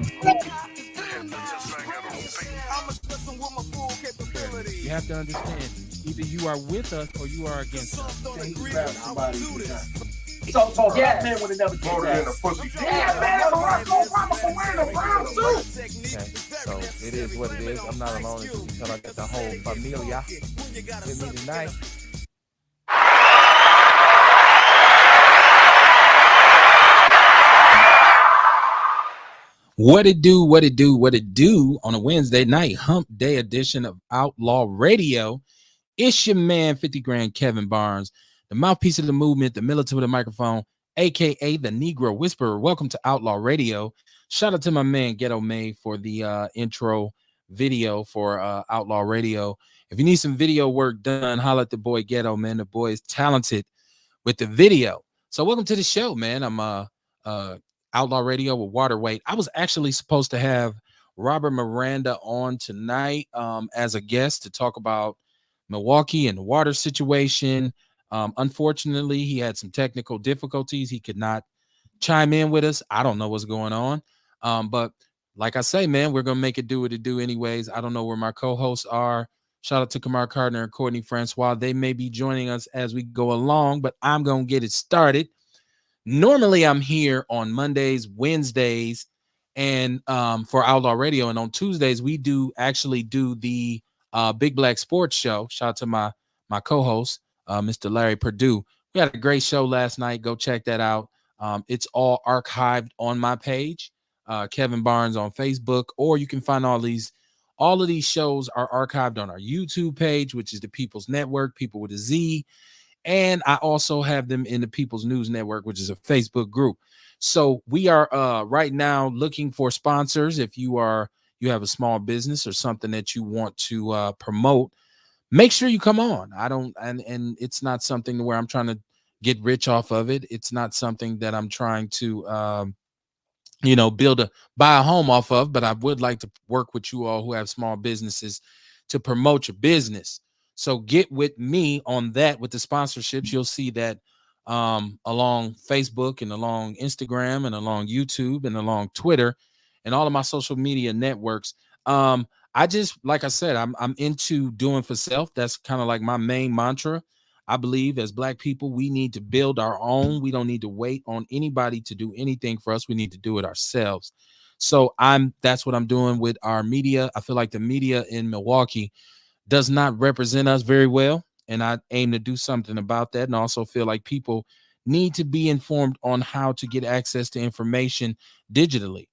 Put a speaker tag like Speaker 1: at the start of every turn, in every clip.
Speaker 1: You have to understand, either you are with us or you are against us.
Speaker 2: So black man would have never did that. Yeah, man, Barack Obama can wear the brown suit.
Speaker 1: Okay, so it is what it is. I'm not alone until I get the whole familia with me tonight. What it do, what it do, what it do on a Wednesday night hump day edition of Outlaw Radio. It's your man, 50 Grand Kevin Barnes, the mouthpiece of the movement, the militant with the microphone, aka the Negro Whisperer. Welcome to Outlaw Radio. Shout out to my man Ghetto May for the intro video for Outlaw Radio. If you need some video work done, holla at the boy Ghetto, man. The boy is talented with the video. So welcome to the show, man. I'm Outlaw Radio with Waterweight. I was actually supposed to have Robert Miranda on tonight as a guest to talk about Milwaukee and the water situation. Unfortunately, he had some technical difficulties. He could not chime in with us. I don't know what's going on. But like I say, man, we're going to make it do what it do anyways. I don't know where my co-hosts are. Shout out to Kamar Gardner and Courtney Francois. They may be joining us as we go along, but I'm going to get it started. Normally, I'm here on Mondays, Wednesdays, and for Outlaw Radio. And on Tuesdays, we actually do the Big Black Sports Show. Shout out to my co-host, Mr. Larry Perdue. We had a great show last night. Go check that out. It's all archived on my page, Kevin Barnes on Facebook, or you can find all of these shows are archived on our YouTube page, which is the People's Network, People with a Z. And I also have them in the People's News Network, which is a Facebook group. So we are right now looking for sponsors. If you have a small business or something that you want to promote, make sure you come on. And it's not something where I'm trying to get rich off of it. It's not something that I'm trying to buy a home off of, but I would like to work with you all who have small businesses to promote your business. So get with me on that with the sponsorships. You'll see that along Facebook and along Instagram and along YouTube and along Twitter and all of my social media networks. I just, like I said, I'm into doing for self. That's kind of like my main mantra. I believe as Black people, we need to build our own. We don't need to wait on anybody to do anything for us. We need to do it ourselves. So that's what I'm doing with our media. I feel like the media in Milwaukee does not represent us very well. And I aim to do something about that. And also feel like people need to be informed on how to get access to information digitally,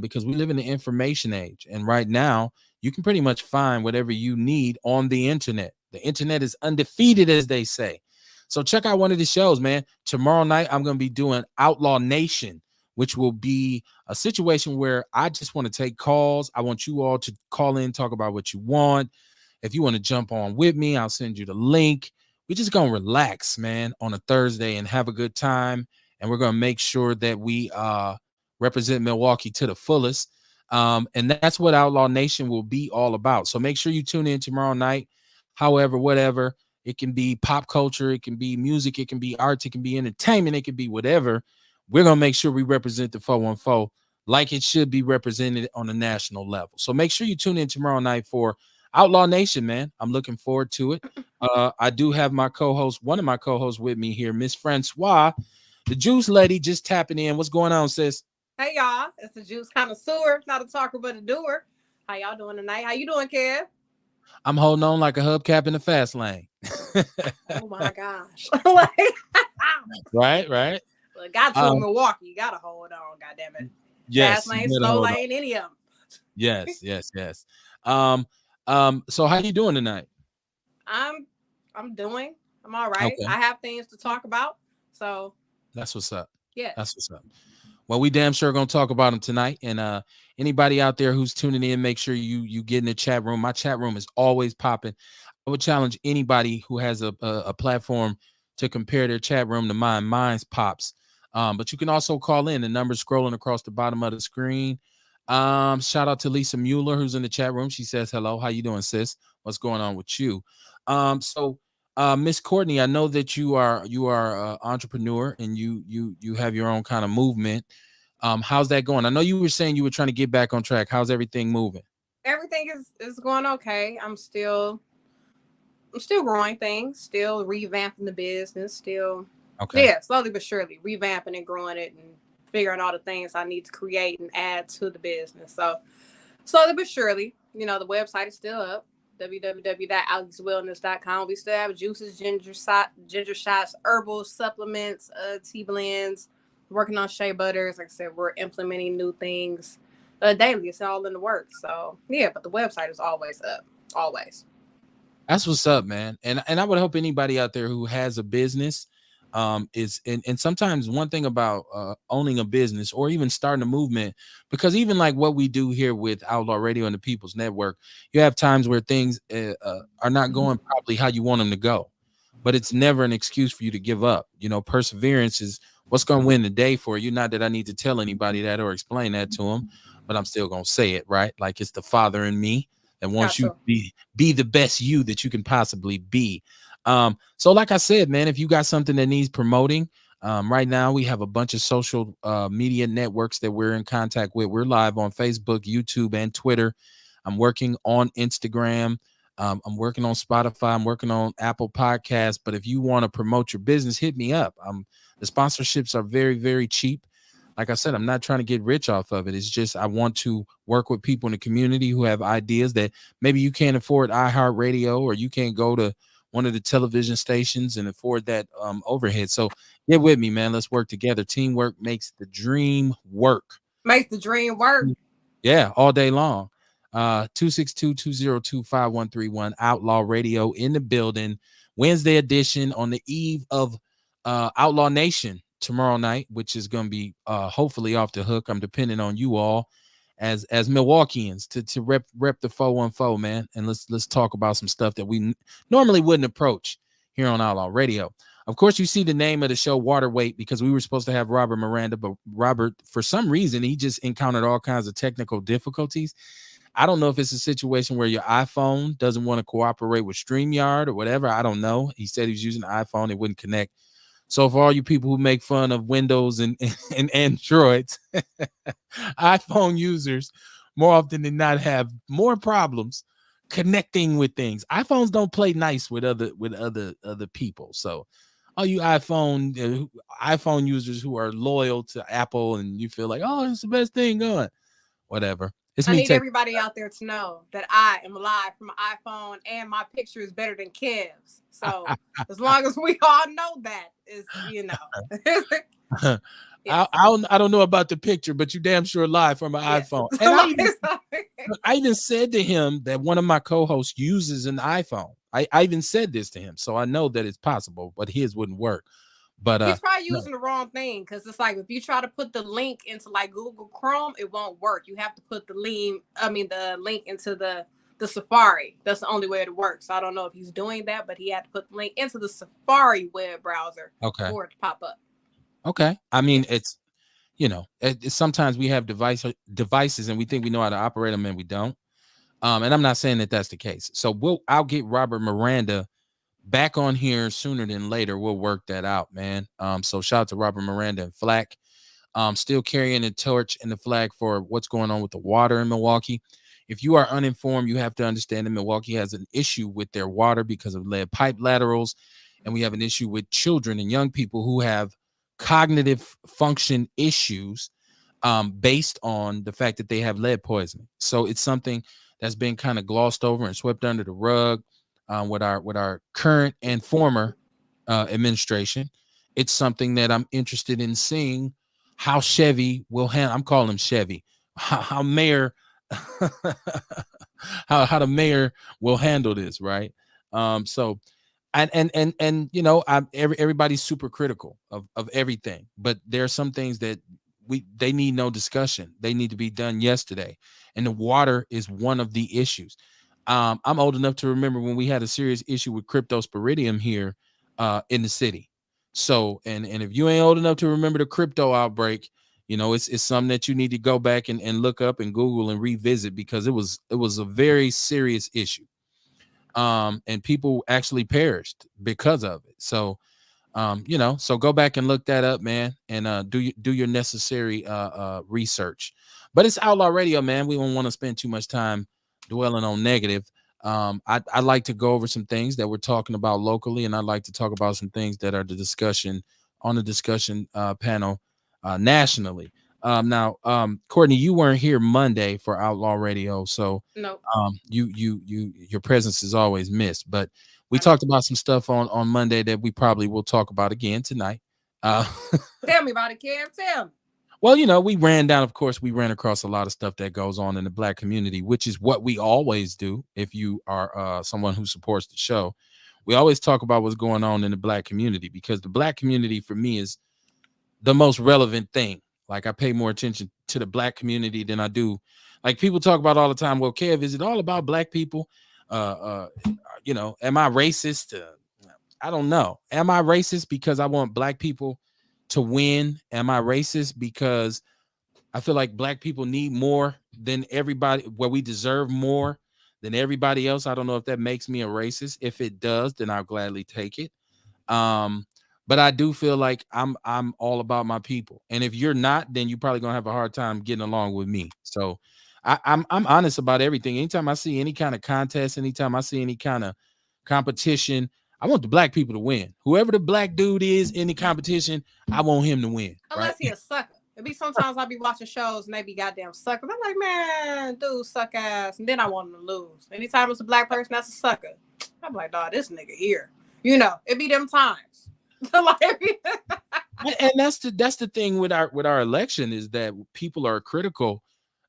Speaker 1: because we live in the information age. And right now, you can pretty much find whatever you need on the internet. The internet is undefeated, as they say. So check out one of the shows, man. Tomorrow night, I'm going to be doing Outlaw Nation, which will be a situation where I just want to take calls. I want you all to call in, talk about what you want. If you want to jump on with me, I'll send you the link. We're just going to relax, man, on a Thursday and have a good time. And we're going to make sure that we represent Milwaukee to the fullest. And that's what Outlaw Nation will be all about. So make sure you tune in tomorrow night. However, whatever, it can be pop culture, it can be music, it can be arts, it can be entertainment, it can be whatever. We're going to make sure we represent the 414 like it should be represented on a national level. So make sure you tune in tomorrow night for Outlaw Nation, man. I'm looking forward to it. I do have my co-host, one of my co-hosts with me here, Miss Francois, the juice lady, just tapping in. What's going on, sis?
Speaker 3: Hey, y'all. It's the juice connoisseur, not a talker, but a doer. How y'all doing tonight? How you doing, Kev?
Speaker 1: I'm holding on like a hubcap in the fast lane.
Speaker 3: Oh, my gosh.
Speaker 1: Right.
Speaker 3: Well, got to Milwaukee. You got to hold on, goddammit.
Speaker 1: Yes.
Speaker 3: Fast lane, slow lane, any of them.
Speaker 1: Yes. So how you doing tonight?
Speaker 3: I'm all right. Okay. I have things to talk about. So
Speaker 1: that's what's up.
Speaker 3: Yeah.
Speaker 1: That's what's up. Well, we damn sure gonna talk about them tonight. And anybody out there who's tuning in, make sure you get in the chat room. My chat room is always popping. I would challenge anybody who has a platform to compare their chat room to mine. Mine's pops. But you can also call in. The number's scrolling across the bottom of the screen. Shout out to Lisa Mueller, who's in the chat room. She says hello. How you doing, sis? What's going on with you? So Miss Courtney, I know that you are an entrepreneur and you have your own kind of movement. How's that going? I know you were saying you were trying to get back on track. How's everything moving?
Speaker 3: Everything is going okay. I'm still growing things, still revamping the business, still,
Speaker 1: Okay.
Speaker 3: yeah, slowly but surely revamping and growing it and figuring all the things I need to create and add to the business. So slowly but surely, the website is still up. www.alexwellness.com. We still have juices, ginger shots, herbal supplements, tea blends. Working on shea butters. Like I said, we're implementing new things daily. It's all in the works. So yeah, but the website is always up. Always.
Speaker 1: That's what's up, man. And I would hope anybody out there who has a business is and sometimes one thing about owning a business or even starting a movement, because even like what we do here with Outlaw Radio and the People's Network, you have times where things are not going probably how you want them to go, but it's never an excuse for you to give up. Perseverance is what's going to win the day for you. Not that I need to tell anybody that or explain that to them, but I'm still going to say it, right? Like it's the Father in me that wants
Speaker 3: Got
Speaker 1: you to
Speaker 3: to.
Speaker 1: be the best you that you can possibly be. So like I said, man, if you got something that needs promoting, right now we have a bunch of social media networks that we're in contact with. We're live on Facebook, YouTube, and Twitter. I'm working on Instagram. I'm working on Spotify. I'm working on Apple Podcasts. But if you want to promote your business, hit me up. The sponsorships are very, very cheap. Like I said, I'm not trying to get rich off of it. It's just I want to work with people in the community who have ideas that maybe you can't afford iHeartRadio or you can't go to one of the television stations and afford that overhead. So get with me, man. Let's work together. Teamwork makes the dream work.
Speaker 3: Make the dream work.
Speaker 1: Yeah, all day long. 262-202-5131 Outlaw Radio in the building. Wednesday edition on the eve of Outlaw Nation tomorrow night, which is going to be hopefully off the hook. I'm depending on you all as Milwaukeeans to rep the 414, man. And let's talk about some stuff that we normally wouldn't approach here on Outlaw Radio. Of course, you see the name of the show, Water Weight, because we were supposed to have Robert Miranda, but Robert, for some reason, he just encountered all kinds of technical difficulties. I don't know if it's a situation where your iPhone doesn't want to cooperate with StreamYard or whatever. I don't know. He said he was using an iPhone. It wouldn't connect. So for all you people who make fun of Windows and Androids, iPhone users more often than not have more problems connecting with things. iPhones don't play nice with other people. So all you iPhone users who are loyal to Apple and you feel like, oh, it's the best thing going, whatever. It's
Speaker 3: I
Speaker 1: me
Speaker 3: need
Speaker 1: taking.
Speaker 3: everybody out there to know that I am live from my iPhone and my picture is better than Kev's. So as long as we all know that, yes,
Speaker 1: I don't know about the picture, but you damn sure live from an
Speaker 3: yes.
Speaker 1: iPhone. And I even said to him that one of my co-hosts uses an iPhone. I even said this to him, so I know that it's possible, but his wouldn't work. But
Speaker 3: He tried
Speaker 1: no.
Speaker 3: using the wrong thing because it's like if you try to put the link into like Google Chrome, it won't work. You have to put the link into the Safari. That's the only way it works. So I don't know if he's doing that, but he had to put the link into the Safari web browser
Speaker 1: Okay.
Speaker 3: for it to pop up.
Speaker 1: Okay. I mean,
Speaker 3: Yes.
Speaker 1: it's sometimes we have devices and we think we know how to operate them and we don't. And I'm not saying that that's the case. So I'll get Robert Miranda back on here sooner than later. We'll work that out, man. So shout out to Robert Miranda and Flack. Still carrying the torch and the flag for what's going on with the water in Milwaukee. If you are uninformed, you have to understand that Milwaukee has an issue with their water because of lead pipe laterals. And we have an issue with children and young people who have cognitive function issues based on the fact that they have lead poisoning. So it's something that's been kind of glossed over and swept under the rug with our current and former administration. It's something that I'm interested in seeing how Chevy will handle. I'm calling him Chevy. How Mayor, how the mayor will handle this, right? So and everybody's super critical of everything, but there are some things that they need no discussion. They need to be done yesterday, and the water is one of the issues. I'm old enough to remember when we had a serious issue with cryptosporidium here in the city. So and if you ain't old enough to remember the crypto outbreak, it's something that you need to go back and look up and Google and revisit because it was a very serious issue. And people actually perished because of it. So So go back and look that up, man, and do your necessary research. But it's Outlaw Radio, man. We don't want to spend too much time dwelling on negative. I'd like to go over some things that we're talking about locally, and I'd like to talk about some things that are the discussion on the discussion panel nationally. Courtney, you weren't here Monday for Outlaw Radio, so
Speaker 3: Nope.
Speaker 1: your presence is always missed. But we talked about some stuff on Monday that we probably will talk about again tonight. Uh,
Speaker 3: Tell me about it, Kev. Tell me.
Speaker 1: well, we ran down, of course, we ran across a lot of stuff that goes on in the Black community, which is what we always do. If you are someone who supports the show, we always talk about what's going on in the Black community, because the Black community for me is the most relevant thing. Like, I pay more attention to the Black community than I do. Like, people talk about all the time, well, Kev, is it all about Black people? Am I racist? I don't know. Am I racist because I want Black people to win? Am I racist because I feel like Black people need more than everybody, where we deserve more than everybody else? I don't know if that makes me a racist. If it does, then I'll gladly take it. But I do feel like I'm all about my people. And if you're not, then you're probably gonna have a hard time getting along with me. So I'm honest about everything. Anytime I see any kind of contest, anytime I see any kind of competition, I want the Black people to win. Whoever the Black dude is in the competition, I want him to win.
Speaker 3: Unless he a sucker. It be sometimes I'll be watching shows and they be goddamn suckers. I'm like, man, dude, suck ass. And then I want him to lose. Anytime it's a Black person that's a sucker, I'm like, dog, this nigga here. It be them times.
Speaker 1: And that's the thing with our election, is that people are critical.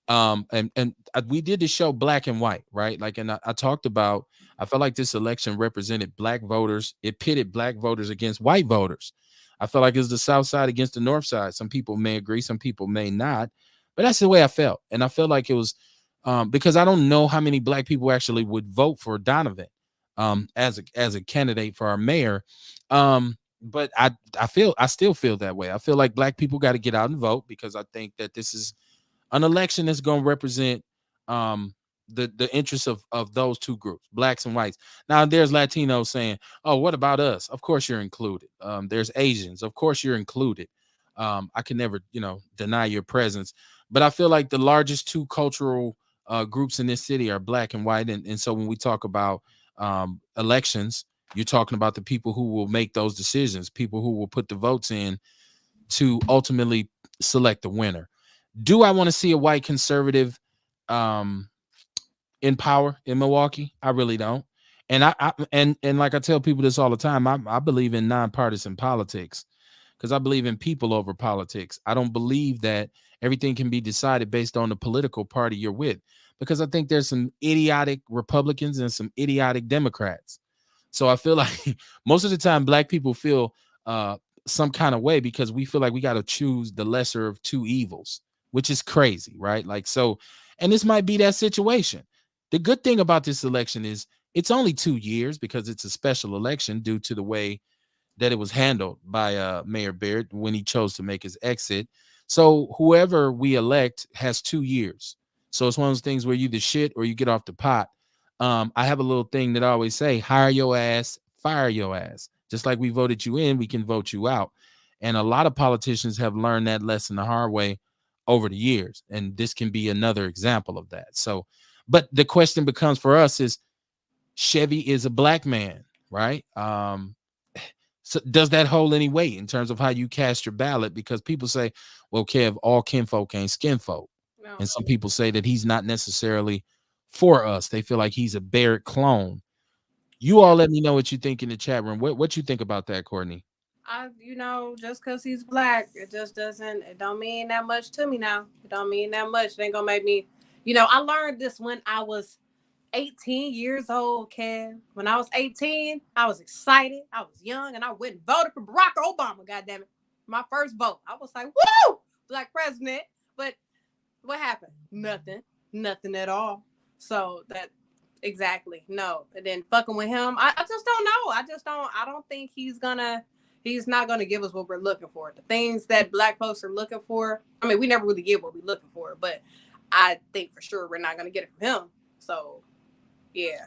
Speaker 1: And we did the show Black and White, right? Like, and I talked about, I felt like this election represented Black voters. It pitted Black voters against white voters. I felt like it was the South side against the North side. Some people may agree, some people may not, but that's the way I felt. And I felt like it was because I don't know how many Black people actually would vote for Donovan as a candidate for our mayor. But I still feel that way. I feel like Black people got to get out and vote, because I think that this is an election that's going to represent the interests of those two groups, Blacks and whites. Now, there's Latinos saying, oh, what about us? Of course you're included. There's Asians. Of course you're included. I can never, deny your presence. But I feel like the largest two cultural groups in this city are Black and white. And so when we talk about elections, you're talking about the people who will make those decisions, people who will put the votes in to ultimately select the winner. Do I want to see a white conservative in power in Milwaukee? I really don't. And and like I tell people this all the time, I believe in nonpartisan politics, because I believe in people over politics. I don't believe that everything can be decided based on the political party you're with, because I think there's some idiotic Republicans and some idiotic Democrats. So I feel like most of the time Black people feel some kind of way because we feel like we got to choose the lesser of two evils, which is crazy, right? Like, so, and this might be that situation. The good thing about this election is it's only 2 years, because it's a special election due to the way that it was handled by Mayor Baird when he chose to make his exit. So whoever we elect has 2 years. So it's one of those things where you either shit or you get off the pot. I have a little thing that I always say: hire your ass, fire your ass. Just like we voted you in, we can vote you out. And a lot of politicians have learned that lesson the hard way over the years. And this can be another example of that. So, but the question becomes for us is, Chevy is a Black man, right? So does that hold any weight in terms of how you cast your ballot? Because people say, well, Kev, all kinfolk ain't skinfolk.
Speaker 3: No.
Speaker 1: And some people say that he's not necessarily for us. They feel like he's a Barrett clone. You all let me know what you think in the chat room. What you think about that, Courtney?
Speaker 3: Just because he's Black, it don't mean that much to me now. It don't mean that much. It ain't gonna make me, I learned this when I was 18 years old, Kev. When I was 18, I was excited. I was young, and I went and voted for Barack Obama, goddammit. My first vote. I was like, woo! Black president. But what happened? Nothing at all. So that, exactly, no. And then fucking with him, I just don't know. I don't think he's not gonna give us what we're looking for. The things that Black folks are looking for, I mean, we never really get what we're looking for, but I think for sure we're not gonna get it from him. So yeah.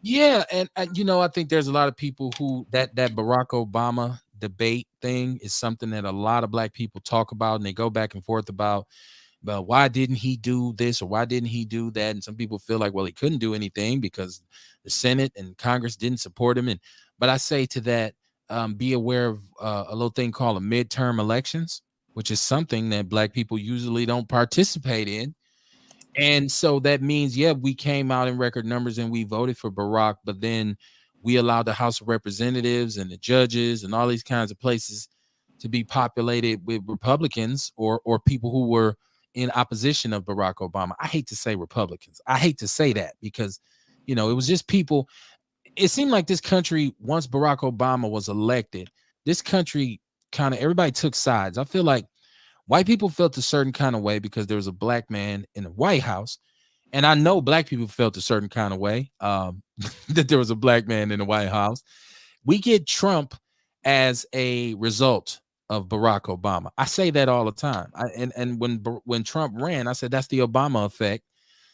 Speaker 1: Yeah, and I think there's a lot of people who that Barack Obama debate thing is something that a lot of black people talk about, and they go back and forth about. But why didn't he do this or why didn't he do that? And some people feel like, well, he couldn't do anything because the Senate and Congress didn't support him. And but I say to that, be aware of a little thing called a midterm elections, which is something that black people usually don't participate in. And so that means, yeah, we came out in record numbers and we voted for Barack, but then we allowed the House of Representatives and the judges and all these kinds of places to be populated with Republicans or people who were in opposition of Barack Obama. I hate to say Republicans. I hate to say that because, it was just people. It seemed like this country, once Barack Obama was elected, this country kind of everybody took sides. I feel like white people felt a certain kind of way because there was a black man in the White House. And I know black people felt a certain kind of way that there was a black man in the White House. We get Trump as a result of Barack Obama. I say that all the time. And when Trump ran, I said that's the Obama effect.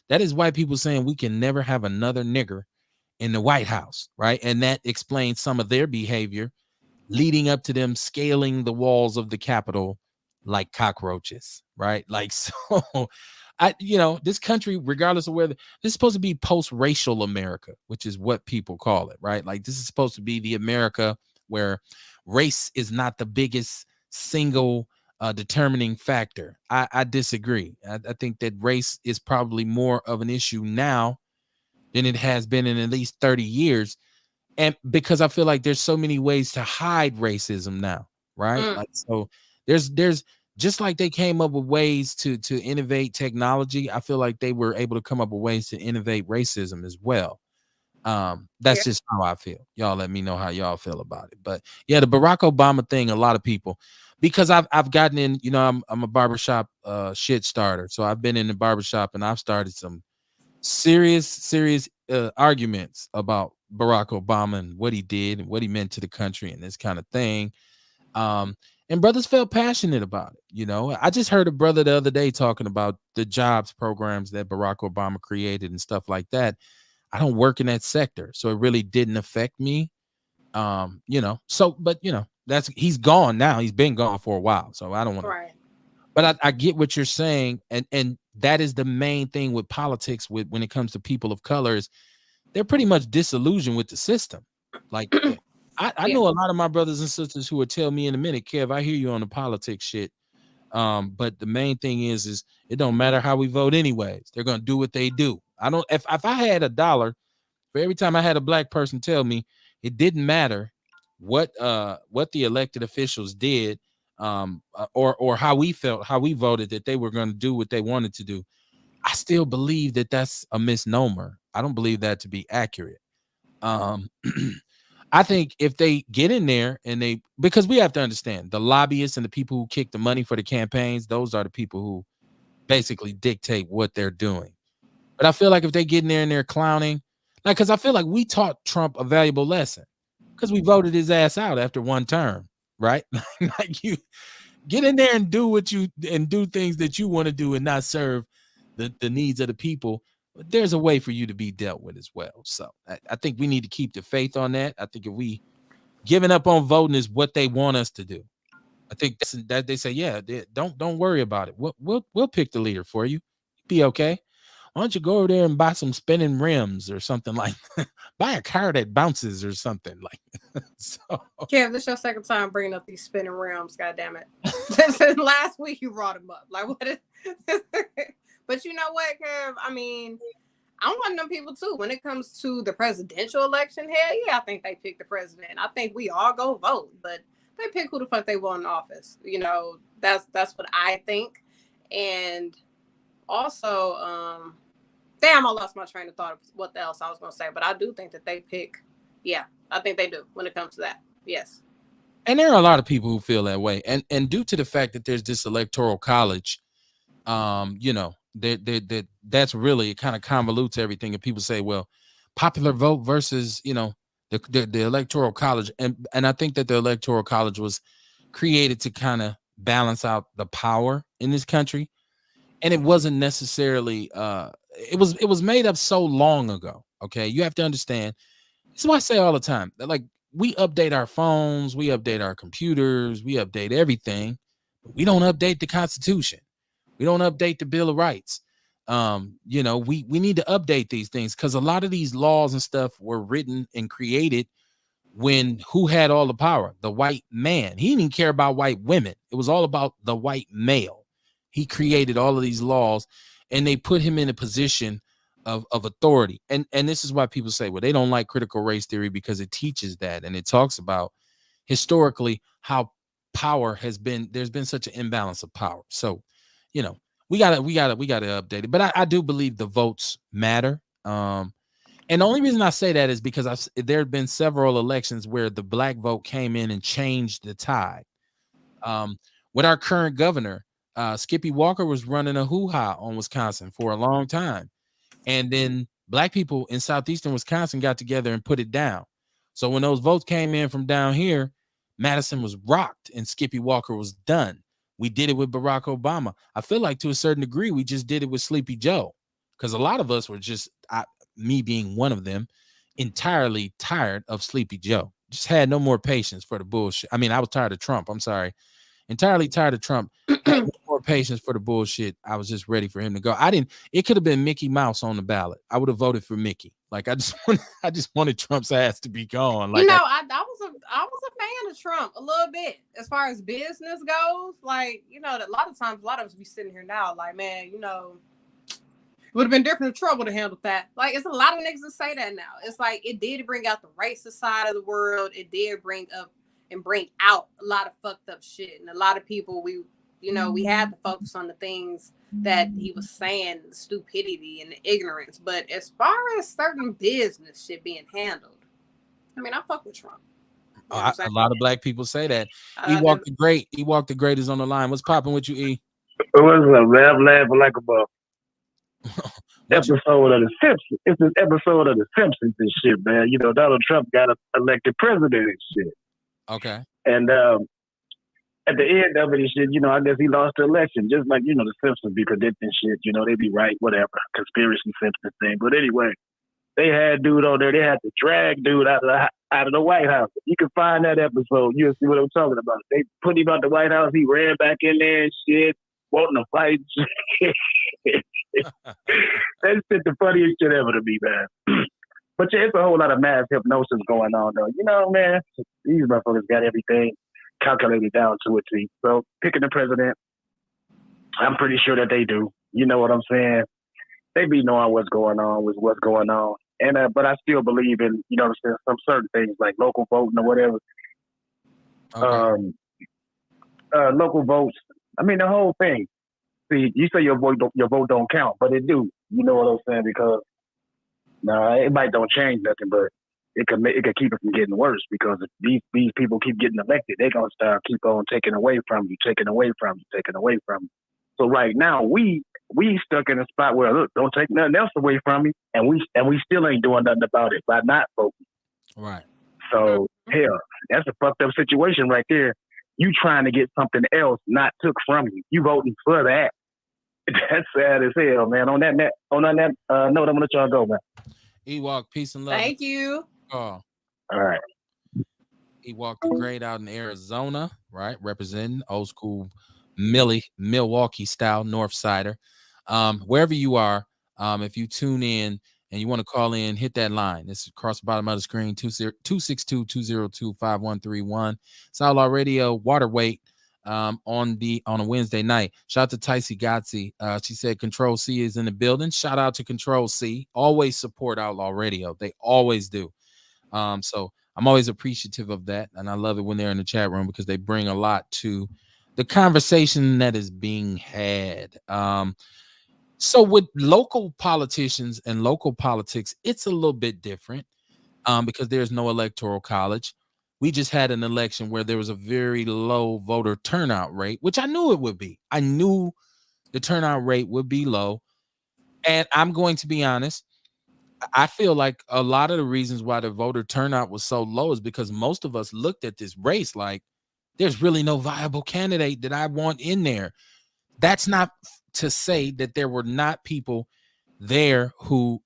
Speaker 1: That is white people saying we can never have another nigger in the White House, right? And that explains some of their behavior leading up to them scaling the walls of the Capitol like cockroaches, right? Like, so this country, regardless of whether this is supposed to be post-racial America, which is what people call it, right? Like, this is supposed to be the America where race is not the biggest single determining factor. I disagree. I think that race is probably more of an issue now than it has been in at least 30 years. And because I feel like there's so many ways to hide racism now, right?
Speaker 3: Mm.
Speaker 1: Like, so there's just like they came up with ways to innovate technology. I feel like they were able to come up with ways to innovate racism as well. That's
Speaker 3: Yeah.
Speaker 1: just how I feel. Y'all let me know how y'all feel about it. But yeah, the Barack Obama thing, a lot of people, because I've gotten in, I'm a barbershop shit starter. So I've been in the barbershop and I've started some serious arguments about Barack Obama and what he did and what he meant to the country and this kind of thing. Um, and brothers felt passionate about it. I just heard a brother the other day talking about the jobs programs that Barack Obama created and stuff like that. I don't work in that sector, so it really didn't affect me. So, but that's he's gone now. He's been gone for a while, so I don't want to.
Speaker 3: Right.
Speaker 1: But I get what you're saying, and that is the main thing with politics. With when it comes to people of colors, they're pretty much disillusioned with the system. Like, I
Speaker 3: Yeah.
Speaker 1: know a lot of my brothers and sisters who would tell me in a minute, Kev, I hear you on the politics shit. But the main thing is it don't matter how we vote anyways. They're gonna do what they do. I don't if I had $1 for every time I had a black person tell me it didn't matter what the elected officials did, or how we felt, how we voted, that they were going to do what they wanted to do. I still believe that that's a misnomer. I don't believe that to be accurate. um I think if they get in there and because we have to understand the lobbyists and the people who kick the money for the campaigns, those are the people who basically dictate what they're doing. But I feel like if they get in there and they're clowning, like, because I feel like we taught Trump a valuable lesson because we voted his ass out after one term, right? Like, you get in there and do things that you want to do and not serve the needs of the people. But there's a way for you to be dealt with as well. So I think we need to keep the faith on that. I think if we giving up on voting is what they want us to do, I think that they say, yeah, don't worry about it. We'll pick the leader for you. Be okay. Why don't you go over there and buy some spinning rims or something like buy a car that bounces or something like so.
Speaker 3: Kev, this your second time bringing up these spinning rims. God damn it! Since last week you brought them up. Like, what is? But you know what, Kev? I mean, I'm one of them people too. When it comes to the presidential election, hell yeah, I think they pick the president. I think we all go vote, but they pick who the fuck they want in office. That's what I think. And also, damn, I lost my train of thought of what else I was going to say, but I do think that they pick. Yeah, I think they do when it comes to that. Yes.
Speaker 1: And there are a lot of people who feel that way, and due to the fact that there's this electoral college, that's really, it kind of convolutes everything. And people say, well, popular vote versus the electoral college, and I think that the electoral college was created to kind of balance out the power in this country, and it wasn't necessarily it was made up so long ago Okay, you have to understand. This is why I say all the time that, like, we update our phones, we update our computers, we update everything, but we don't update the Constitution. We don't update the Bill of Rights. We need to update these things because a lot of these laws and stuff were written and created when who had all the power? The white man. He didn't even care about white women. It was all about the white male. He created all of these laws and they put him in a position of authority. And this is why people say, well, they don't like critical race theory because it teaches that and it talks about historically how power there's been such an imbalance of power. So, we gotta update it. But I do believe the votes matter. And the only reason I say that is because there have been several elections where the black vote came in and changed the tide. With our current governor, Skippy Walker was running a hoo-ha on Wisconsin for a long time. And then black people in southeastern Wisconsin got together and put it down. So when those votes came in from down here, Madison was rocked and Skippy Walker was done. We did it with Barack Obama. I feel like to a certain degree, we just did it with Sleepy Joe because a lot of us were just, me being one of them, entirely tired of Sleepy Joe. Just had no more patience for the bullshit. I mean, I was tired of Trump. I'm sorry. Entirely tired of Trump. Had no more patience for the bullshit. I was just ready for him to go. It could have been Mickey Mouse on the ballot. I would have voted for Mickey. Like I just wanted Trump's ass to be gone. Like
Speaker 3: I was a fan of Trump a little bit as far as business goes. Like, that a lot of us be sitting here now, like, man, it would have been different if Trump would have handled that. Like, it's a lot of niggas that say that now. It's like it did bring out the racist side of the world. It did bring up and bring out a lot of fucked up shit. And a lot of people, we had to focus on the things that he was saying, the stupidity and the ignorance. But as far as certain business shit being handled, I mean, I fuck with Trump.
Speaker 1: A lot of black people say that. Ewok the Great is on the line. What's popping with you, E?
Speaker 2: What's up, man? I'm laughing like a buck. Episode of The Simpsons. It's an episode of The Simpsons and shit, man. Donald Trump got elected president and shit.
Speaker 1: Okay.
Speaker 2: And at the end of it and shit, I guess he lost the election. Just like, The Simpsons be predicting shit. They be right, whatever. Conspiracy Simpsons thing. But anyway, they had dude on there. They had to drag dude out of the White House. You can find that episode. You'll see what I'm talking about. They put him out the White House. He ran back in there and shit, wanting to fight. That's just the funniest shit ever to me, man. But yeah, it's a whole lot of mass hypnosis going on, though. Man, these motherfuckers got everything calculated down to a T. So picking the president, I'm pretty sure that they do. You know what I'm saying? They be knowing what's going on with what's going on. And but I still believe in, some certain things like local voting or whatever.
Speaker 1: Okay.
Speaker 2: Local votes. I mean, the whole thing. See, you say your vote don't count, but it do. You know what I'm saying? Because it might don't change nothing, but it could keep it from getting worse. Because if these people keep getting elected, they're gonna start keep on taking away from you, taking away from you, taking away from you. So right now we stuck in a spot where, look, don't take nothing else away from me, and we still ain't doing nothing about it by not voting.
Speaker 1: Right.
Speaker 2: So hell, that's a fucked up situation right there. You trying to get something else not took from you. You voting for that. That's sad as hell, man. On that note, I'm gonna let y'all go, man.
Speaker 1: Ewok, peace and love.
Speaker 3: Thank you.
Speaker 2: All right.
Speaker 1: Ewok the Great out in Arizona, right? Representing old school Milwaukee style North Sider. Wherever you are, if you tune in and you want to call in, hit that line. It's across the bottom of the screen, 262-202-5131. It's Outlaw Radio, Waterweight, on a Wednesday night. Shout out to Ticey Gotzi. She said Control C is in the building. Shout out to Control C. Always support Outlaw Radio. They always do. So I'm always appreciative of that. And I love it when they're in the chat room because they bring a lot to the conversation that is being had. So with local politicians and local politics, it's a little bit different because there's no electoral college. We just had an election where there was a very low voter turnout rate, which I knew it would be. I knew the turnout rate would be low. And I'm going to be honest, I feel like a lot of the reasons why the voter turnout was so low is because most of us looked at this race like there's really no viable candidate that I want in there. That's not to say that there were not people there who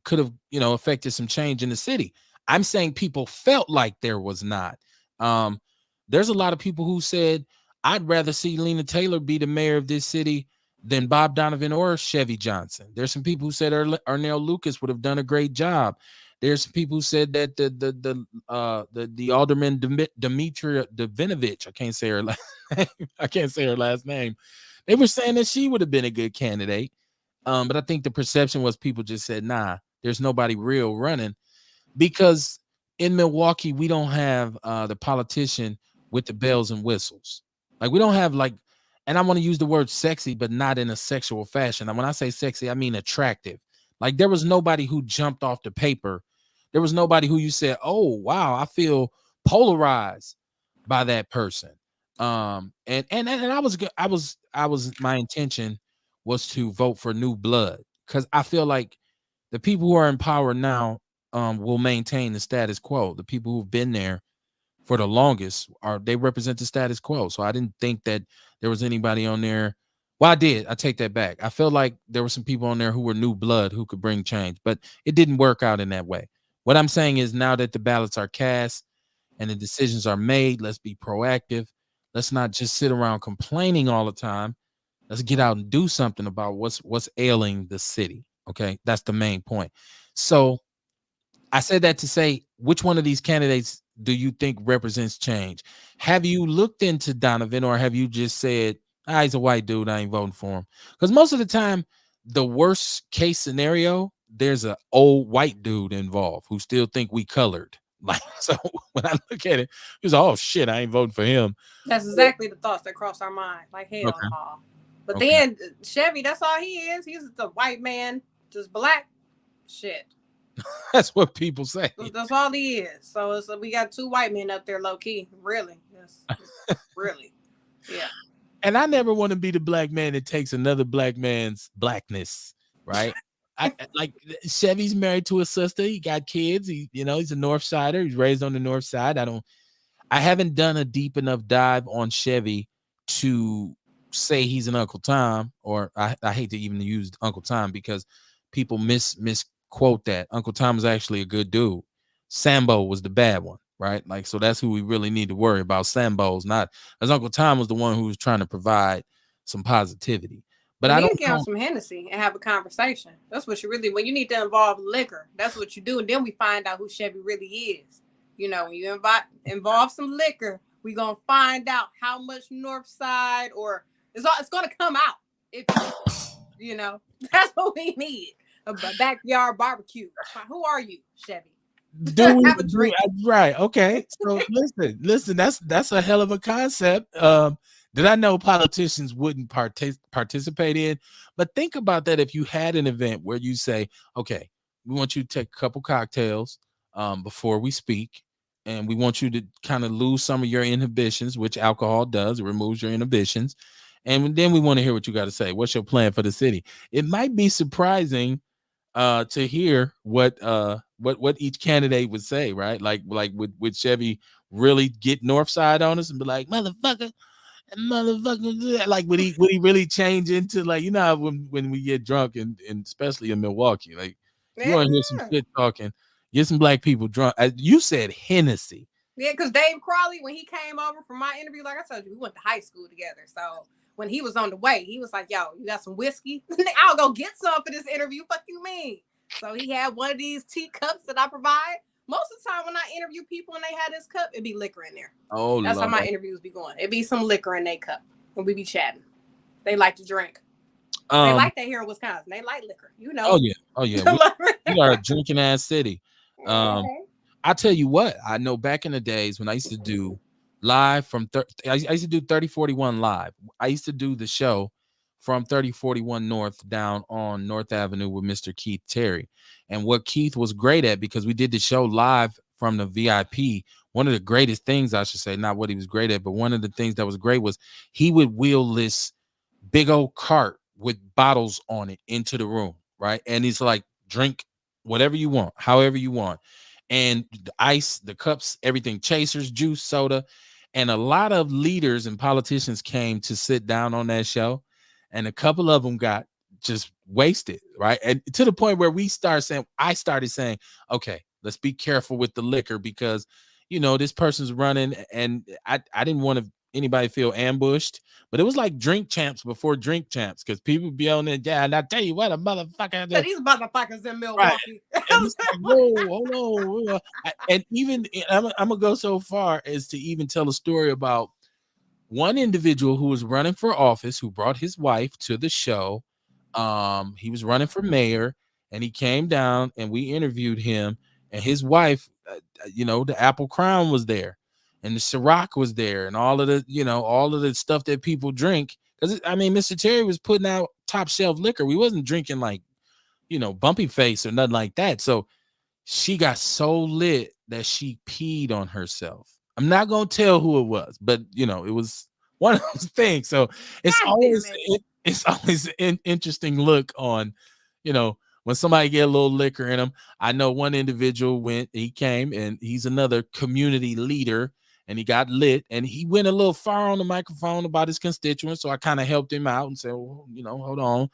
Speaker 1: could have, affected some change in the city. I'm saying people felt like there was not. Um, there's a lot of people who said, I'd rather see Lena Taylor be the mayor of this city than Bob Donovan or Chevy Johnson. There's some people who said Arnell Lucas would have done a great job. There's some people who said that the alderman Demetria Davinovich, I can't say her last name. I can't say her last name. They were saying that she would have been a good candidate. But I think the perception was people just said, nah, there's nobody real running, because in Milwaukee, we don't have the politician with the bells and whistles. Like, we don't have, like, and I want to use the word sexy, but not in a sexual fashion. And when I say sexy, I mean attractive. Like, there was nobody who jumped off the paper. There was nobody who you said, oh, wow, I feel polarized by that person. And my intention was to vote for new blood, because I feel like the people who are in power now will maintain the status quo. The people who've been there for the longest they represent the status quo. So I didn't think that there was anybody on there. Well, I did. I take that back. I felt like there were some people on there who were new blood who could bring change, but it didn't work out in that way. What I'm saying is, now that the ballots are cast and the decisions are made, let's be proactive. Let's not just sit around complaining all the time. Let's get out and do something about what's ailing the city. Okay, that's the main point. So I said that to say, which one of these candidates do you think represents change? Have you looked into Donovan, or have you just said, he's a white dude, I ain't voting for him? Because most of the time, the worst case scenario, there's an old white dude involved who still think we colored. Like, so when I look at it, he's oh shit, I ain't voting for him.
Speaker 3: That's exactly the thoughts that cross our mind. Like, hell
Speaker 1: Okay.
Speaker 3: no. But
Speaker 1: Okay.
Speaker 3: then Chevy, that's all he is. He's the white man, just black. Shit.
Speaker 1: That's what people say.
Speaker 3: That's all he is. So we got two white men up there, low key. Really, really, yeah.
Speaker 1: And I never want to be the black man that takes another black man's blackness, right? I like Chevy's married to a sister. He got kids. He's a North Sider. He's raised on the North Side. I haven't done a deep enough dive on Chevy to say he's an Uncle Tom, or I hate to even use Uncle Tom, because people misquote that. Uncle Tom is actually a good dude. Sambo was the bad one, right? Like, so that's who we really need to worry about. Sambo's not, as Uncle Tom was the one who was trying to provide some positivity. But I don't
Speaker 3: get on some Hennessy and have a conversation. That's what when you need to involve liquor, that's what you do. And then we find out who Chevy really is. When you involve some liquor, we're going to find out how much North Side, or it's going to come out. If that's what we need. A backyard barbecue. Who are you, Chevy?
Speaker 1: Do we have a drink? Right. Okay. So listen, that's a hell of a concept. That I know politicians wouldn't participate in. But think about that. If you had an event where you say, okay, we want you to take a couple cocktails before we speak, and we want you to kind of lose some of your inhibitions, which alcohol does. It removes your inhibitions. And then we want to hear what you got to say. What's your plan for the city? It might be surprising to hear what each candidate would say, right? Like would Chevy really get North Side on us and be like, motherfucker, like would he really change into, like, when we get drunk, and especially in Milwaukee, like, you want to hear some shit talking, get some black people drunk. You said Hennessy.
Speaker 3: Yeah, because Dave Crawley, when he came over for my interview, like I told you, we went to high school together. So when he was on the way, he was like, yo, you got some whiskey? I'll go get some for this interview. Fuck you mean? So he had one of these teacups that I provide. Most of the time when I interview people and they had this cup, it'd be liquor in there.
Speaker 1: Oh,
Speaker 3: that's how my interviews be going. It'd be some liquor in their cup when we be chatting. They like to drink. They like that here in Wisconsin. They like liquor,
Speaker 1: Oh yeah. We are a drinking ass city. I tell you what, I know back in the days when I used to do live from I used to do 3041 live. I used to do the show from 3041 North down on North Avenue with Mr. Keith Terry. And what Keith was great at, because we did the show live from the VIP, one of the greatest things, I should say, not what he was great at, but one of the things that was great was he would wheel this big old cart with bottles on it into the room, right? And he's like, drink whatever you want, however you want. And the ice, the cups, everything, chasers, juice, soda. And a lot of leaders and politicians came to sit down on that show. And a couple of them got just wasted, right? And to the point where I started saying, okay, let's be careful with the liquor because this person's running, and I didn't want anybody feel ambushed. But it was like drink champs before drink champs, because people be on there, yeah, and I tell you what, a motherfucker.
Speaker 3: So these motherfuckers in
Speaker 1: Right.
Speaker 3: Milwaukee.
Speaker 1: And it's like, whoa, hold on. And even I'm gonna go so far as to even tell a story about one individual who was running for office, who brought his wife to the show. He was running for mayor, and he came down, and we interviewed him, and his wife, the Apple Crown was there, and the Ciroc was there, and all of the stuff that people drink. Because Mr. Terry was putting out top shelf liquor. We wasn't drinking like bumpy face or nothing like that. So she got so lit that she peed on herself. I'm not gonna tell who it was, but it was one of those things. So it's always an interesting look on, when somebody get a little liquor in them. I know one individual he came, and he's another community leader, and he got lit, and he went a little far on the microphone about his constituents. So I kind of helped him out and said, well, hold on.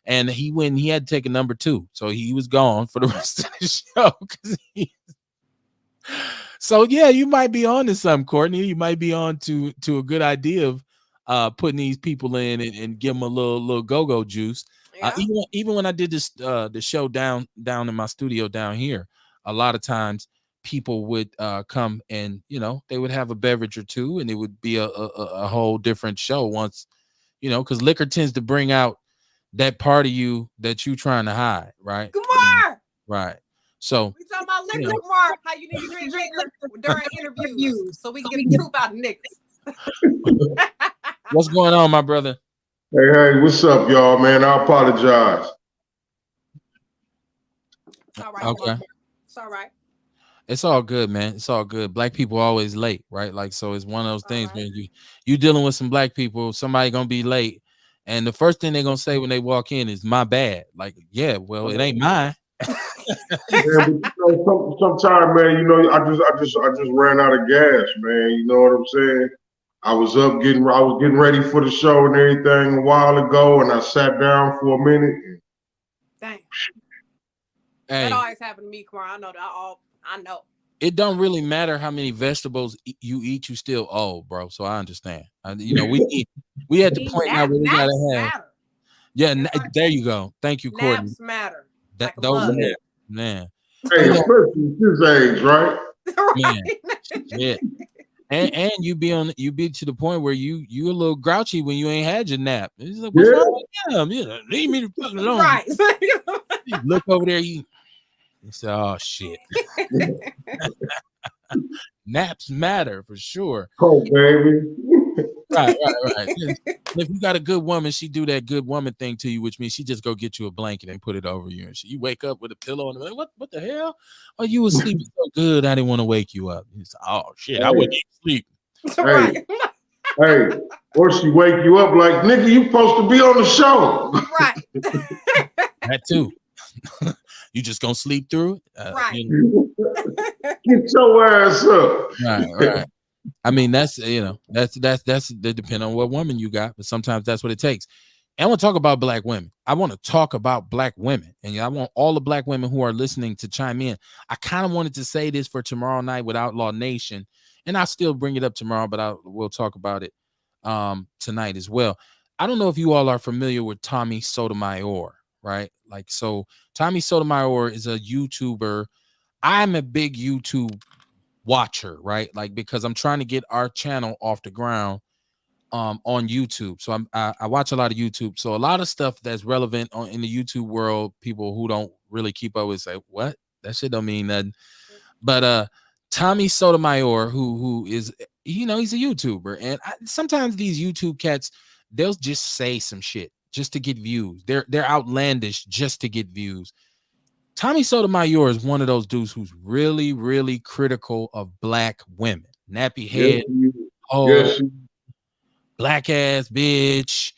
Speaker 1: And he had to take a number 2. So he was gone for the rest of the show. So yeah, you might be on to something, Courtney. You might be on to a good idea of putting these people in and give them a little go-go juice.
Speaker 3: Yeah.
Speaker 1: Even when I did this the show down in my studio down here, a lot of times people would come, and they would have a beverage or two, and it would be a whole different show once, because liquor tends to bring out that part of you that you trying to hide, right?
Speaker 3: Kumar!
Speaker 1: Right. So
Speaker 3: we talking about liquor, Kumar. How you need to drink liquor during interviews so we can get the truth out of niggas.
Speaker 1: What's going on, my brother?
Speaker 4: Hey, what's up, y'all, man? I apologize.
Speaker 3: It's all right.
Speaker 1: Okay.
Speaker 3: It's all right.
Speaker 1: It's all good, man. It's all good. Black people always late, right? Like, so it's one of those things when you dealing with some black people, somebody gonna be late, and the first thing they're gonna say when they walk in is "my bad." Like, yeah, well, it ain't mine.
Speaker 4: Yeah, but sometimes, man, I just ran out of gas, man. You know what I'm saying? I was getting ready for the show and everything a while ago, and I sat down for a minute.
Speaker 3: Dang.
Speaker 1: Hey,
Speaker 3: that always happened to me, Kumar. I know that. I know.
Speaker 1: It don't really matter how many vegetables you eat, you still owe, bro. So I understand. We at the point now where we gotta have. Matter. Yeah, there you go. Thank you, Courtney.
Speaker 3: Naps matter.
Speaker 1: Those man.
Speaker 4: Hey, especially this age, right?
Speaker 3: Right.
Speaker 1: Yeah. And you be to the point where you a little grouchy when you ain't had your nap. It's like, what's wrong with him? Leave me the fuck alone.
Speaker 3: Right.
Speaker 1: You look over there, you say, oh shit. Naps matter for sure.
Speaker 4: Oh, baby.
Speaker 1: Right. If you got a good woman, she do that good woman thing to you, which means she just go get you a blanket and put it over you, and you wake up with a pillow and like, what the hell? Oh, you was sleeping so good, I didn't want to wake you up. It's, oh shit, I wouldn't even sleep.
Speaker 3: Right.
Speaker 4: Hey, or she wake you up like, nigga, you supposed to be on the show.
Speaker 3: Right.
Speaker 1: That too. You just gonna sleep through it?
Speaker 3: Right.
Speaker 4: Get your ass up.
Speaker 1: Right. That's depending on what woman you got, but sometimes that's what it takes. And I want to talk about black women. I want to talk about black women, and I want all the black women who are listening to chime in. I kind of wanted to say this for tomorrow night with Outlaw Nation, and I'll still bring it up tomorrow, but we'll talk about it tonight as well. I don't know if you all are familiar with Tommy Sotomayor, right? Like, so Tommy Sotomayor is a YouTuber. I'm a big YouTube watcher, right? Like, because I'm trying to get our channel off the ground on YouTube. So I watch a lot of YouTube. So a lot of stuff that's relevant in the YouTube world, people who don't really keep up with say, what? That shit don't mean nothing. But Tommy Sotomayor, who is, he's a YouTuber, and sometimes these YouTube cats, they'll just say some shit just to get views. They're outlandish just to get views. Tommy Sotomayor is one of those dudes who's really, really critical of black women. Nappy head, black ass bitch,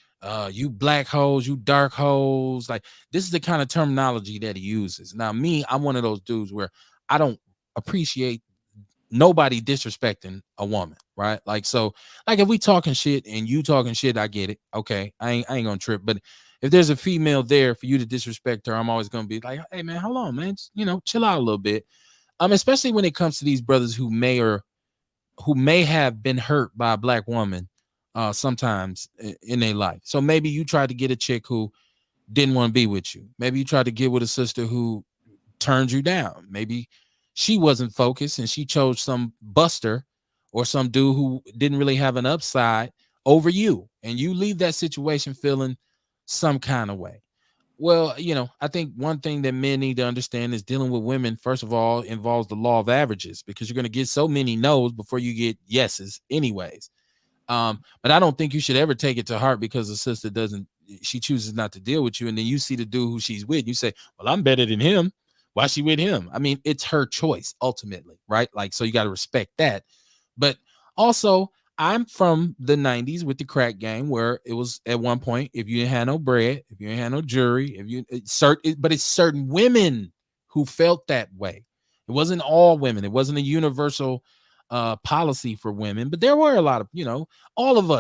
Speaker 1: you black hoes, you dark hoes. Like, this is the kind of terminology that he uses. Now, me, I'm one of those dudes where I don't appreciate nobody disrespecting a woman, right? Like, so, like, if we talking shit and you talking shit, I get it. Okay, I ain't gonna trip. But if there's a female there for you to disrespect her, I'm always gonna be like, hey man, hold on, man, just, chill out a little bit. Especially when it comes to these brothers who may have been hurt by a black woman sometimes in their life. So maybe you tried to get a chick who didn't want to be with you. Maybe you tried to get with a sister who turned you down. Maybe she wasn't focused and she chose some buster or some dude who didn't really have an upside over you, and you leave that situation feeling some kind of way. Well, I think one thing that men need to understand is dealing with women, first of all, involves the law of averages, because you're going to get so many no's before you get yeses anyways. But I don't think you should ever take it to heart because the sister she chooses not to deal with you. And then you see the dude who she's with, you say, well, I'm better than him. Why is she with him? I mean, it's her choice ultimately, right? Like, so you got to respect that. But also, I'm from the 90s with the crack game, where it was at one point, if you didn't have no bread, if you didn't have no jury, but it's certain women who felt that way. It wasn't all women. It wasn't a universal policy for women, but there were a lot of, all of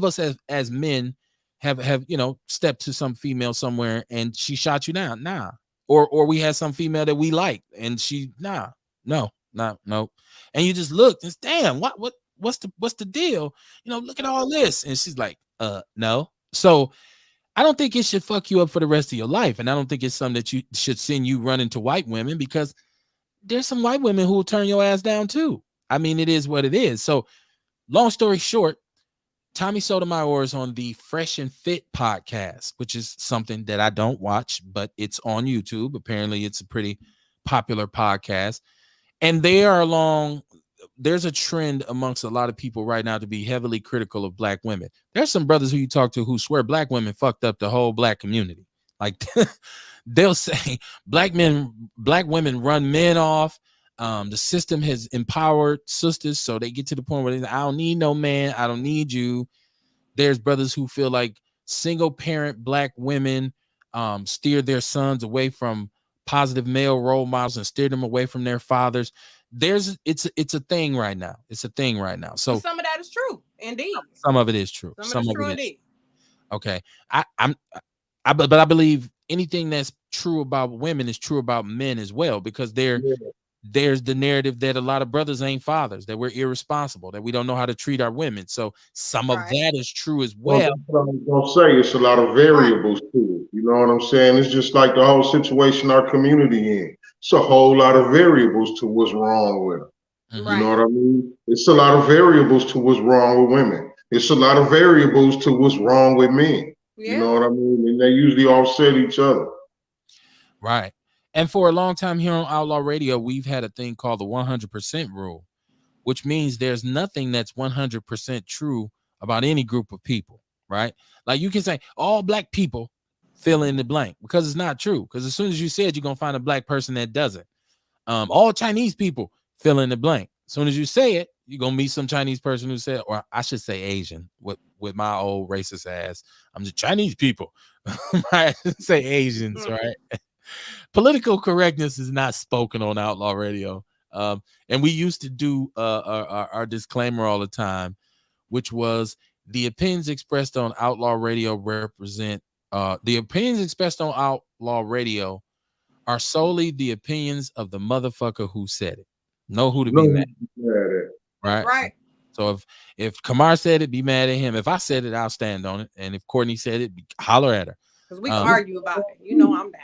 Speaker 1: us as men have stepped to some female somewhere and she shot you down. Nah. Or we had some female that we liked and she, no. And you just looked and damn, what's the deal? Look at all this. And she's like, no. So I don't think it should fuck you up for the rest of your life. And I don't think it's something that you should send you running to white women, because there's some white women who will turn your ass down too. I mean, it is what it is. So long story short, Tommy Sotomayor is on the Fresh and Fit podcast, which is something that I don't watch, but it's on YouTube. Apparently it's a pretty popular podcast. And there's a trend amongst a lot of people right now to be heavily critical of black women. There's some brothers who you talk to who swear black women fucked up the whole black community. Like they'll say black women run men off. The system has empowered sisters, so they get to the point where I don't need no man. I don't need you. There's brothers who feel like single parent black women steer their sons away from positive male role models and steer them away from their fathers. It's a thing right now. It's a thing right now. So
Speaker 3: some of that is true, indeed.
Speaker 1: Some of it is true.
Speaker 3: Some of it is true, indeed.
Speaker 1: Okay, but I believe anything that's true about women is true about men as well, because there's the narrative that a lot of brothers ain't fathers, that we're irresponsible, that we don't know how to treat our women. So some of that is true as well.
Speaker 4: That's what I'm gonna say. It's a lot of variables to it. You know what I'm saying? It's just like the whole situation our community in. It's a whole lot of variables to what's wrong with them. Mm-hmm. You know what I mean? It's a lot of variables to what's wrong with women. It's a lot of variables to what's wrong with men. Yeah. You know what I mean? And they usually offset each other.
Speaker 1: Right. And for a long time here on Outlaw Radio, we've had a thing called the 100% rule, which means there's nothing that's 100% true about any group of people, right? Like you can say all black people fill in the blank, because it's not true. Because as soon as you said, you're going to find a black person that doesn't. All Chinese people fill in the blank. As soon as you say it, you're going to meet some Chinese person who said, or I should say Asian, with my old racist ass. I'm the Chinese people. I say Asians, right? Political correctness is not spoken on Outlaw Radio. And we used to do our disclaimer all the time, which was the opinions expressed on Outlaw Radio the opinions expressed on Outlaw Radio are solely the opinions of the motherfucker who said it. Know who to be mad at. Right. So if Kamar said it, be mad at him. If I said it, I'll stand on it. And if Courtney said it, holler at her.
Speaker 3: Because we can argue about it. You know I'm down.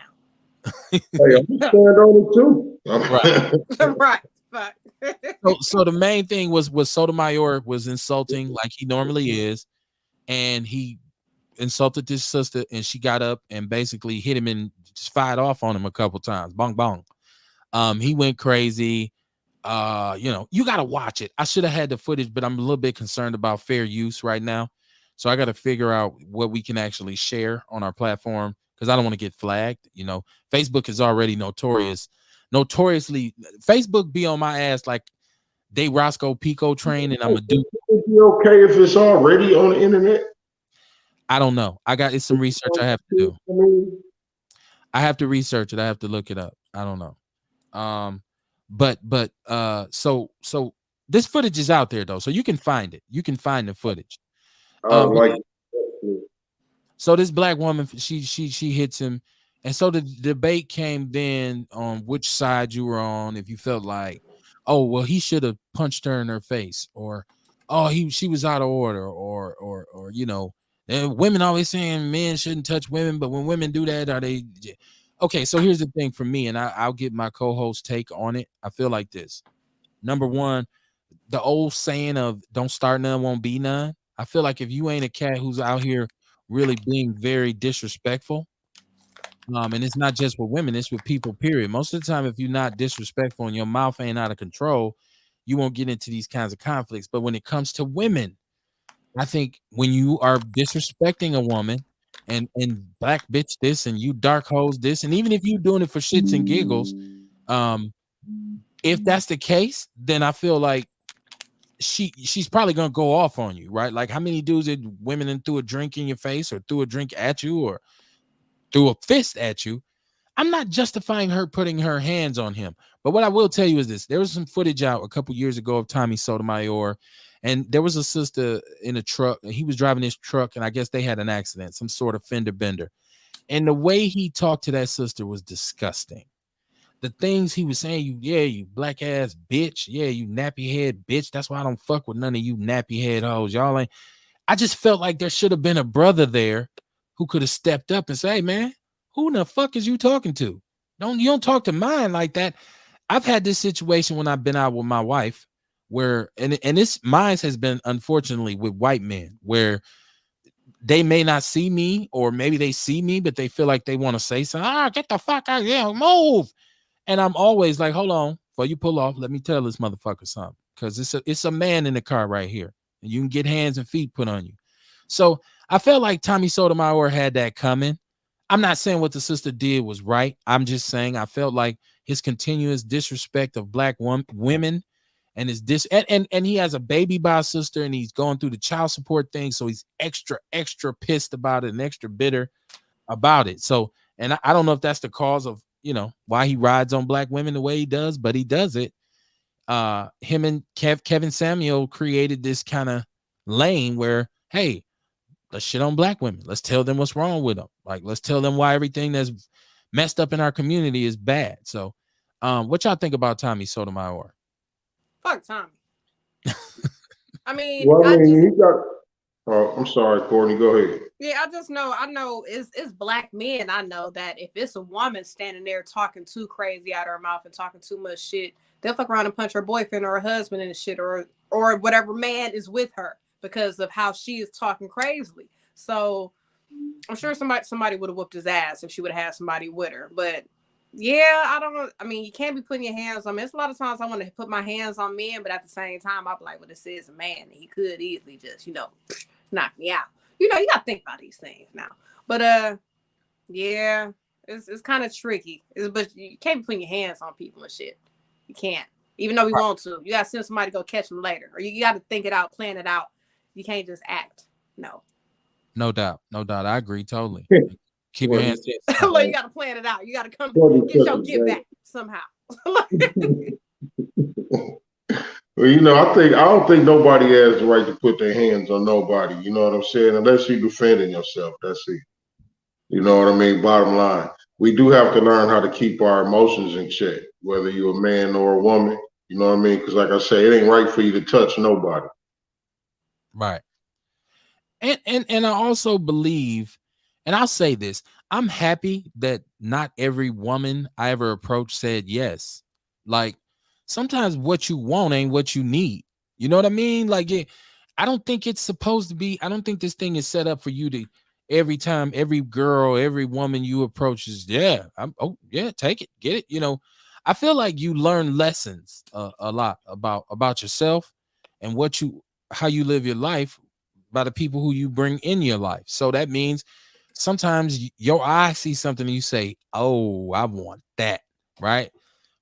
Speaker 4: Hey, I'm stand on it too.
Speaker 3: Right.
Speaker 1: So the main thing was Sotomayor was insulting like he normally is, and he insulted his sister, and she got up and basically hit him and fired off on him a couple times. Bong bong. He went crazy. You got to watch it. I should have had the footage, but I'm a little bit concerned about fair use right now. So I got to figure out what we can actually share on our platform, because I don't want to get flagged. Facebook is already notoriously Facebook be on my ass like they Roscoe Pico train, and I'm a dude.
Speaker 4: Is it okay if it's already on the internet?
Speaker 1: I don't know. It's some research I have to do. I have to research it. I have to look it up. I don't know. So this footage is out there though, so you can find it. You can find the footage. So this black woman, she hits him, and so the debate came then on which side you were on. If you felt like, oh well, he should have punched her in her face, or oh she was out of order, or you know, and women always saying men shouldn't touch women, but when women do that, are they? Okay, so here's the thing for me, and I'll get my co-host take on it. I feel like this. Number one, the old saying of "don't start none, won't be none." I feel like if you ain't a cat who's out here really being very disrespectful, and it's not just with women, it's with people, period. Most of the time, if you're not disrespectful and your mouth ain't out of control, you won't get into these kinds of conflicts. But when it comes to women, I think when you are disrespecting a woman and black bitch this and you dark hose this, and even if you're doing it for shits and giggles, um, if that's the case, then I feel like she's probably gonna go off on you, right? Like how many dudes did women and threw a drink in your face or threw a drink at you or threw a fist at you? I'm not justifying her putting her hands on him, but what I will tell you is this: there was some footage out a couple years ago of Tommy Sotomayor, and there was a sister in a truck. He was driving his truck, and I guess they had an accident, some sort of fender bender. And the way he talked to that sister was disgusting. The things he was saying, you black ass bitch, yeah, you nappy head bitch. That's why I don't fuck with none of you nappy head hoes. Y'all ain't. I just felt like there should have been a brother there who could have stepped up and say, hey, man, who in the fuck is you talking to? You don't talk to mine like that. I've had this situation when I've been out with my wife where and this mine has been unfortunately with white men where they may not see me or maybe they see me, but they feel like they want to say something. Get the fuck out, yeah, move. And I'm always like, hold on, before you pull off, let me tell this motherfucker something. Because it's a man in the car right here. And you can get hands and feet put on you. So I felt like Tommy Sotomayor had that coming. I'm not saying what the sister did was right. I'm just saying I felt like his continuous disrespect of black women and his and he has a baby by a sister and he's going through the child support thing. So he's extra pissed about it and extra bitter about it. So, and I don't know if that's the cause of, why he rides on black women the way he does, but he does it. Him and Kevin Samuel created this kind of lane where, hey, let's shit on black women. Let's tell them what's wrong with them. Like, let's tell them why everything that's messed up in our community is bad. So, what y'all think about Tommy Sotomayor?
Speaker 3: Fuck Tommy. I mean,
Speaker 4: Well, I mean, he got. Oh, I'm sorry, Courtney. Go ahead.
Speaker 3: Yeah, I know it's black men. I know that if it's a woman standing there talking too crazy out of her mouth and talking too much shit, they'll fuck around and punch her boyfriend or her husband in the shit or whatever man is with her because of how she is talking crazily. So I'm sure somebody would have whooped his ass if she would have had somebody with her. But yeah, I mean, you can't be putting your hands on me. It's a lot of times I want to put my hands on men, but at the same time, I'll be like, well, this is a man. He could easily just, knock me out. You gotta think about these things now. But yeah, it's kind of tricky. But you can't be putting your hands on people and shit. You can't. Even though we want to. You gotta send somebody to go catch them later. Or you gotta think it out, plan it out. You can't just act. No.
Speaker 1: No doubt. I agree totally. Keep your hands
Speaker 3: in. Like, you gotta plan it out. You gotta come get your get back somehow.
Speaker 4: Well, I don't think nobody has the right to put their hands on nobody. You know what I'm saying? Unless you're defending yourself. That's it. You know what I mean? Bottom line, we do have to learn how to keep our emotions in check, whether you're a man or a woman. You know what I mean? Because, like I say, it ain't right for you to touch nobody.
Speaker 1: Right. And I also believe, and I'll say this, I'm happy that not every woman I ever approached said yes. Like, sometimes what you want ain't what you need. You know what I mean? Like, I don't think it's supposed to be. I don't think this thing is set up for you to every time, every girl, every woman you approach is, take it, get it. I feel like you learn lessons a lot about yourself and how you live your life by the people who you bring in your life. So that means sometimes your eye sees something and you say, oh, I want that, right?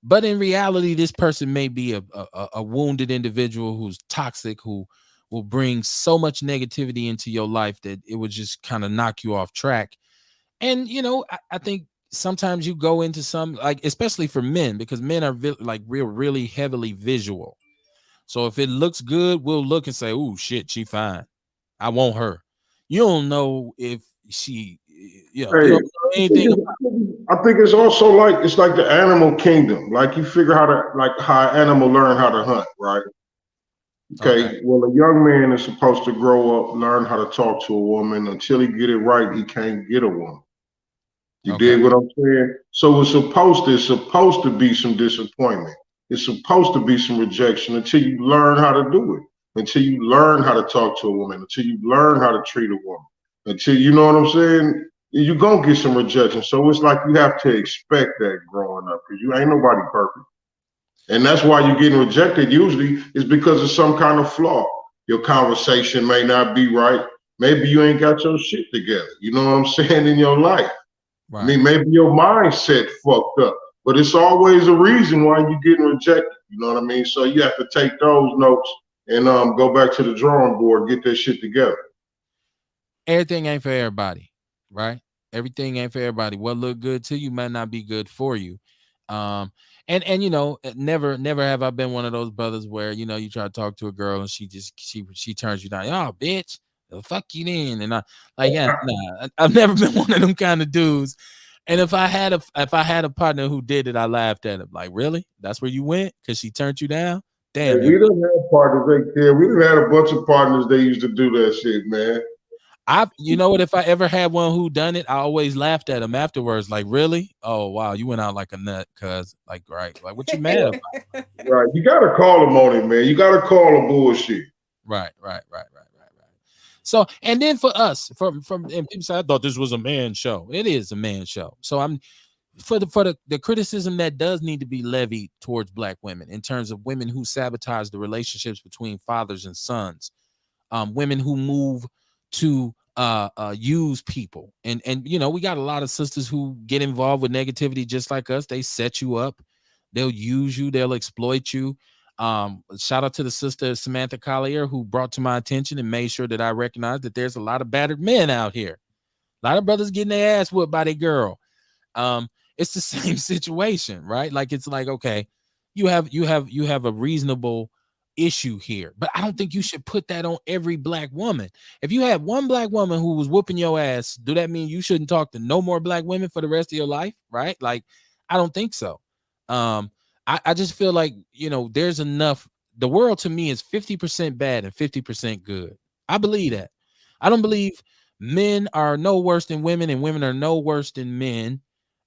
Speaker 1: But in reality, this person may be a wounded individual who's toxic, who will bring so much negativity into your life that it would just kind of knock you off track. And, I think sometimes you go into some, like, especially for men, because men are really heavily visual. So if it looks good, we'll look and say, oh, shit, she fine. I want her. You don't know if she, you know,
Speaker 4: Hey,
Speaker 1: you don't know anything about.
Speaker 4: I think it's also like it's like the animal kingdom. Like you figure how an animal learn how to hunt, right?
Speaker 1: Okay,
Speaker 4: Okay. Well, a young man is supposed to grow up, learn how to talk to a woman. Until he get it right, he can't get a woman. You
Speaker 1: okay,
Speaker 4: dig what I'm saying? So it's supposed to be some disappointment. It's supposed to be some rejection until you learn how to do it. Until you learn how to talk to a woman. Until you learn how to treat a woman. Until you know what I'm saying? You're gonna get some rejection. So it's like you have to expect that growing up because you ain't nobody perfect. And that's why you're getting rejected usually is because of some kind of flaw. Your conversation may not be right. Maybe you ain't got your shit together. You know what I'm saying in your life. I
Speaker 1: right.
Speaker 4: mean, maybe your mindset fucked up, but it's always a reason why you're getting rejected. You know what I mean? So you have to take those notes and go back to the drawing board, get that shit together.
Speaker 1: Everything ain't for everybody, right? Everything ain't for everybody. What look good to you might not be good for you. Um, and you know, never have I been one of those brothers where you know you try to talk to a girl and she turns you down. Oh, bitch, the fuck you then. And I like, yeah, nah, I've never been one of them kind of dudes. And if I had a partner who did it, I laughed at him. Like, really? That's where you went? Because she turned you down?
Speaker 4: Hey,
Speaker 1: Damn, you.
Speaker 4: we done had partners right there. We done had a bunch of partners that used to do that shit, man.
Speaker 1: You know what? If I ever had one who done it, I always laughed at him afterwards. Like, really? Oh wow, you went out like a nut, cuz like, right? Like, what you mad about?
Speaker 4: Right. You gotta call them on it, man. You gotta call them bullshit.
Speaker 1: Right. So, and then for us, from and people say, I thought this was a man show. It is a man show. So I'm for the criticism that does need to be levied towards black women in terms of women who sabotage the relationships between fathers and sons, women who move to use people, and you know we got a lot of sisters who get involved with negativity just like us. They set you up, they'll use you, they'll exploit you. Shout out to the sister Samantha Collier who brought to my attention and made sure that I recognize that there's a lot of battered men out here, a lot of brothers getting their ass whooped by their girl. um it's the same situation, right? Like it's like, okay, you have a reasonable issue here, but I don't think you should put that on every black woman. If you had one black woman who was whooping your ass, do that mean you shouldn't talk to no more black women for the rest of your life? Right? Like, I don't think so. um I just feel like, you know, there's enough. The world to me is 50% bad and 50% good. I believe that. I don't believe men are no worse than women and women are no worse than men.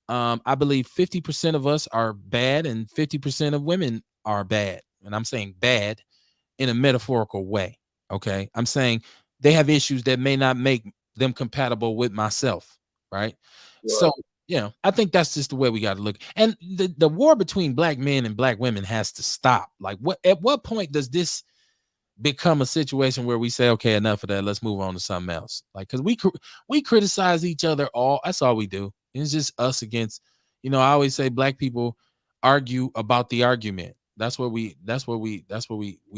Speaker 1: I believe 50% of us are bad and 50% of women are bad. And I'm saying bad in a metaphorical way. Okay. I'm saying they have issues that may not make them compatible with myself. Right. So,
Speaker 4: Right.
Speaker 1: you know, I think that's just the way we got to look. And the war between black men and black women has to stop. Like, at what point does this become a situation where we say, okay, enough of that, let's move on to something else? Like, because we criticize each other all, that's all we do. It's just us against, you know, I always say black people argue about the argument. That's what we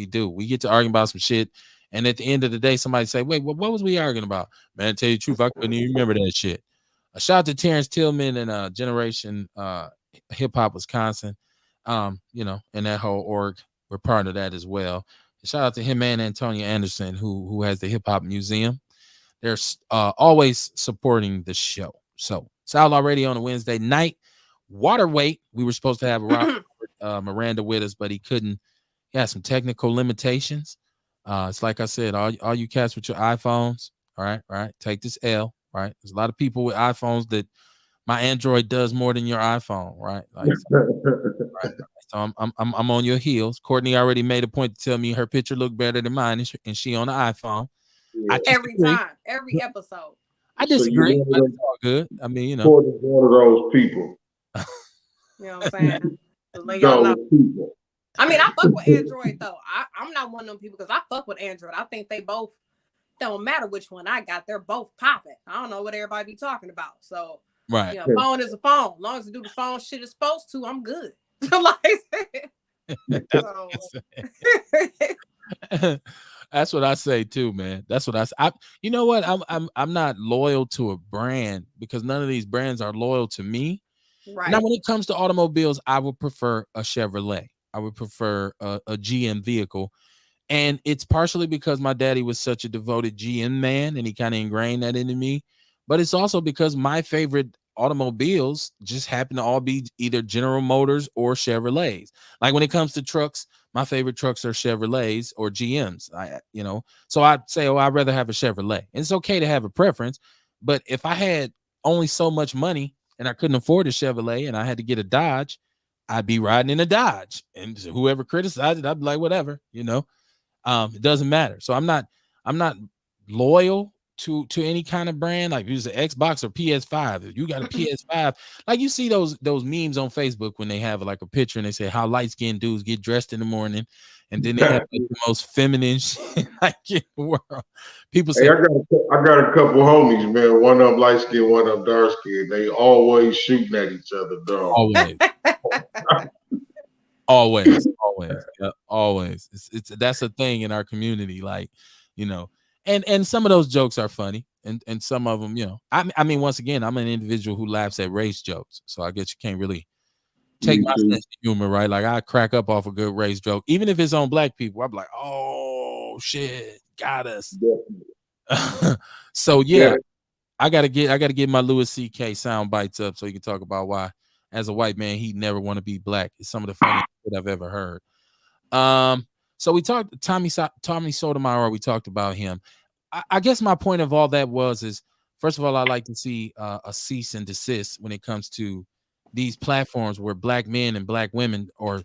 Speaker 1: do. We get to argue about some shit, and at the end of the day somebody say, wait, what was we arguing about? Man, tell you the truth, I couldn't even remember that shit. A shout out to Terrence Tillman and Generation Hip Hop Wisconsin. You know, and that whole org, we're part of that as well. Shout out to him and Antonio Anderson, who has the Hip Hop Museum. They're always supporting the show. So it's Outlaw Radio on a Wednesday night. Waterweight, we were supposed to have Miranda with us, but he couldn't. He had some technical limitations. It's like I said, all you cats with your iPhones, all right, take this L, right? There's a lot of people with iPhones that my Android does more than your iPhone, right? Like, right. So I'm on your heels. Courtney already made a point to tell me her picture looked better than mine, and she on the iPhone.
Speaker 4: Yeah.
Speaker 1: I
Speaker 3: Every
Speaker 1: disagree.
Speaker 3: time, every episode.
Speaker 1: I
Speaker 4: So you
Speaker 1: disagree,
Speaker 4: one of
Speaker 1: but
Speaker 4: those,
Speaker 1: it's all good. I mean, you know.
Speaker 4: Ford is one of those people.
Speaker 3: You know what I'm saying? To let y'all know.
Speaker 4: Those people.
Speaker 3: I mean, I fuck with Android though. I'm not one of them people because I fuck with Android. I think they both don't matter which one I got. They're both popping. I don't know what everybody be talking about. So,
Speaker 1: Right.
Speaker 3: you know, phone is a phone. As long as it do the phone shit it's supposed to, I'm good. Like, so.
Speaker 1: That's what I say too, man. That's what I say. You know what? I'm not loyal to a brand because none of these brands are loyal to me.
Speaker 3: Right.
Speaker 1: Now, when it comes to automobiles, I would prefer a Chevrolet. I would prefer a GM vehicle. And it's partially because my daddy was such a devoted GM man and he kind of ingrained that into me. but it's also because my favorite automobiles just happen to all be either General Motors or Chevrolets. Like when it comes to trucks, my favorite trucks are Chevrolets or GMs. So I'd say, oh, I'd rather have a Chevrolet. And it's okay to have a preference, but if I had only so much money and I couldn't afford a Chevrolet and I had to get a Dodge, I'd be riding in a Dodge. And whoever criticized it, I'd be like, whatever. It doesn't matter. So I'm not loyal to any kind of brand. Like use the Xbox or PS5. If you got a PS5, like you see those memes on Facebook when they have like a picture and they say how light skinned dudes get dressed in the morning, and then they have like, the most feminine shit like in the world. People say,
Speaker 4: Hey, I got a couple homies, man. One of them light skinned, one of them dark skinned. They always shooting at each other, dog.
Speaker 1: always. Always, yeah, always. That's a thing in our community, like, and some of those jokes are funny, and some of them, I mean, once again, I'm an individual who laughs at race jokes, so I guess you can't really take my sense of humor, right? Like I crack up off a good race joke, even if it's on black people. I'm like, oh shit, got us. So yeah, I gotta get my Louis C.K. sound bites up so you can talk about why, as a white man, he'd never want to be black. It's some of the funniest shit I've ever heard. So we talked Tommy Sotomayor. We talked about him. I guess my point of all that is, first of all, I like to see a cease and desist when it comes to these platforms where black men and black women, or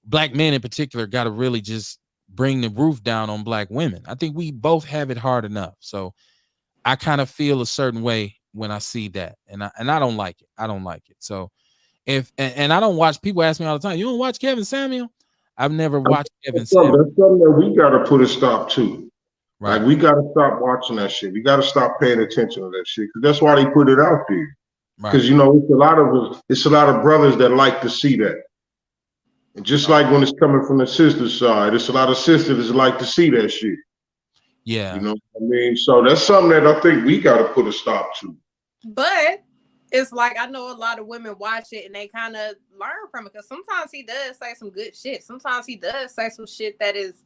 Speaker 1: black men in particular, got to really just bring the roof down on black women. I think we both have it hard enough. So I kind of feel a certain way when I see that, and I don't like it. I don't like it. So and I don't watch. People ask me all the time, "You don't watch Kevin Samuel?" I've never watched Kevin Samuel.
Speaker 4: That's something that we got to put a stop to.
Speaker 1: Right.
Speaker 4: Like we got to stop watching that shit. We got to stop paying attention to that shit, because that's why they put it out there. Because
Speaker 1: Right.
Speaker 4: it's a lot of brothers that like to see that. And just like when it's coming from the sister side, it's a lot of sisters that like to see that shit.
Speaker 1: Yeah.
Speaker 4: You know what I mean? So that's something that I think we got to put a stop to.
Speaker 3: But it's like, I know a lot of women watch it and they kind of learn from it, because sometimes he does say some good shit. Sometimes he does say some shit that is,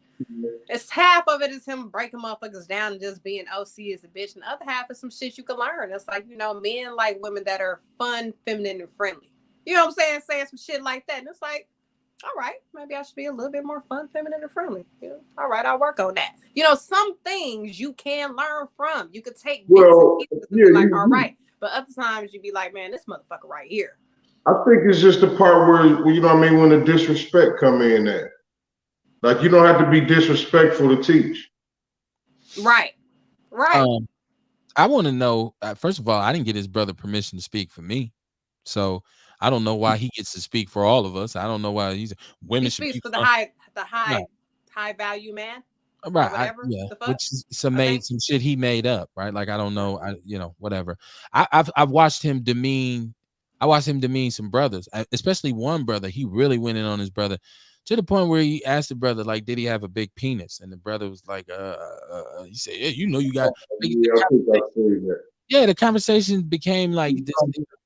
Speaker 3: it's half of it is him breaking motherfuckers down and just being OC as a bitch, and the other half is some shit you can learn. It's like, men like women that are fun, feminine, and friendly. You know what I'm saying? Saying some shit like that. And it's like, all right, maybe I should be a little bit more fun, feminine, and friendly. All right, I'll work on that. Some things you can learn from. You could take bits and pieces and be like, all right. But other times you'd be like, man, this motherfucker right here.
Speaker 4: I think it's just the part where you know what I mean, when the disrespect come in there. Like, you don't have to be disrespectful to teach.
Speaker 3: Right.
Speaker 1: I want to know, first of all, I didn't get his brother permission to speak for me. So I don't know why he gets to speak for all of us. I don't know why women
Speaker 3: he
Speaker 1: should
Speaker 3: speaks
Speaker 1: be
Speaker 3: for the high value man.
Speaker 1: Right. Which is some shit he made up, right? Like, I don't know. Whatever. I've watched him demean. I watched him demean some brothers, especially one brother. He really went in on his brother to the point where he asked the brother, like, did he have a big penis? And the brother was like, he said, yeah, you got. The conversation became like this.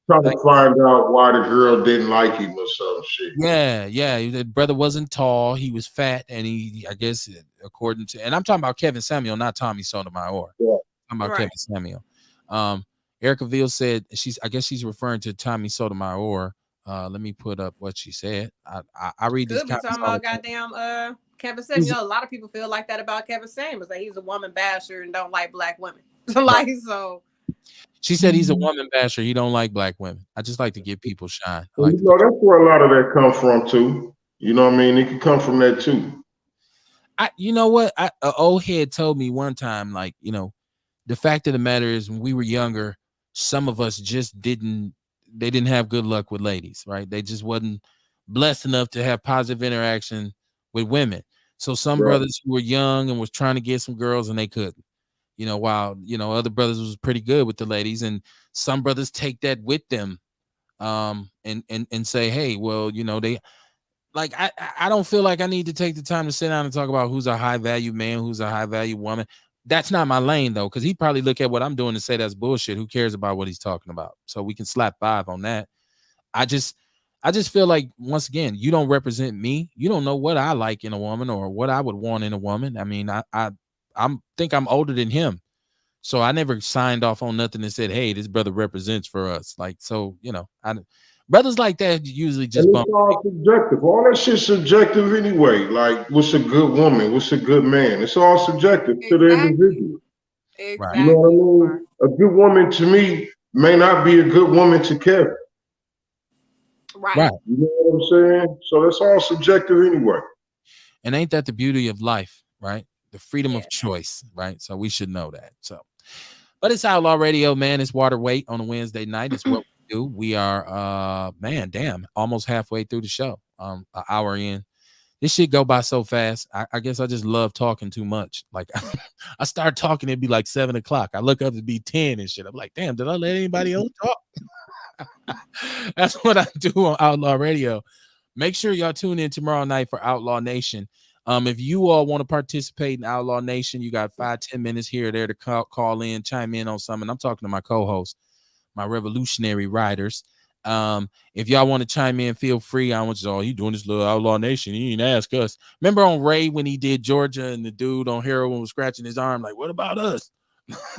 Speaker 4: Trying to find out why the girl didn't like him or some shit.
Speaker 1: Yeah. The brother wasn't tall. He was fat, and I guess, according to, and I'm talking about Kevin Samuel, not Tommy Sotomayor.
Speaker 4: Yeah.
Speaker 1: I'm talking about Kevin Samuel. Erica Ville said I guess she's referring to Tommy Sotomayor. Let me put up what she said. I read this.
Speaker 3: Could be talking about goddamn Kevin Samuel. A lot of people feel like that about Kevin Samuel, that he's a woman basher and don't like black women. So.
Speaker 1: She said he's a woman basher. He don't like black women. I just like to give people shine.
Speaker 4: That's where a lot of that comes from too. You know what I mean? It can come from that too.
Speaker 1: You know what? An old head told me one time, like, the fact of the matter is, when we were younger, some of us just didn't have good luck with ladies, right? They just wasn't blessed enough to have positive interaction with women. So some brothers who were young and was trying to get some girls and they couldn't. While other brothers was pretty good with the ladies, and some brothers take that with them, and say, hey, well, they like, I don't feel like I need to take the time to sit down and talk about who's a high value man, who's a high value woman. That's not my lane though, because he probably look at what I'm doing and say that's bullshit. Who cares about what he's talking about? So we can slap 5 on that. I just feel like, once again, you don't represent me. You don't know what I like in a woman or what I would want in a woman. I mean, I think I'm older than him. So I never signed off on nothing and said, "Hey, this brother represents for us." Like, so brothers like that usually just
Speaker 4: And
Speaker 1: bump.
Speaker 4: it's all subjective. All that shit's subjective anyway. Like, what's a good woman? What's a good man? It's all subjective to the
Speaker 3: Exactly.
Speaker 4: individual.
Speaker 1: Right.
Speaker 4: You know what I
Speaker 3: Exactly.
Speaker 4: mean? A good woman to me may not be a good woman to Kevin.
Speaker 3: Right.
Speaker 1: Right.
Speaker 4: You know what I'm saying? So that's all subjective anyway.
Speaker 1: And ain't that the beauty of life, right? The freedom
Speaker 3: Yeah.
Speaker 1: of choice, right? So we should know that. So, but it's Outlaw Radio, man. It's water weight on a Wednesday night. It's what we do. We are man, damn, almost halfway through the show. An hour in. This shit go by so fast. I guess I just love talking too much. Like I start talking, it'd be like 7 o'clock. I look up, it'd be 10 and shit. I'm like, damn, did I let anybody else talk? That's what I do on Outlaw Radio. Make sure y'all tune in tomorrow night for Outlaw Nation. If you all want to participate in Outlaw Nation, you got 5-10 minutes here or there to call in, chime in on something. I'm talking to my co-host, my revolutionary riders. If y'all want to chime in, feel free. I want you all, you doing this little Outlaw Nation. You didn't ask us. Remember on Ray when he did Georgia and the dude on heroin was scratching his arm, like, what about us?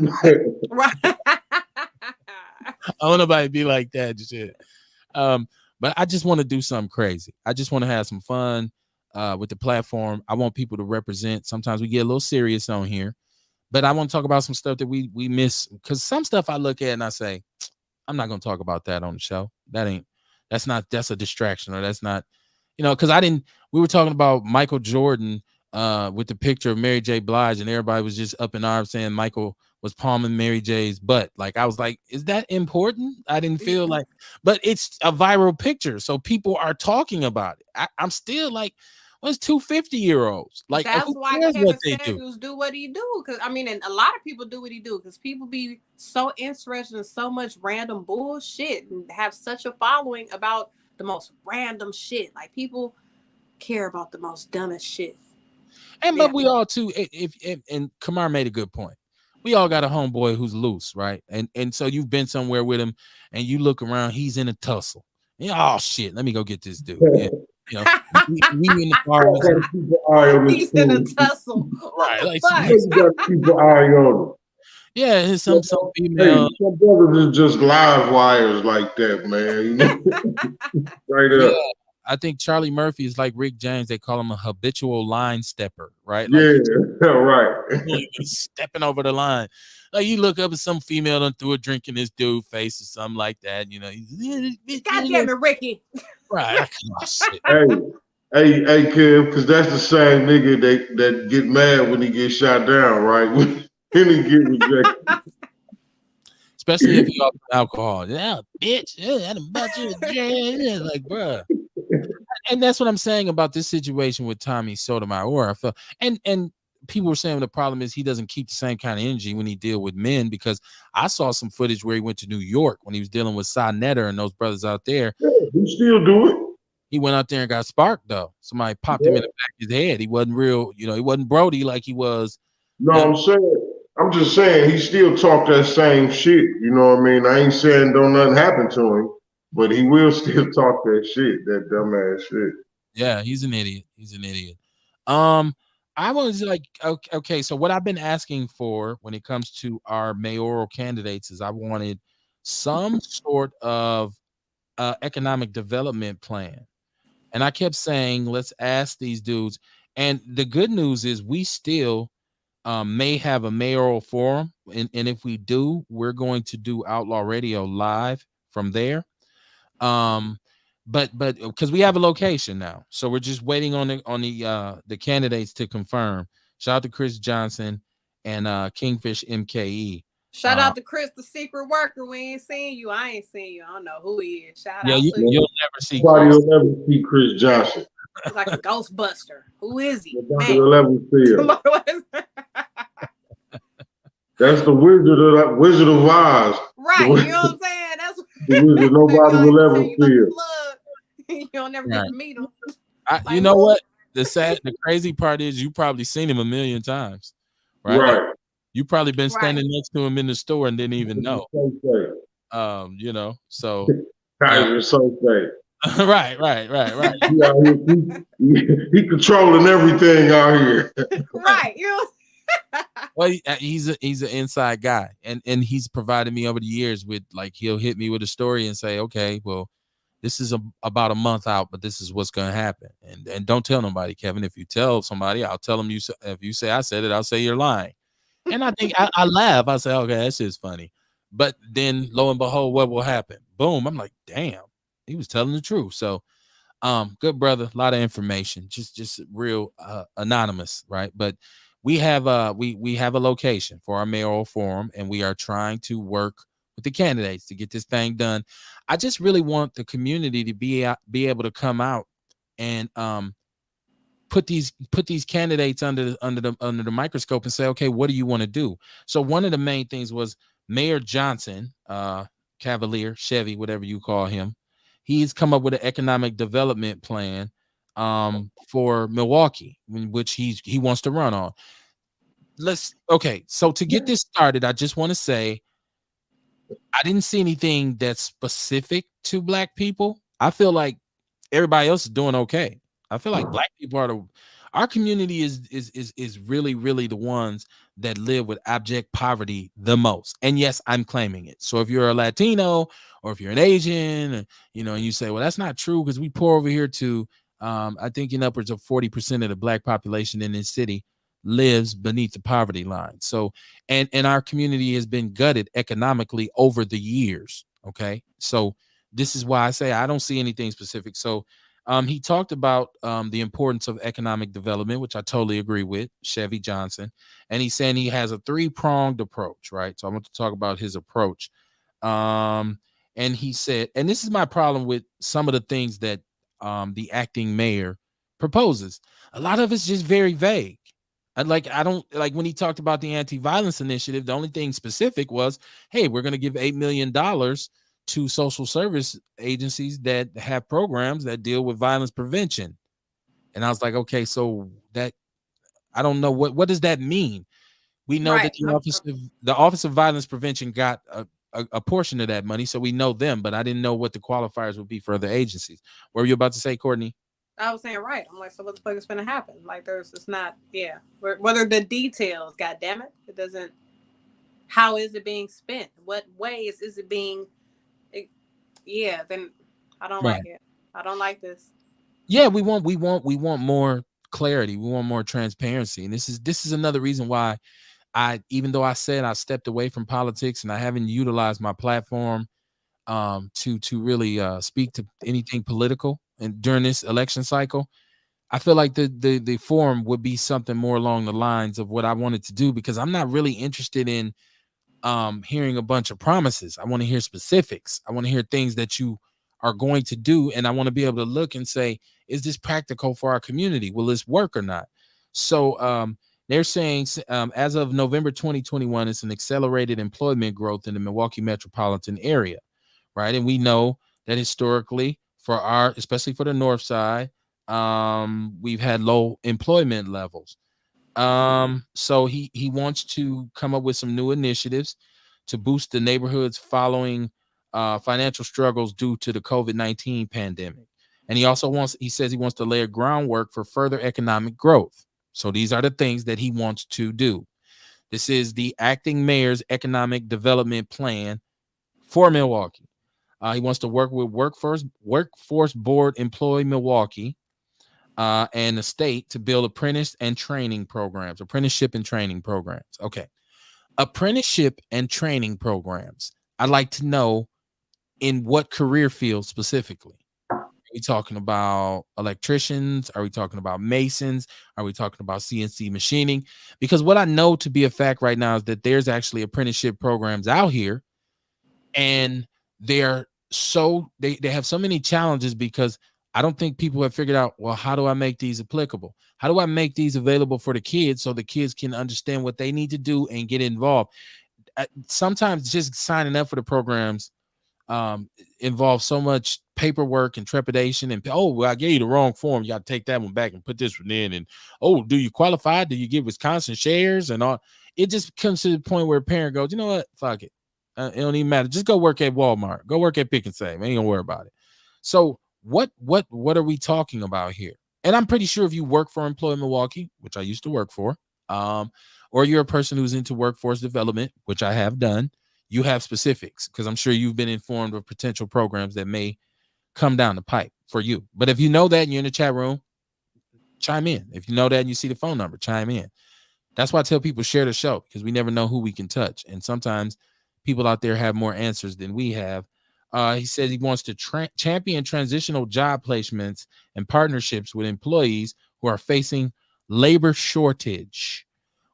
Speaker 3: Right.
Speaker 1: I want nobody to be like that. Shit. But I just want to do something crazy. I just want to have some fun with the platform. I want people to represent. Sometimes we get a little serious on here, but I want to talk about some stuff that we miss, because some stuff I look at and I say, I'm not going to talk about that on the show. That's a distraction, or that's not, because we were talking about Michael Jordan with the picture of Mary J. Blige, and everybody was just up in arms saying Michael was palming Mary J's butt. Like, I was like, is that important? I didn't feel like, but it's a viral picture, so people are talking about it. I'm still like, what's 250-year-olds? Like,
Speaker 3: That's
Speaker 1: who
Speaker 3: why
Speaker 1: cares what
Speaker 3: Kevin
Speaker 1: they do?
Speaker 3: Samuels do what he do. Cause I mean, and a lot of people do what he do because people be so interested in so much random bullshit and have such a following about the most random shit. Like, people care about the most dumbest shit.
Speaker 1: And
Speaker 3: Yeah.
Speaker 1: but we all too, if and Kamar made a good point. We all got a homeboy who's loose, right? And so you've been somewhere with him, and you look around, he's in a tussle. Yeah, oh shit, let me go get this dude. Yeah, we in the bar.
Speaker 4: You gotta keep an eye on this
Speaker 3: He's in a
Speaker 4: fool.
Speaker 3: tussle. What
Speaker 1: Right,
Speaker 3: the
Speaker 1: like,
Speaker 3: fuck?
Speaker 4: You gotta keep an eye on him.
Speaker 1: yeah, there's some
Speaker 4: Hey,
Speaker 1: female.
Speaker 4: some brothers is just live wires like that, man. You know, straight
Speaker 1: Yeah,
Speaker 4: up.
Speaker 1: I think Charlie Murphy is like Rick James. They call him a habitual line stepper, right? Like,
Speaker 4: Yeah,
Speaker 1: he's
Speaker 4: right.
Speaker 1: really stepping over the line. Like, you look up at some female and threw a drink in this dude's face or something like that.
Speaker 3: God damn it, Ricky.
Speaker 1: Right? Oh, shit.
Speaker 4: Hey, Kev, because that's the same nigga that get mad when he gets shot down, right? When he get rejected.
Speaker 1: Especially if you off alcohol. Yeah, bitch. Yeah, I done bought you a drink. Yeah, like, bruh. And that's what I'm saying about this situation with Tommy Sotomayor. I felt, and people were saying the problem is he doesn't keep the same kind of energy when he deal with men, because I saw some footage where he went to New York when he was dealing with Cy Netter and those brothers out there.
Speaker 4: Yeah, he still do it.
Speaker 1: He went out there and got sparked though. Somebody popped him in the back of his head. He wasn't real, he wasn't Brody like he was.
Speaker 4: No, I'm just saying he still talk that same shit. You know what I mean? I ain't saying don't nothing happen to him, but he will still talk that shit, that dumbass shit.
Speaker 1: Yeah, he's an idiot. He's an idiot. I was like, okay, so what I've been asking for when it comes to our mayoral candidates is I wanted some sort of economic development plan. And I kept saying, let's ask these dudes. And the good news is we still may have a mayoral forum. And if we do, we're going to do Outlaw Radio live from there. But because we have a location now, so we're just waiting on the candidates to confirm. Shout out to Chris Johnson and Kingfish MKE.
Speaker 3: Shout out to Chris, the secret worker. We ain't seen you. I ain't seen you. I don't know who he is. Shout out to
Speaker 1: you'll
Speaker 3: you.
Speaker 1: never see.
Speaker 4: Nobody will never see Chris Johnson.
Speaker 3: He's like a Ghostbuster. Who is he?
Speaker 4: Nobody will ever see him. That's the Wizard of Oz.
Speaker 3: Right, you know what I'm saying? That's
Speaker 4: the wizard. Nobody will ever see him.
Speaker 3: You don't never get to meet him.
Speaker 1: You know what? The crazy part is you probably seen him a million times, right?
Speaker 4: Right.
Speaker 1: Like, you probably been standing next to him in the store and didn't even know. So
Speaker 4: Kaiser so safe.
Speaker 1: right.
Speaker 4: He controlling everything out here.
Speaker 3: Right, you know.
Speaker 1: Well, he's an inside guy, and he's provided me over the years with, like, he'll hit me with a story and say, okay, well, this is about a month out, but this is what's going to happen, and don't tell nobody, Kevin. If you tell somebody, I'll tell them if you say I said it, I'll say you're lying. And I think I laugh. I say, okay, that's just funny. But then lo and behold, what will happen? Boom. I'm like, damn, he was telling the truth. So good brother, a lot of information, just real anonymous, right? But we have we have a location for our mayoral forum, and we are trying to work with the candidates to get this thing done. I just really want the community to be able to come out and put these candidates under the microscope and say, okay, what do you want to do? So one of the main things was Mayor Johnson, Cavalier, Chevy, whatever you call him. He's come up with an economic development plan for Milwaukee, which he wants to run on. So to get this started, I just want to say I didn't see anything that's specific to black people. I feel like everybody else is doing okay. I feel like black people are our community is really the ones that live with abject poverty the most. And yes, I'm claiming it. So if you're a Latino or if you're an Asian, and you say, well, that's not true because we pour over here too. I think in upwards of 40% of the black population in this city lives beneath the poverty line. So, and our community has been gutted economically over the years. Okay. So this is why I say I don't see anything specific. So he talked about the importance of economic development, which I totally agree with, Chevy Johnson. And he's saying he has a 3-pronged approach, right? So I want to talk about his approach. And he said, and this is my problem with some of the things that the acting mayor proposes. A lot of it's just very vague. I don't like when he talked about the anti-violence initiative. The only thing specific was, hey, we're going to give $8 million to social service agencies that have programs that deal with violence prevention. And I was like, okay, so that I don't know what does that mean? We know that
Speaker 3: Right.
Speaker 1: the Office of Violence Prevention got a portion of that money, so we know them, but I didn't know what the qualifiers would be for other agencies. What were you about to say, Courtney?
Speaker 3: I was saying right. I'm like, so what the fuck is going to happen? Like, it's not, yeah. What are the details? God damn it! It doesn't. How is it being spent? What ways is it being? Yeah. Then I don't
Speaker 1: Right.
Speaker 3: like it. I don't like this.
Speaker 1: Yeah, we want more clarity. We want more transparency, and this is another reason why even though I said I stepped away from politics and I haven't utilized my platform to really speak to anything political and during this election cycle, I feel like the forum would be something more along the lines of what I wanted to do, because I'm not really interested in hearing a bunch of promises. I want to hear specifics. I want to hear things that you are going to do, and I want to be able to look and say, is this practical for our community? Will this work or not? So they're saying as of November 2021, it's an accelerated employment growth in the Milwaukee metropolitan area, right? And we know that historically, especially for the north side, we've had low employment levels. So he wants to come up with some new initiatives to boost the neighborhoods following financial struggles due to the COVID-19 pandemic. And he says he wants to lay a groundwork for further economic growth. So these are the things that he wants to do. This is the acting mayor's economic development plan for Milwaukee. He wants to work with Workforce Board Employee Milwaukee and the state to build apprenticeship and training programs. Okay. Apprenticeship and training programs. I'd like to know in what career field specifically. Are we talking about electricians? Are we talking about masons? Are we talking about CNC machining? Because what I know to be a fact right now is that there's actually apprenticeship programs out here, and they have so many challenges because I don't think people have figured out, well, how do I make these applicable? How do I make these available for the kids so the kids can understand what they need to do and get involved? Sometimes just signing up for the programs involves so much paperwork and trepidation, and well, I gave you the wrong form, you got to take that one back and put this one in, and do you qualify? Do you get Wisconsin shares and all? It just comes to the point where a parent goes, you know what, fuck it, it don't even matter, just go work at Walmart, go work at Pick and Save, ain't gonna worry about it. So what are we talking about here? And I'm pretty sure if you work for Employer Milwaukee, which I used to work for, or or you're a person who's into workforce development, which I have done, you have specifics because I'm sure you've been informed of potential programs that may come down the pipe for you. But if you know that and you're in the chat room, chime in. If you know that and you see the phone number, chime in. That's why I tell people share the show, because we never know who we can touch. And sometimes people out there have more answers than we have. He says he wants to champion transitional job placements and partnerships with employees who are facing labor shortage,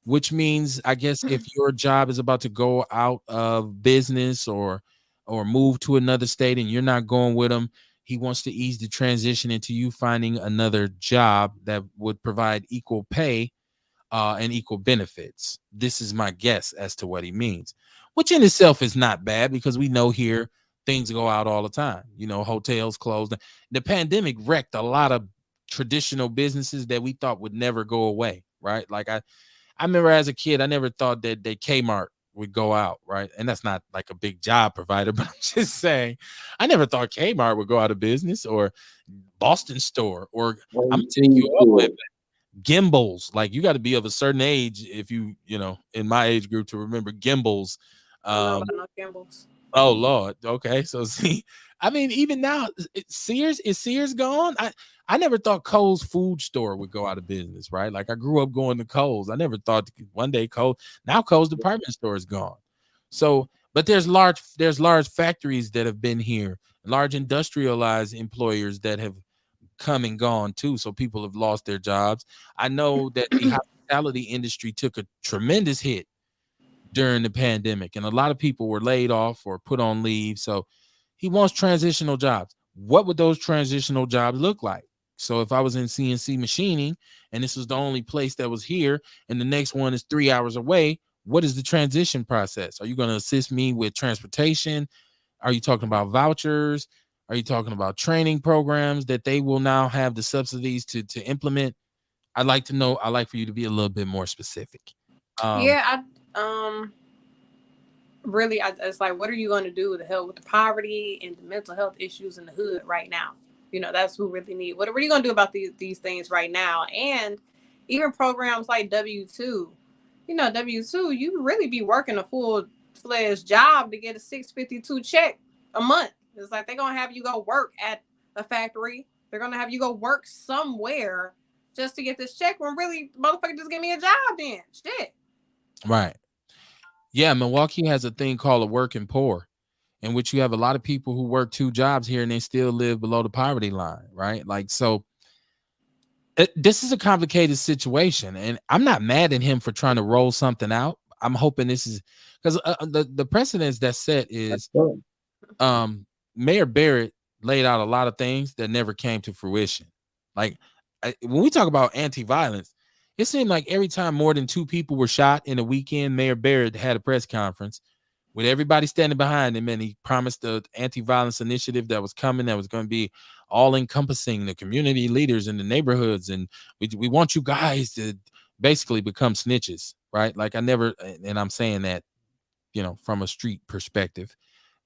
Speaker 1: which means, I guess, if your job is about to go out of business or move to another state and you're not going with them, he wants to ease the transition into you finding another job that would provide equal pay and equal benefits. This is my guess as to what he means, which in itself is not bad because we know here things go out all the time. You know, hotels closed. The pandemic wrecked a lot of traditional businesses that we thought would never go away, right? Like I remember as a kid, I never thought that Kmart would go out, right? And that's not like a big job provider, but I'm just saying, I never thought Kmart would go out of business, or Boston Store, or I'm gonna take you all the way back. Gimbals. Like, you got to be of a certain age if you know, in my age group, to remember Gimbals.
Speaker 3: I don't know about no Gimbals.
Speaker 1: Oh Lord. Okay, so see, I mean, even now, Sears, is Sears gone? I never thought Kohl's food store would go out of business, right? Like, I grew up going to Kohl's. I never thought one day Kohl's department store is gone. So, but there's large factories that have been here, large industrialized employers that have come and gone too. So people have lost their jobs. I know that the hospitality industry took a tremendous hit during the pandemic, and a lot of people were laid off or put on leave. So he wants transitional jobs. What would those transitional jobs look like? So if I was in CNC machining and this was the only place that was here and the next one is 3 hours away, what is the transition process? Are you going to assist me with transportation? Are you talking about vouchers? Are you talking about training programs that they will now have the subsidies to implement? I'd like to know. I'd like for you to be a little bit more specific.
Speaker 3: Yeah, really, it's like, what are you going to do to help with the poverty and the mental health issues in the hood right now? You know, that's who really need. What are you going to do about these things right now? And even programs like W-2, you know, W-2, you really be working a full-fledged job to get a $652 check a month. It's like they're going to have you go work at a factory. They're going to have you go work somewhere just to get this check, when really, motherfucker, just give me a job then. Shit.
Speaker 1: Right. Yeah, Milwaukee has a thing called a working poor, in which you have a lot of people who work 2 jobs here and they still live below the poverty line, right? Like, so this is a complicated situation, and I'm not mad at him for trying to roll something out. I'm hoping this is because the precedence that's set is Mayor Barrett laid out a lot of things that never came to fruition. Like, when we talk about anti-violence, it seemed like every time more than 2 people were shot in a weekend, Mayor Barrett had a press conference with everybody standing behind him, and he promised the anti-violence initiative that was coming, that was going to be all-encompassing, the community leaders in the neighborhoods, and we want you guys to basically become snitches, right? Like, I never, and I'm saying that, you know, from a street perspective,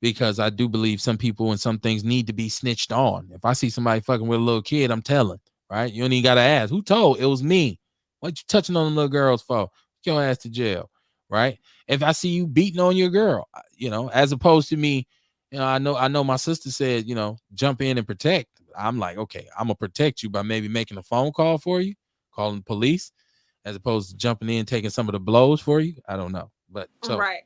Speaker 1: because I do believe some people and some things need to be snitched on. If I see somebody fucking with a little kid, I'm telling, right? You don't even got to ask, who told? It was me. What you touching on the little girls for? Get your ass to jail, right? If I see you beating on your girl, you know, as opposed to me, you know, I know my sister said, you know, jump in and protect. I'm like, okay, I'm gonna protect you by maybe making a phone call for you, calling the police, as opposed to jumping in, taking some of the blows for you. I don't know, but so
Speaker 3: Right.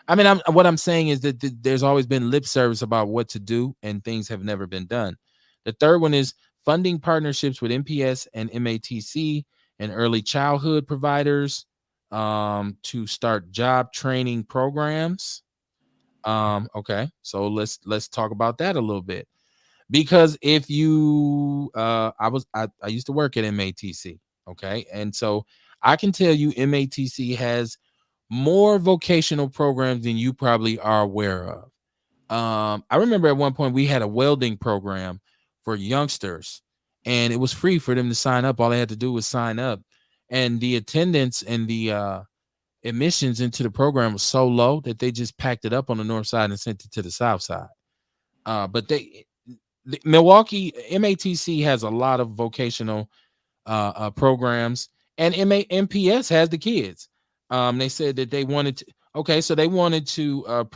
Speaker 1: I mean, what I'm saying is that there's always been lip service about what to do, and things have never been done. The third one is funding partnerships with MPS and MATC and early childhood providers to start job training programs. Okay, so let's talk about that a little bit, because if you I used to work at MATC, okay, and so I can tell you MATC has more vocational programs than you probably are aware of. I remember at one point we had a welding program for youngsters, and it was free for them to sign up. All they had to do was sign up, and the attendance and the admissions into the program was so low that they just packed it up on the north side and sent it to the south side. But Milwaukee MATC has a lot of vocational programs, and MPS has the kids. They said that they wanted to. Okay, so they wanted to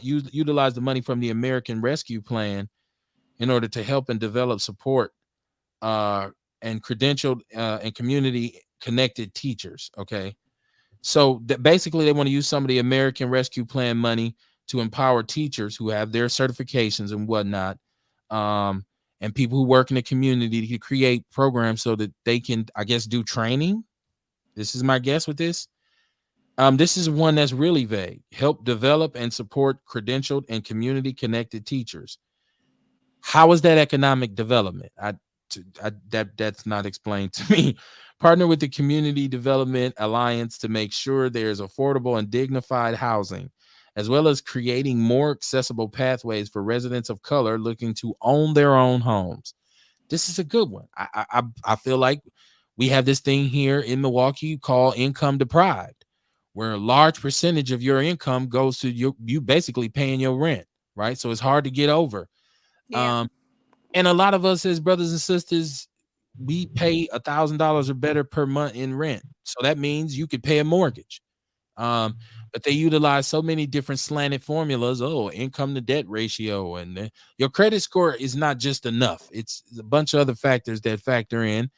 Speaker 1: utilize the money from the American Rescue Plan in order to help and develop support uh, and credentialed and community connected teachers. Okay, so basically they want to use some of the American Rescue Plan money to empower teachers who have their certifications and whatnot, and people who work in the community to create programs so that they can, I guess, do training. This is my guess with this. This is one that's really vague. Help develop and support credentialed and community connected teachers. How is that economic development? That's not explained to me. Partner with the Community Development Alliance to make sure there's affordable and dignified housing, as well as creating more accessible pathways for residents of color looking to own their own homes. This is a good one. I feel like we have this thing here in Milwaukee called income deprived, where a large percentage of your income goes to you basically paying your rent, right? So it's hard to get over.
Speaker 3: Yeah.
Speaker 1: And a lot of us as brothers and sisters, we pay $1,000 or better per month in rent. So that means you could pay a mortgage. But they utilize so many different slanted formulas. Oh, income to debt ratio, and your credit score is not just enough. It's a bunch of other factors that factor in.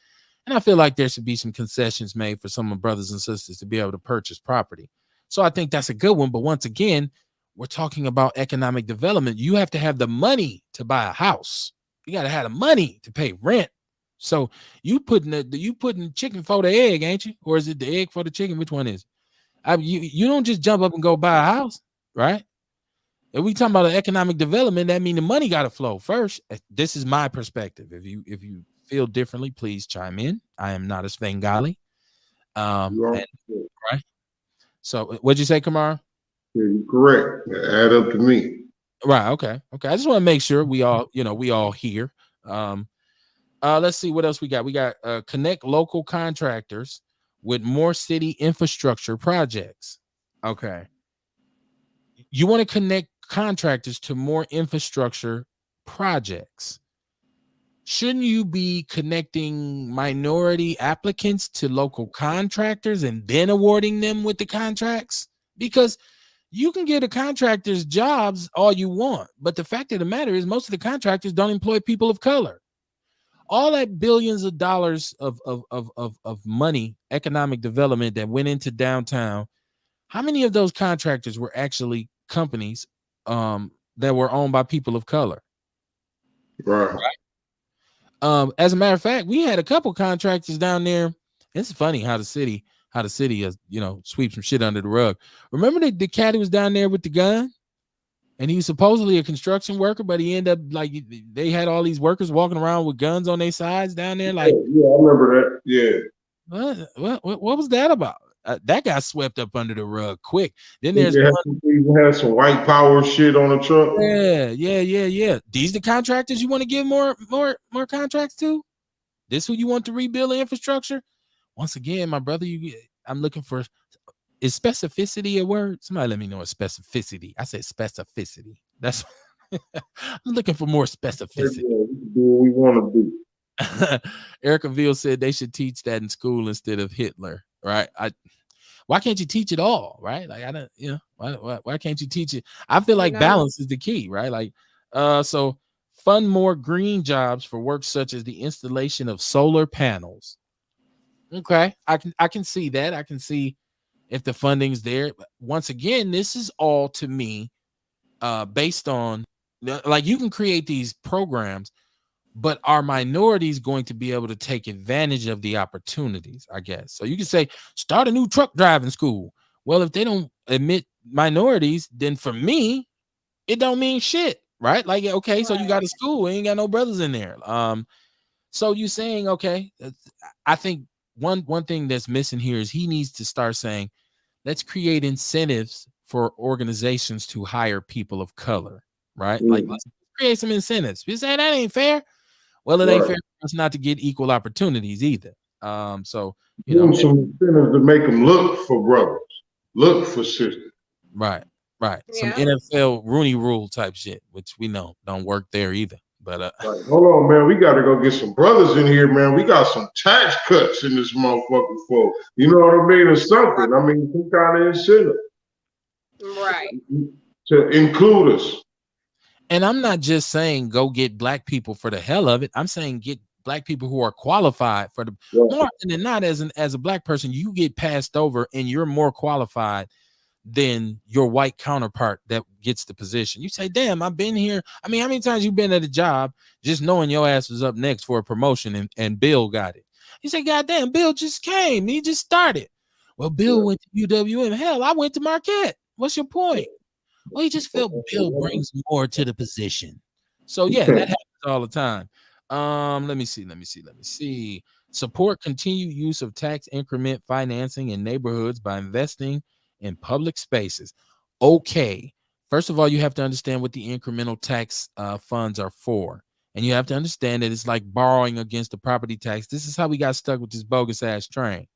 Speaker 1: And I feel like there should be some concessions made for some of brothers and sisters to be able to purchase property. So I think that's a good one. But once again, we're talking about economic development. You have to have the money to buy a house. You got to have the money to pay rent. So you putting chicken for the egg, ain't you? Or is it the egg for the chicken? Which one is it? You don't just jump up and go buy a house, right? If we talking about economic development, that means the money got to flow first. This is my perspective. If you feel differently, please chime in. I am not a Svengali. And, right. So what'd you say, Kamara?
Speaker 4: Yeah, you're correct. Add up to me.
Speaker 1: Right. Okay. I just want to make sure we all here. Let's see what else we got. We got connect local contractors with more city infrastructure projects. Okay. You want to connect contractors to more infrastructure projects. Shouldn't you be connecting minority applicants to local contractors and then awarding them with the contracts? Because you can get a contractor's jobs all you want, but the fact of the matter is most of the contractors don't employ people of color. All that billions of dollars of money, economic development that went into downtown, how many of those contractors were actually companies that were owned by people of color?
Speaker 4: Right.
Speaker 1: As a matter of fact, we had a couple contractors down there. It's funny how the city sweeps some shit under the rug. Remember the cat who was down there with the gun? And he was supposedly a construction worker, but he ended up like they had all these workers walking around with guns on their sides down there. Like,
Speaker 4: yeah, I remember that. Yeah.
Speaker 1: What was that about? That got swept up under the rug quick. Then there's
Speaker 4: even had some white power shit on the truck.
Speaker 1: Yeah. These the contractors you want to give more contracts to? This who you want to rebuild the infrastructure? Once again, my brother, I'm looking for. Is specificity a word? Somebody let me know a specificity. I said specificity. That's I'm looking for more specificity.
Speaker 4: Yeah, we do what we want to do.
Speaker 1: Erica Veal said they should teach that in school instead of Hitler, right? Why can't you teach it all, right? Like I don't, why can't you teach it? I feel like balance is the key, right? Like, so fund more green jobs for work such as the installation of solar panels. Okay, I can see that. I can see if the funding's there. But once again, this is all to me based on like you can create these programs, but are minorities going to be able to take advantage of the opportunities? I guess so. You can say start a new truck driving school. Well, if they don't admit minorities, then for me, it don't mean shit, right? Like, okay, so you got a school, ain't got no brothers in there. So you saying, okay, I think one thing that's missing here is he needs to start saying, let's create incentives for organizations to hire people of color, right? Like let's create some incentives. You say that ain't fair. Well, it ain't fair for us not to get equal opportunities either. So
Speaker 4: some incentives to make them look for brothers, look for sisters.
Speaker 1: Right. Some NFL Rooney Rule type shit, which we know don't work there either. But
Speaker 4: Like, hold on, man. We got to go get some brothers in here, man. We got some tax cuts in this motherfucker for, you know what I mean, or something. I mean, some kind of incentive
Speaker 3: Right.
Speaker 4: to include us.
Speaker 1: and I'm not just saying go get black people for the hell of it. I'm saying get black people who are qualified for the
Speaker 4: Yeah.
Speaker 1: more often than not. As a black person, you get passed over, and you're more qualified than your white counterpart that gets the position. You say, "Damn, I've been here." I mean, how many times you been at a job just knowing your ass was up next for a promotion, and Bill got it? You say, "God damn, Bill just came. He just started." Well, Bill went to UWM. Hell, I went to Marquette. What's your point? Well, he just felt Bill brings more to the position. So yeah, that happens all the time. Let me see. Support continued use of tax increment financing in neighborhoods by investing in public spaces. Okay. First of all, you have to understand what the incremental tax funds are for. And you have to understand that it's like borrowing against the property tax. This is how we got stuck with this bogus ass train,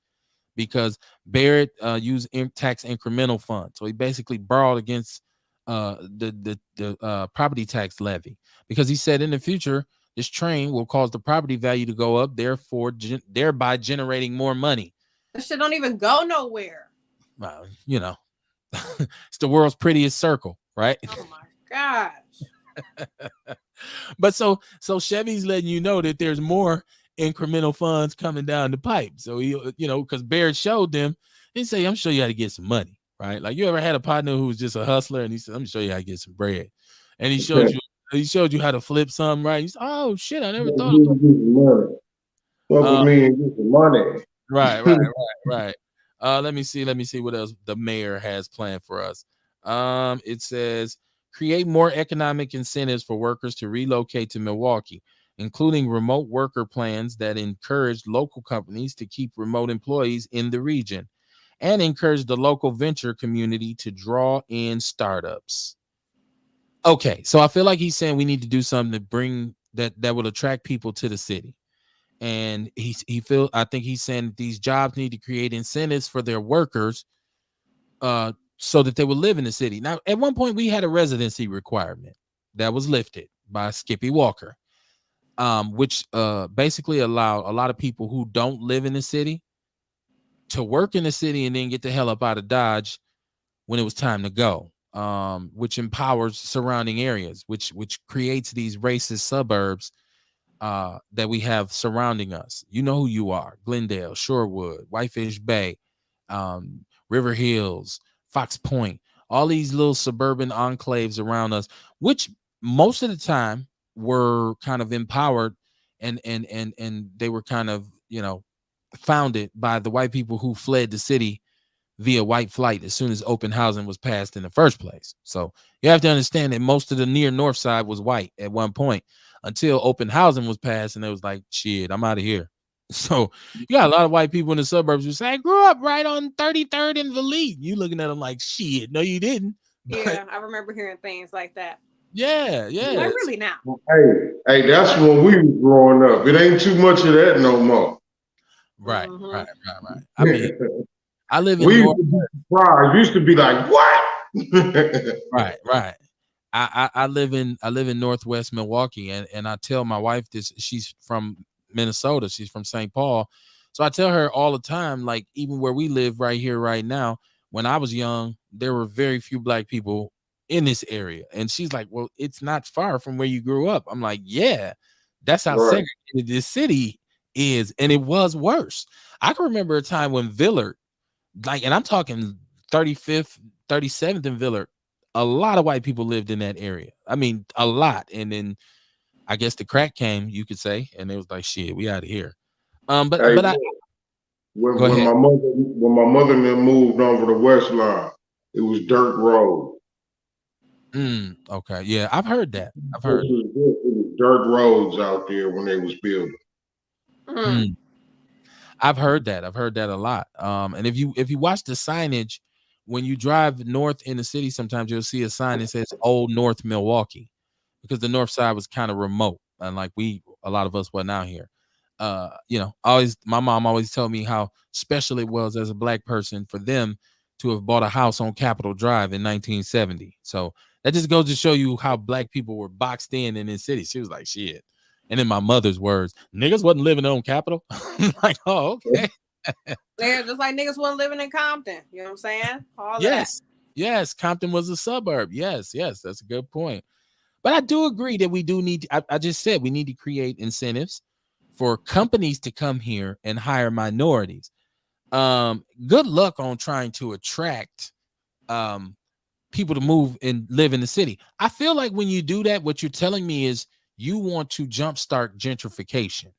Speaker 1: because Barrett used tax incremental funds. So he basically borrowed against the property tax levy, because he said in the future this train will cause the property value to go up, therefore thereby generating more money.
Speaker 3: This shit don't even go nowhere.
Speaker 1: You know, it's the world's prettiest circle, right?
Speaker 3: Oh my gosh.
Speaker 1: But so Chevy's letting you know that there's more incremental funds coming down the pipe. So he, because Barrett showed them, he say, "I'm sure you how to get some money," right? Like, you ever had a partner who was just a hustler and he said, "I'm show you how to get some bread," and he showed you how to flip something, right? He said, "Oh shit, I never thought of
Speaker 4: Money. Fuck with me and get some money.
Speaker 1: right. Let me see what else the mayor has planned for us. It says create more economic incentives for workers to relocate to Milwaukee, including remote worker plans that encourage local companies to keep remote employees in the region, and encourage the local venture community to draw in startups. Okay, so I feel like he's saying we need to do something to bring that will attract people to the city. And I think he's saying that these jobs need to create incentives for their workers so that they will live in the city. Now, at one point we had a residency requirement that was lifted by Skippy Walker, which basically allowed a lot of people who don't live in the city to work in the city and then get the hell up out of Dodge when it was time to go, which empowers surrounding areas, which creates these racist suburbs that we have surrounding us. You know who you are: Glendale, Shorewood, Whitefish Bay, River Hills, Fox Point, all these little suburban enclaves around us, which most of the time were kind of empowered and they were kind of, founded by the white people who fled the city via white flight as soon as open housing was passed in the first place. So you have to understand that most of the near north side was white at one point until open housing was passed, and it was like, shit, I'm out of here. So you got a lot of white people in the suburbs who say, "I grew up right on 33rd and Valete." You looking at them like, shit, no, you didn't.
Speaker 3: Yeah, I remember hearing things like that.
Speaker 1: Yeah.
Speaker 3: Like, really now.
Speaker 4: Hey, that's when we was growing up. It ain't too much of that no more.
Speaker 1: Right.
Speaker 3: Mhm.
Speaker 1: I mean, I live in
Speaker 4: we used
Speaker 1: North.
Speaker 4: to be surprised. We used to be like, what?
Speaker 1: Right. I live in Northwest Milwaukee, and I tell my wife this. She's from Minnesota. She's from St. Paul. So I tell her all the time, like, even where we live right here, right now, when I was young, there were very few black people in this area. And she's like, "Well, it's not far from where you grew up." I'm like, "Yeah, that's how
Speaker 4: Right.
Speaker 1: segregated this city is." And it was worse. I can remember a time when Villard, like, and I'm talking 35th, 37th and Villard, a lot of white people lived in that area. I mean, a lot. And then I guess the crack came, you could say, and it was like, shit, we out of here. But
Speaker 4: Hey,
Speaker 1: I
Speaker 4: when
Speaker 1: go ahead.
Speaker 4: my mother and them moved over the West Line, it was dirt road.
Speaker 1: Okay, yeah, I've heard that. I've
Speaker 4: It
Speaker 1: heard.
Speaker 4: was dirt roads out there when they was building.
Speaker 3: Mhm.
Speaker 1: I've heard that. I've heard that a lot. And if you watch the signage when you drive north in the city, sometimes you'll see a sign that says Old North Milwaukee, because the north side was kind of remote, and like a lot of us wasn't out here. My mom always told me how special it was as a black person for them to have bought a house on Capitol Drive in 1970. So that just goes to show you how black people were boxed in this city. She was like, shit. And in my mother's words, niggas wasn't living on Capitol. Like, oh, okay.
Speaker 3: Yeah, just like niggas wasn't living in Compton. You know what I'm saying? All
Speaker 1: Yes.
Speaker 3: that.
Speaker 1: Yes. Compton was a suburb. Yes. Yes. That's a good point. But I do agree that we do need, I just said we need to create incentives for companies to come here and hire minorities. Good luck on trying to attract people to move and live in the city. I feel like when you do that, what you're telling me is you want to jumpstart gentrification.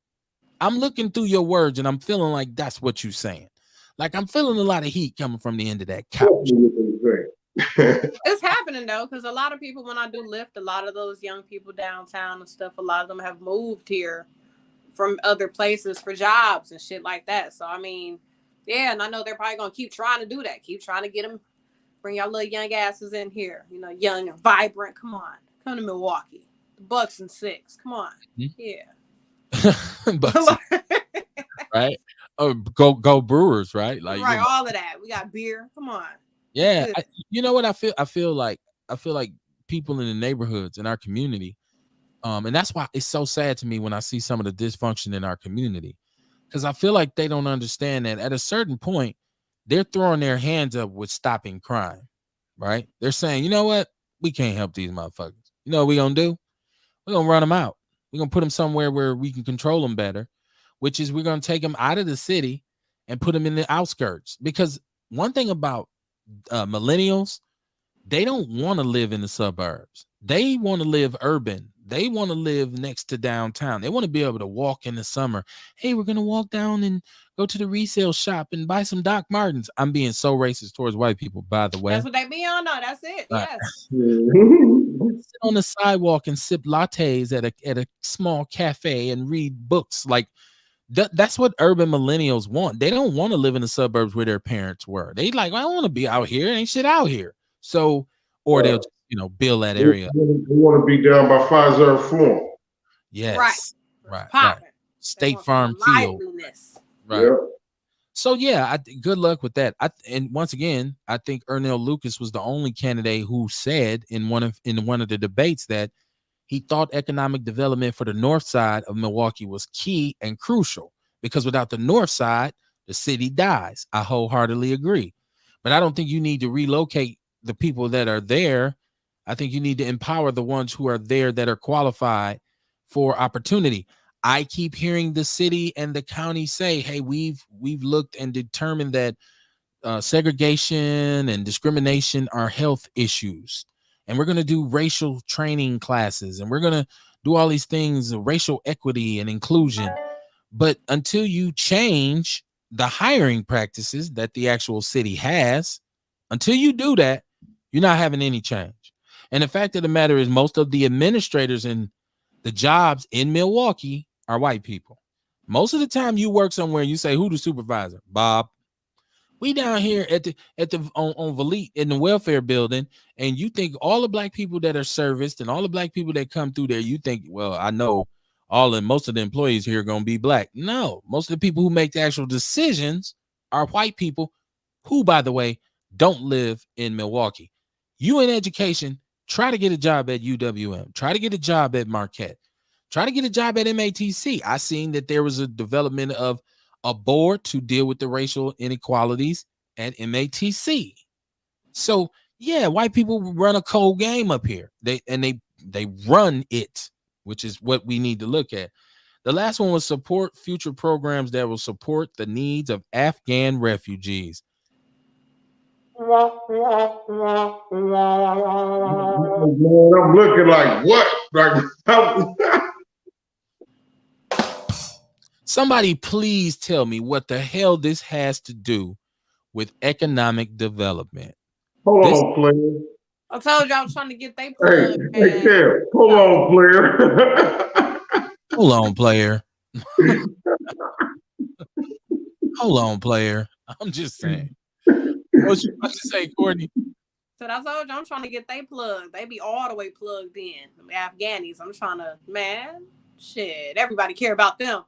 Speaker 1: I'm looking through your words and I'm feeling like that's what you're saying. Like I'm feeling a lot of heat coming from the end of that couch.
Speaker 3: It's happening though, because a lot of people, when I do lift, a lot of those young people downtown and stuff, a lot of them have moved here from other places for jobs and shit like that. So I mean, yeah, and I know they're probably gonna keep trying to do that, keep trying to get them, bring y'all little young asses in here, you know, young and vibrant. Come on, come to Milwaukee, the Bucks and 6. Come on, yeah.
Speaker 1: But, right? Oh, go Brewers, right? Like
Speaker 3: right, all of that. We got beer. Come on.
Speaker 1: Yeah, you know what I feel? I feel like people in the neighborhoods in our community, and that's why it's so sad to me when I see some of the dysfunction in our community, because I feel like they don't understand that at a certain point they're throwing their hands up with stopping crime, right? They're saying, you know what, we can't help these motherfuckers. You know what we gonna do? We're gonna run them out. We're gonna put them somewhere where we can control them better, which is we're gonna take them out of the city and put them in the outskirts. Because one thing about millennials, they don't want to live in the suburbs. They want to live urban. They want to live next to downtown. They want to be able to walk in the summer. Hey, we're going to walk down and go to the resale shop and buy some Doc Martens. I'm being so racist towards white people, by the way.
Speaker 3: That's what they be on. No, that's it.
Speaker 1: Right.
Speaker 3: Yes.
Speaker 1: Sit on the sidewalk and sip lattes at a small cafe and read books. Like that's what urban millennials want. They don't want to live in the suburbs where their parents were. They like, I don't want to be out here. Ain't shit out here. So, or they'll just, build that area.
Speaker 4: They want to be down by Pfizer Forum.
Speaker 1: Yes. Right. State
Speaker 3: want
Speaker 1: Farm
Speaker 3: some
Speaker 1: Field.
Speaker 3: liveliness.
Speaker 1: Right. Yep. So yeah, good luck with that. And once again, I think Ernell Lucas was the only candidate who said in one of the debates that he thought economic development for the north side of Milwaukee was key and crucial, because without the north side, the city dies. I wholeheartedly agree. But I don't think you need to relocate the people that are there. I think you need to empower the ones who are there that are qualified for opportunity. I keep hearing the city and the county say, hey, we've looked and determined that segregation and discrimination are health issues. And we're going to do racial training classes, and we're going to do all these things, racial equity and inclusion. But until you change the hiring practices that the actual city has, until you do that, you're not having any change. And the fact of the matter is, most of the administrators in the jobs in Milwaukee are white people. Most of the time you work somewhere and you say, who the supervisor? Bob. We down here at the on Valete in the welfare building, and you think all the black people that are serviced and all the black people that come through there, you think, well, I know most of the employees here are going to be black. No, most of the people who make the actual decisions are white people who, by the way, don't live in Milwaukee. You in education, try to get a job at UWM, try to get a job at Marquette, try to get a job at MATC. I seen that there was a development of a board to deal with the racial inequalities at MATC. So yeah, white people run a cold game up here. They run it, which is what we need to look at. The last one was support future programs that will support the needs of Afghan refugees.
Speaker 4: Man, I'm looking like what? Like
Speaker 1: somebody please tell me what the hell this has to do with economic development.
Speaker 4: Hold on, player.
Speaker 3: I told you I was trying to get they plug.
Speaker 4: Hey, Kev, hold on, player.
Speaker 1: Hold on, player. Hold on, player. I'm just saying. What you about to say, Courtney?
Speaker 3: So I told you I'm trying to get they plug. They be all the way plugged in. The Afghanis. I'm trying to, man, shit. Everybody care about them.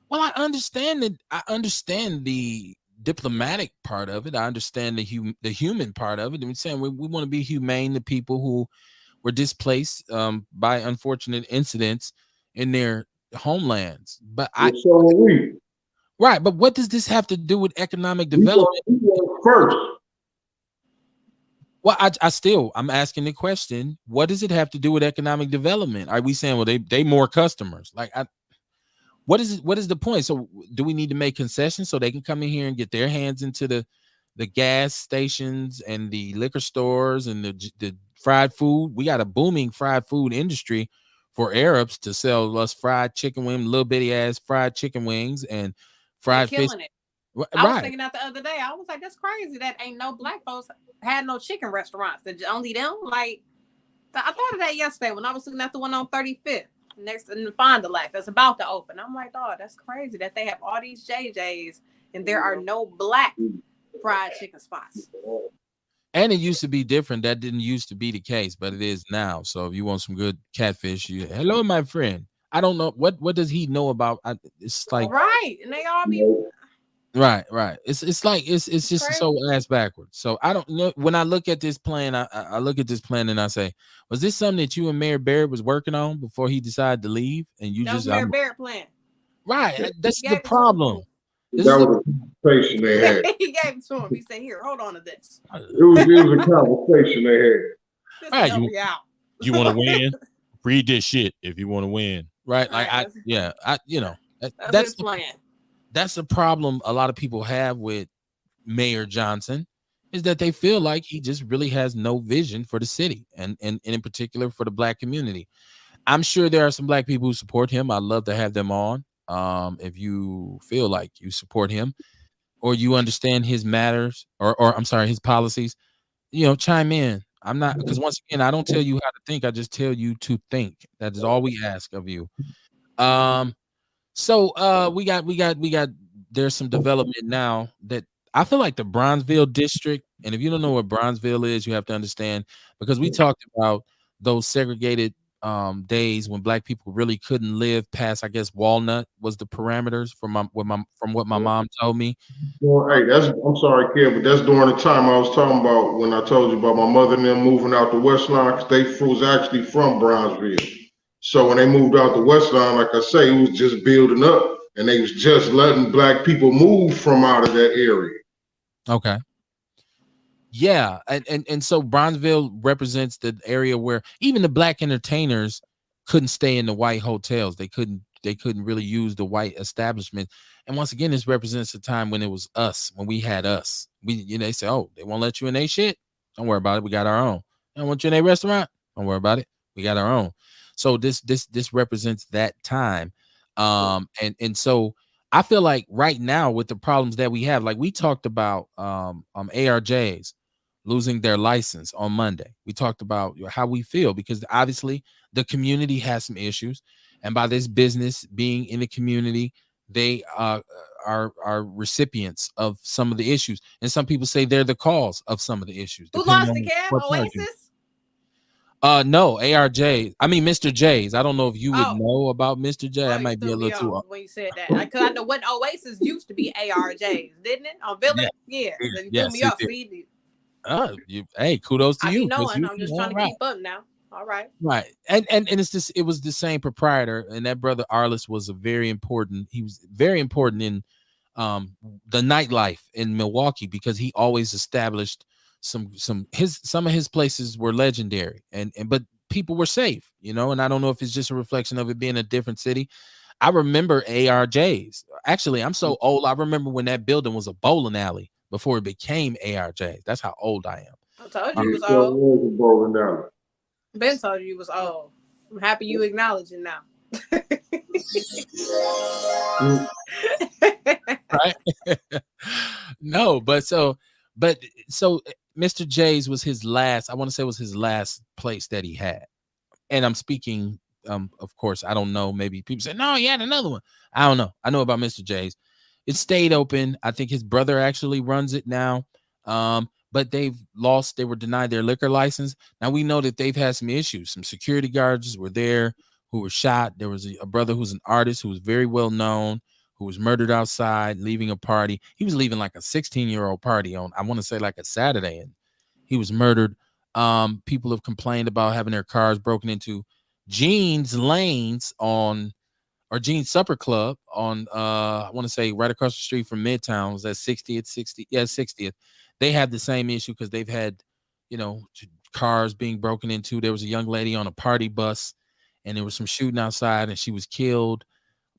Speaker 1: Well, I understand that. I understand the diplomatic part of it. I understand the human part of it. And we're saying we want to be humane to people who were displaced by unfortunate incidents in their homelands. But
Speaker 4: Well, so are we.
Speaker 1: right. But what does this have to do with economic
Speaker 4: We
Speaker 1: development?
Speaker 4: were first.
Speaker 1: Well, I'm asking the question, what does it have to do with economic development? Are we saying, well, they more customers? Like, what is it? What is the point? So do we need to make concessions so they can come in here and get their hands into the gas stations and the liquor stores and the fried food? We got a booming fried food industry for Arabs to sell us fried chicken wings, little bitty ass fried chicken wings and
Speaker 3: They're
Speaker 1: fried fish.
Speaker 3: killing it. I was
Speaker 1: Right.
Speaker 3: thinking that the other day. I was like, that's crazy. That ain't no black folks had no chicken restaurants. That only them. Like, I thought of that yesterday when I was looking at the one on 35th next in Fond du Lac that's about to open. I'm like, oh, that's crazy that they have all these JJs and there are no black fried chicken spots.
Speaker 1: And it used to be different. That didn't used to be the case, but it is now. So if you want some good catfish, hello, my friend. I don't know what does he know about. It's like
Speaker 3: right, and they all be
Speaker 1: right. It's like it's just
Speaker 3: crazy.
Speaker 1: so ass backwards. So I don't know. When I look at this plan, I look at this plan and I say, was this something that you and Mayor Barrett was working on before he decided to leave? And you
Speaker 3: that
Speaker 1: just
Speaker 3: was Mayor Barrett plan.
Speaker 1: right. That's
Speaker 3: He
Speaker 1: the
Speaker 3: gave it to
Speaker 1: problem.
Speaker 3: him.
Speaker 1: This
Speaker 4: That
Speaker 1: is
Speaker 4: was a conversation they had.
Speaker 3: He gave it to him. He said, "Here, hold on to this.
Speaker 4: It was a conversation they had.
Speaker 3: This
Speaker 1: Right,
Speaker 3: help you out.
Speaker 1: you want to win? Read this shit if you want to win. Right? Like
Speaker 3: Right, that's his plan.
Speaker 1: That's the problem a lot of people have with Mayor Johnson is that they feel like he just really has no vision for the city and in particular for the black community. I'm sure there are some black people who support him. I'd love to have them on. If you feel like you support him or you understand his matters or I'm sorry, his policies, chime in. I'm not because once again, I don't tell you how to think. I just tell you to think. That is all we ask of you. So we got there's some development now that I feel like the Bronzeville district, and if you don't know what Bronzeville is, you have to understand because we talked about those segregated days when black people really couldn't live past, I guess Walnut was the parameters from what my mom told me.
Speaker 4: Well, hey, I'm sorry, kid, but that's during the time I was talking about when I told you about my mother and them moving out the West Line because they was actually from Bronzeville. So when they moved out the West Line, like I say, it was just building up, and they was just letting black people move from out of that area.
Speaker 1: Okay. Yeah, and so Bronzeville represents the area where even the black entertainers couldn't stay in the white hotels. They couldn't really use the white establishment. And once again, this represents a time when it was us, when we had us. They say, oh, they won't let you in their shit. Don't worry about it. We got our own. They don't want you in a restaurant. Don't worry about it. We got our own. So this represents that time. And so I feel like right now with the problems that we have, like we talked about ARJs losing their license on Monday. We talked about how we feel because obviously the community has some issues, and by this business being in the community, they are recipients of some of the issues, and some people say they're the cause of some of the issues.
Speaker 3: Who lost the cab? Oasis?
Speaker 1: No, ARJ. I mean, Mr. J's. I don't know if you would know about Mr. J. That might be a little too
Speaker 3: when you said that, because I know what Oasis used to be ARJs, didn't it? On Village, yeah. You threw me off.
Speaker 1: Hey, kudos to you.
Speaker 3: I'm just trying to keep up now. All right.
Speaker 1: Right. And it's just it was the same proprietor, and that brother Arliss was he was very important in the nightlife in Milwaukee because he always established some of his places were legendary but people were safe, and I don't know if it's just a reflection of it being a different city. I remember ARJs. Actually, I'm so old. I remember when that building was a bowling alley before it became ARJs. That's how old I am.
Speaker 3: I told you was old. Ben told you was old. I'm happy you acknowledging now.
Speaker 1: Right? No, but so Mr. J's was his last, I want to say was his last place that he had. And I'm speaking, of course, I don't know. Maybe people say, no, he had another one. I don't know. I know about Mr. J's. It stayed open. I think his brother actually runs it now. But they were denied their liquor license. Now we know that they've had some issues. Some security guards were there who were shot. There was a brother who's an artist who was very well known, who was murdered outside leaving a party. He was leaving like a 16-year-old party on, I want to say, like a Saturday, and he was murdered. People have complained about having their cars broken into. Jean's Lanes on, or Jean's Supper Club on, I want to say right across the street from Midtown, was at 60th. They have the same issue because they've had, cars being broken into. There was a young lady on a party bus, and there was some shooting outside, and she was killed.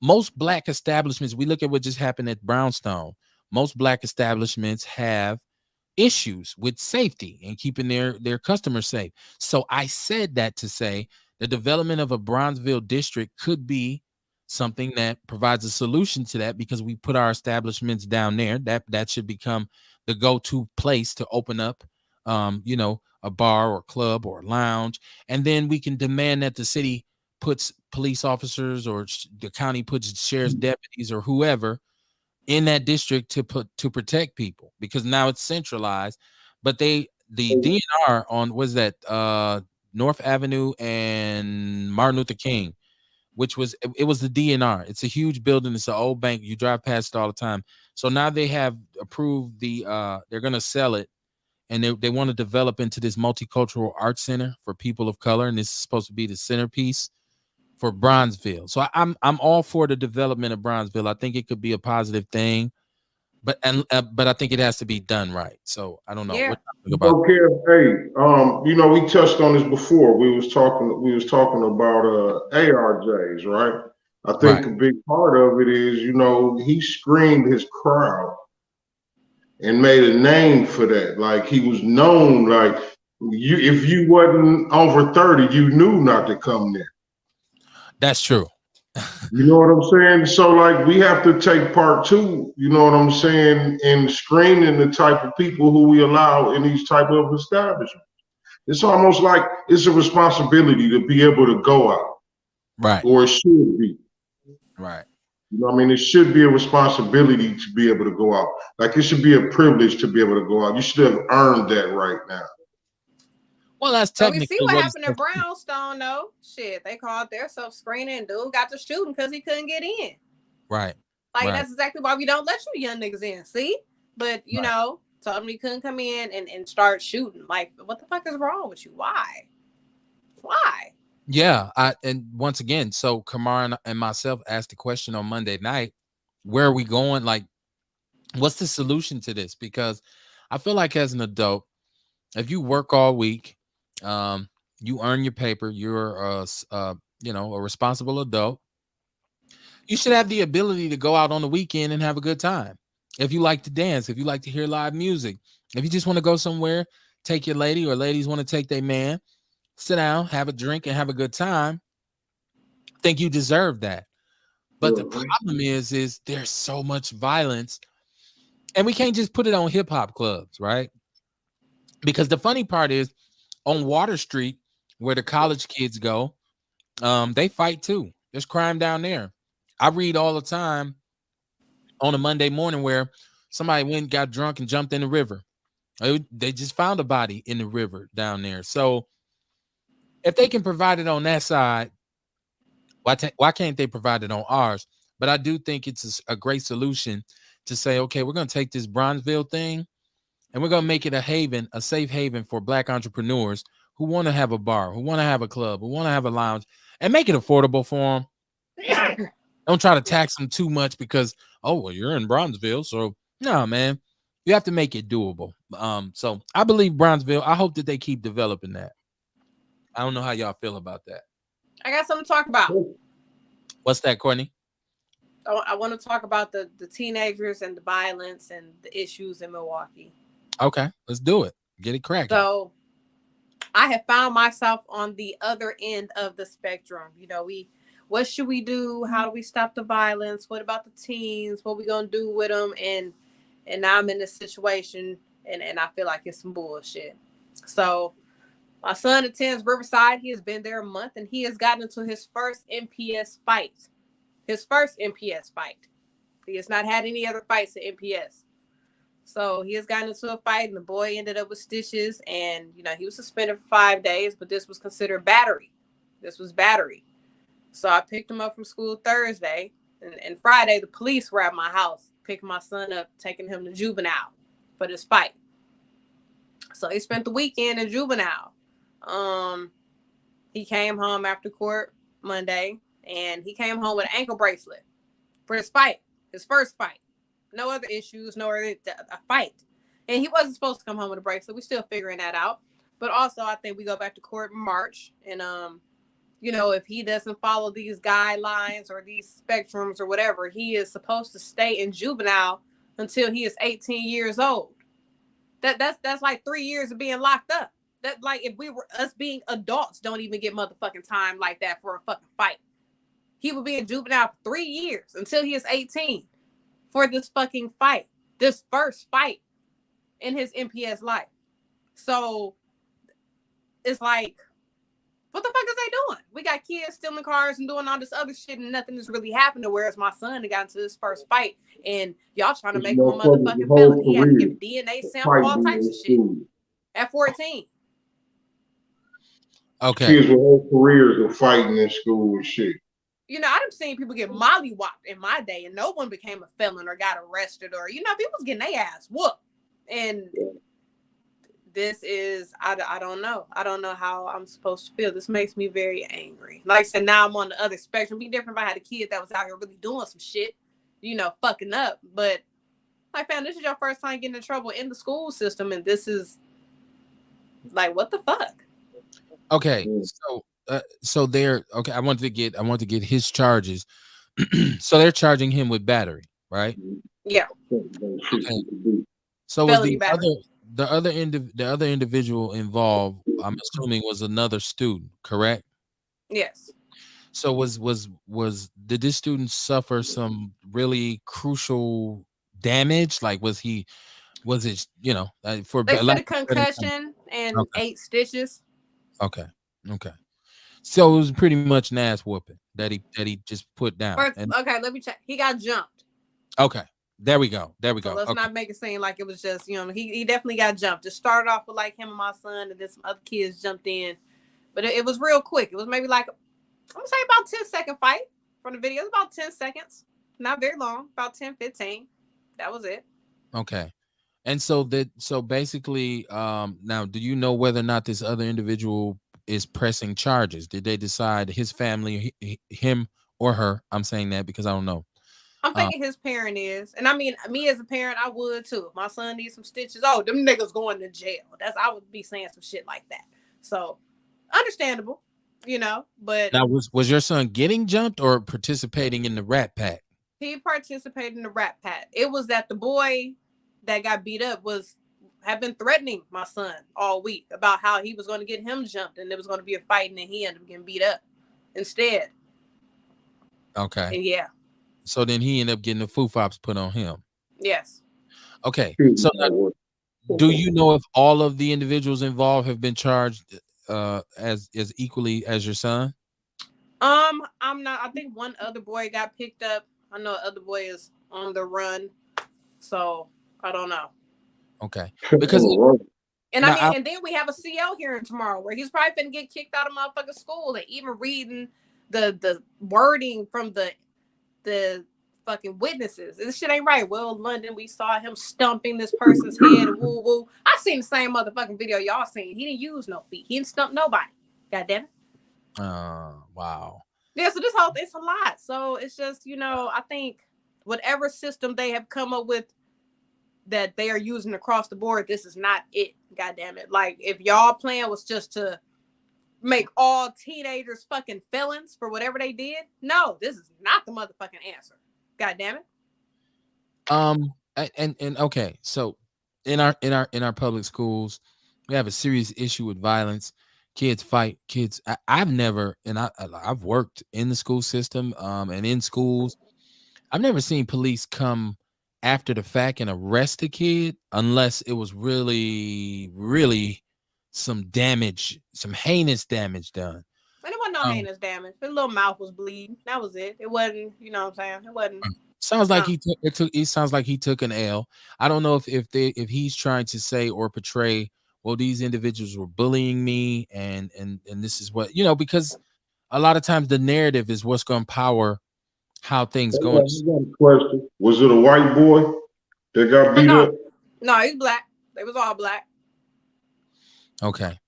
Speaker 1: Most black establishments, we look at what just happened at Brownstone. Most black establishments have issues with safety and keeping their customers safe. So I said that to say the development of a Bronzeville district could be something that provides a solution to that, because we put our establishments down there. That should become the go-to place to open up a bar or club or lounge, and then we can demand that the city puts police officers, or the county puts sheriff's deputies or whoever in that district to protect people, because now it's centralized. But the DNR on, was that North Avenue and Martin Luther King, which was, it was the DNR. It's a huge building. It's an old bank. You drive past it all the time. So now they have approved they're going to sell it, and they want to develop into this multicultural art center for people of color, and this is supposed to be the centerpiece for Bronzeville. So I'm all for the development of Bronzeville. I think it could be a positive thing, but I think it has to be done right. So I don't know
Speaker 3: Yeah.
Speaker 1: what you think about.
Speaker 4: Okay, hey, we touched on this before. We was talking about ARJs, right? I
Speaker 1: Right.
Speaker 4: think a big part of it is, he screened his crowd and made a name for that. Like, he was known, like, if you wasn't over 30, you knew not to come there.
Speaker 1: That's true.
Speaker 4: You know what I'm saying? So, like, we have to take part too, you know what I'm saying, in screening the type of people who we allow in these type of establishments. It's almost like it's a responsibility to be able to go out,
Speaker 1: Right.
Speaker 4: or it should be.
Speaker 1: Right.
Speaker 4: You know what I mean? It should be a responsibility to be able to go out. Like, it should be a privilege to be able to go out. You should have earned that right now.
Speaker 1: Well, that's
Speaker 3: So we see
Speaker 1: technically
Speaker 3: what
Speaker 1: what
Speaker 3: happened at Brownstone, though. Shit, they called their self screening. Dude got to shooting because he couldn't get in.
Speaker 1: Right.
Speaker 3: Like,
Speaker 1: right.
Speaker 3: that's exactly why we don't let you young niggas in. See? But, told him he couldn't come in and start shooting. Like, what the fuck is wrong with you? Why?
Speaker 1: Yeah. And once again, so Kamar and myself asked the question on Monday night, where are we going? Like, what's the solution to this? Because I feel like as an adult, if you work all week, you earn your paper, you're a responsible adult, you should have the ability to go out on the weekend and have a good time. If you like to dance, if you like to hear live music, if you just want to go somewhere, take your lady, or ladies want to take their man, sit down, have a drink, and have a good time, I think you deserve that. But the problem is there's so much violence, and we can't just put it on hip hop clubs, right? Because the funny part is, on Water Street, where the college kids go, they fight too. There's crime down there. I read all the time on a Monday morning where somebody went, got drunk, and jumped in the river. They just found a body in the river down there. So if they can provide it on that side, why can't they provide it on ours? But I do think it's a great solution to say, okay, we're going to take this Bronzeville thing, and we're going to make it a safe haven for black entrepreneurs who want to have a bar, who want to have a club, who want to have a lounge, and make it affordable for them. Don't try to tax them too much because, oh, well, you're in Bronzeville. So no, man, you have to make it doable. So I believe Bronzeville. I hope that they keep developing that. I don't know how y'all feel about that.
Speaker 3: I got something to talk about.
Speaker 1: What's that, Courtney?
Speaker 3: I want to talk about the teenagers and the violence and the issues in Milwaukee.
Speaker 1: Okay, let's do it. Get it cracking.
Speaker 3: So I have found myself on the other end of the spectrum. What should we do? How do we stop the violence? What about the teens? What we gonna do with them? And now I'm in this situation, and I feel like it's some bullshit. So my son attends Riverside. He has been there a month, and he has gotten into his first MPS fight. His first MPS fight. He has not had any other fights at MPS. So he has gotten into a fight, and the boy ended up with stitches, and he was suspended for 5 days, but this was considered battery. This was battery. So I picked him up from school Thursday, And Friday, the police were at my house, picking my son up, taking him to juvenile for this fight. So he spent the weekend in juvenile. He came home after court Monday, and he came home with an ankle bracelet for his fight, his first fight. No other issues, no other a fight. And he wasn't supposed to come home with a bracelet. We're still figuring that out. But also, I think we go back to court in March, and you know, if he doesn't follow these guidelines or these spectrums or whatever, he is supposed to stay in juvenile until he is 18 years old. That's like 3 years of being locked up. That, like, if we were us being adults, don't even get motherfucking time like that for a fucking fight. He would be in juvenile for 3 years until he is 18 for this fucking fight, this first fight in his MPS life. So it's like, what the fuck is they doing? We got kids stealing cars and doing all this other shit, and nothing is really happening. Whereas my son got into his first fight, and y'all trying to make him a motherfucking felon. He had to give a DNA sample, all types of shit at 14.
Speaker 4: Okay. Kids with whole careers of fighting in school and shit.
Speaker 3: You know, I've seen people get mollywopped in my day, and no one became a felon or got arrested, or, you know, people was getting their ass whooped. And this is, I don't know. I don't know how I'm supposed to feel. This makes me very angry. Like I said, now I'm on the other spectrum. It'd be different if I had a kid that was out here really doing some shit, you know, fucking up. But like, fam, this is your first time getting in trouble in the school system, and this is like, what the fuck?
Speaker 1: Okay, so they're okay. I want to get his charges. So they're charging him with battery, right?
Speaker 3: Yeah.
Speaker 1: Okay. So was the other individual involved, I'm assuming, was another student, correct?
Speaker 3: Yes.
Speaker 1: So did this student suffer some really crucial damage? Like, was it, you know,
Speaker 3: for a concussion and 8 stitches?
Speaker 1: Okay. So it was pretty much an ass whooping that he just put down.
Speaker 3: Okay, let me check. He got jumped.
Speaker 1: Okay. There we go. So
Speaker 3: let's not make it seem like it was just, you know, he definitely got jumped. It started off with like him and my son, and then some other kids jumped in. But it was real quick. It was maybe like, I'm gonna say about 10-second fight from the video. It was about 10 seconds. Not very long, about 10, 15. That was it.
Speaker 1: Okay. And so basically, now, do you know whether or not this other individual is pressing charges? Did they decide, his family, him or her? I'm saying that because I don't know.
Speaker 3: I'm thinking his parent is. And I mean, me as a parent, I would too. If my son needs some stitches, oh, them niggas going to jail. I would be saying some shit like that. So, understandable, you know, but.
Speaker 1: Now, was your son getting jumped or participating in the Rat Pack?
Speaker 3: He participated in the Rat Pack. It was that the boy that got beat up had been threatening my son all week about how he was going to get him jumped and there was going to be a fight, and then he ended up getting beat up instead.
Speaker 1: Okay.
Speaker 3: And yeah.
Speaker 1: So then he ended up getting the foo-fops put on him.
Speaker 3: Yes.
Speaker 1: Okay. So now, do you know if all of the individuals involved have been charged as equally as your son?
Speaker 3: I'm not. I think one other boy got picked up. I know the other boy is on the run. So I don't know.
Speaker 1: Okay. Because
Speaker 3: and and then we have a CL hearing tomorrow where he's probably gonna get kicked out of motherfucking school, and even reading the wording from the fucking witnesses. This shit ain't right. Well, London, we saw him stumping this person's head. Woo woo. I seen the same motherfucking video y'all seen. He didn't use no feet. He didn't stump nobody. God damn it.
Speaker 1: Wow.
Speaker 3: Yeah, so this whole it's a lot. So it's just, you know, I think whatever system they have come up with that they are using across the board, this is not it. God damn it. Like, if y'all plan was just to make all teenagers fucking felons for whatever they did, no, this is not the motherfucking answer. God damn
Speaker 1: it. And okay, so in our public schools, we have a serious issue with violence. Kids fight. Kids. I've never, and I've worked in the school system, and in schools, I've never seen police come after the fact and arrest a kid unless it was really, really some damage, some heinous damage done.
Speaker 3: And it wasn't no heinous damage. His little mouth was bleeding. That was it. It wasn't, you know what I'm saying? It wasn't.
Speaker 1: Sounds like it sounds like he took an L. I don't know if he's trying to say or portray, well, these individuals were bullying me, and this is what, you know, because a lot of times the narrative is what's going to power how things
Speaker 4: I
Speaker 1: going.
Speaker 4: got a question. Was it a white boy that got beat
Speaker 3: No,
Speaker 4: up?
Speaker 3: no, he's black. They was all black.
Speaker 1: Okay.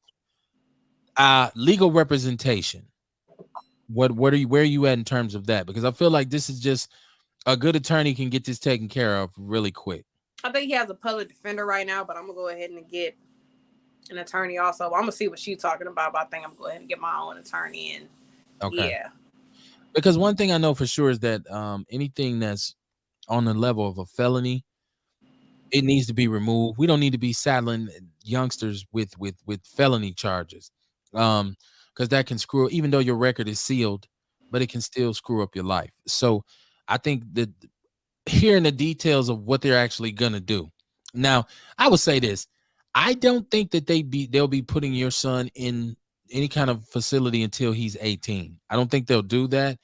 Speaker 1: Legal representation. What are you where are you at in terms of that? Because I feel like this is just a good attorney can get this taken care of really quick.
Speaker 3: I think he has a public defender right now, but I'm gonna go ahead and get an attorney also. I'm gonna see what she's talking about, but I think I'm gonna go ahead and get my own attorney and
Speaker 1: Okay.
Speaker 3: yeah.
Speaker 1: Because one thing I know for sure is that anything that's on the level of a felony, it needs to be removed. We don't need to be saddling youngsters with felony charges. Because that can screw, even though your record is sealed, but it can still screw up your life. So I think that hearing the details of what they're actually gonna do. Now, I would say this. I don't think that they'll be putting your son in any kind of facility until he's 18. I don't think they'll do that.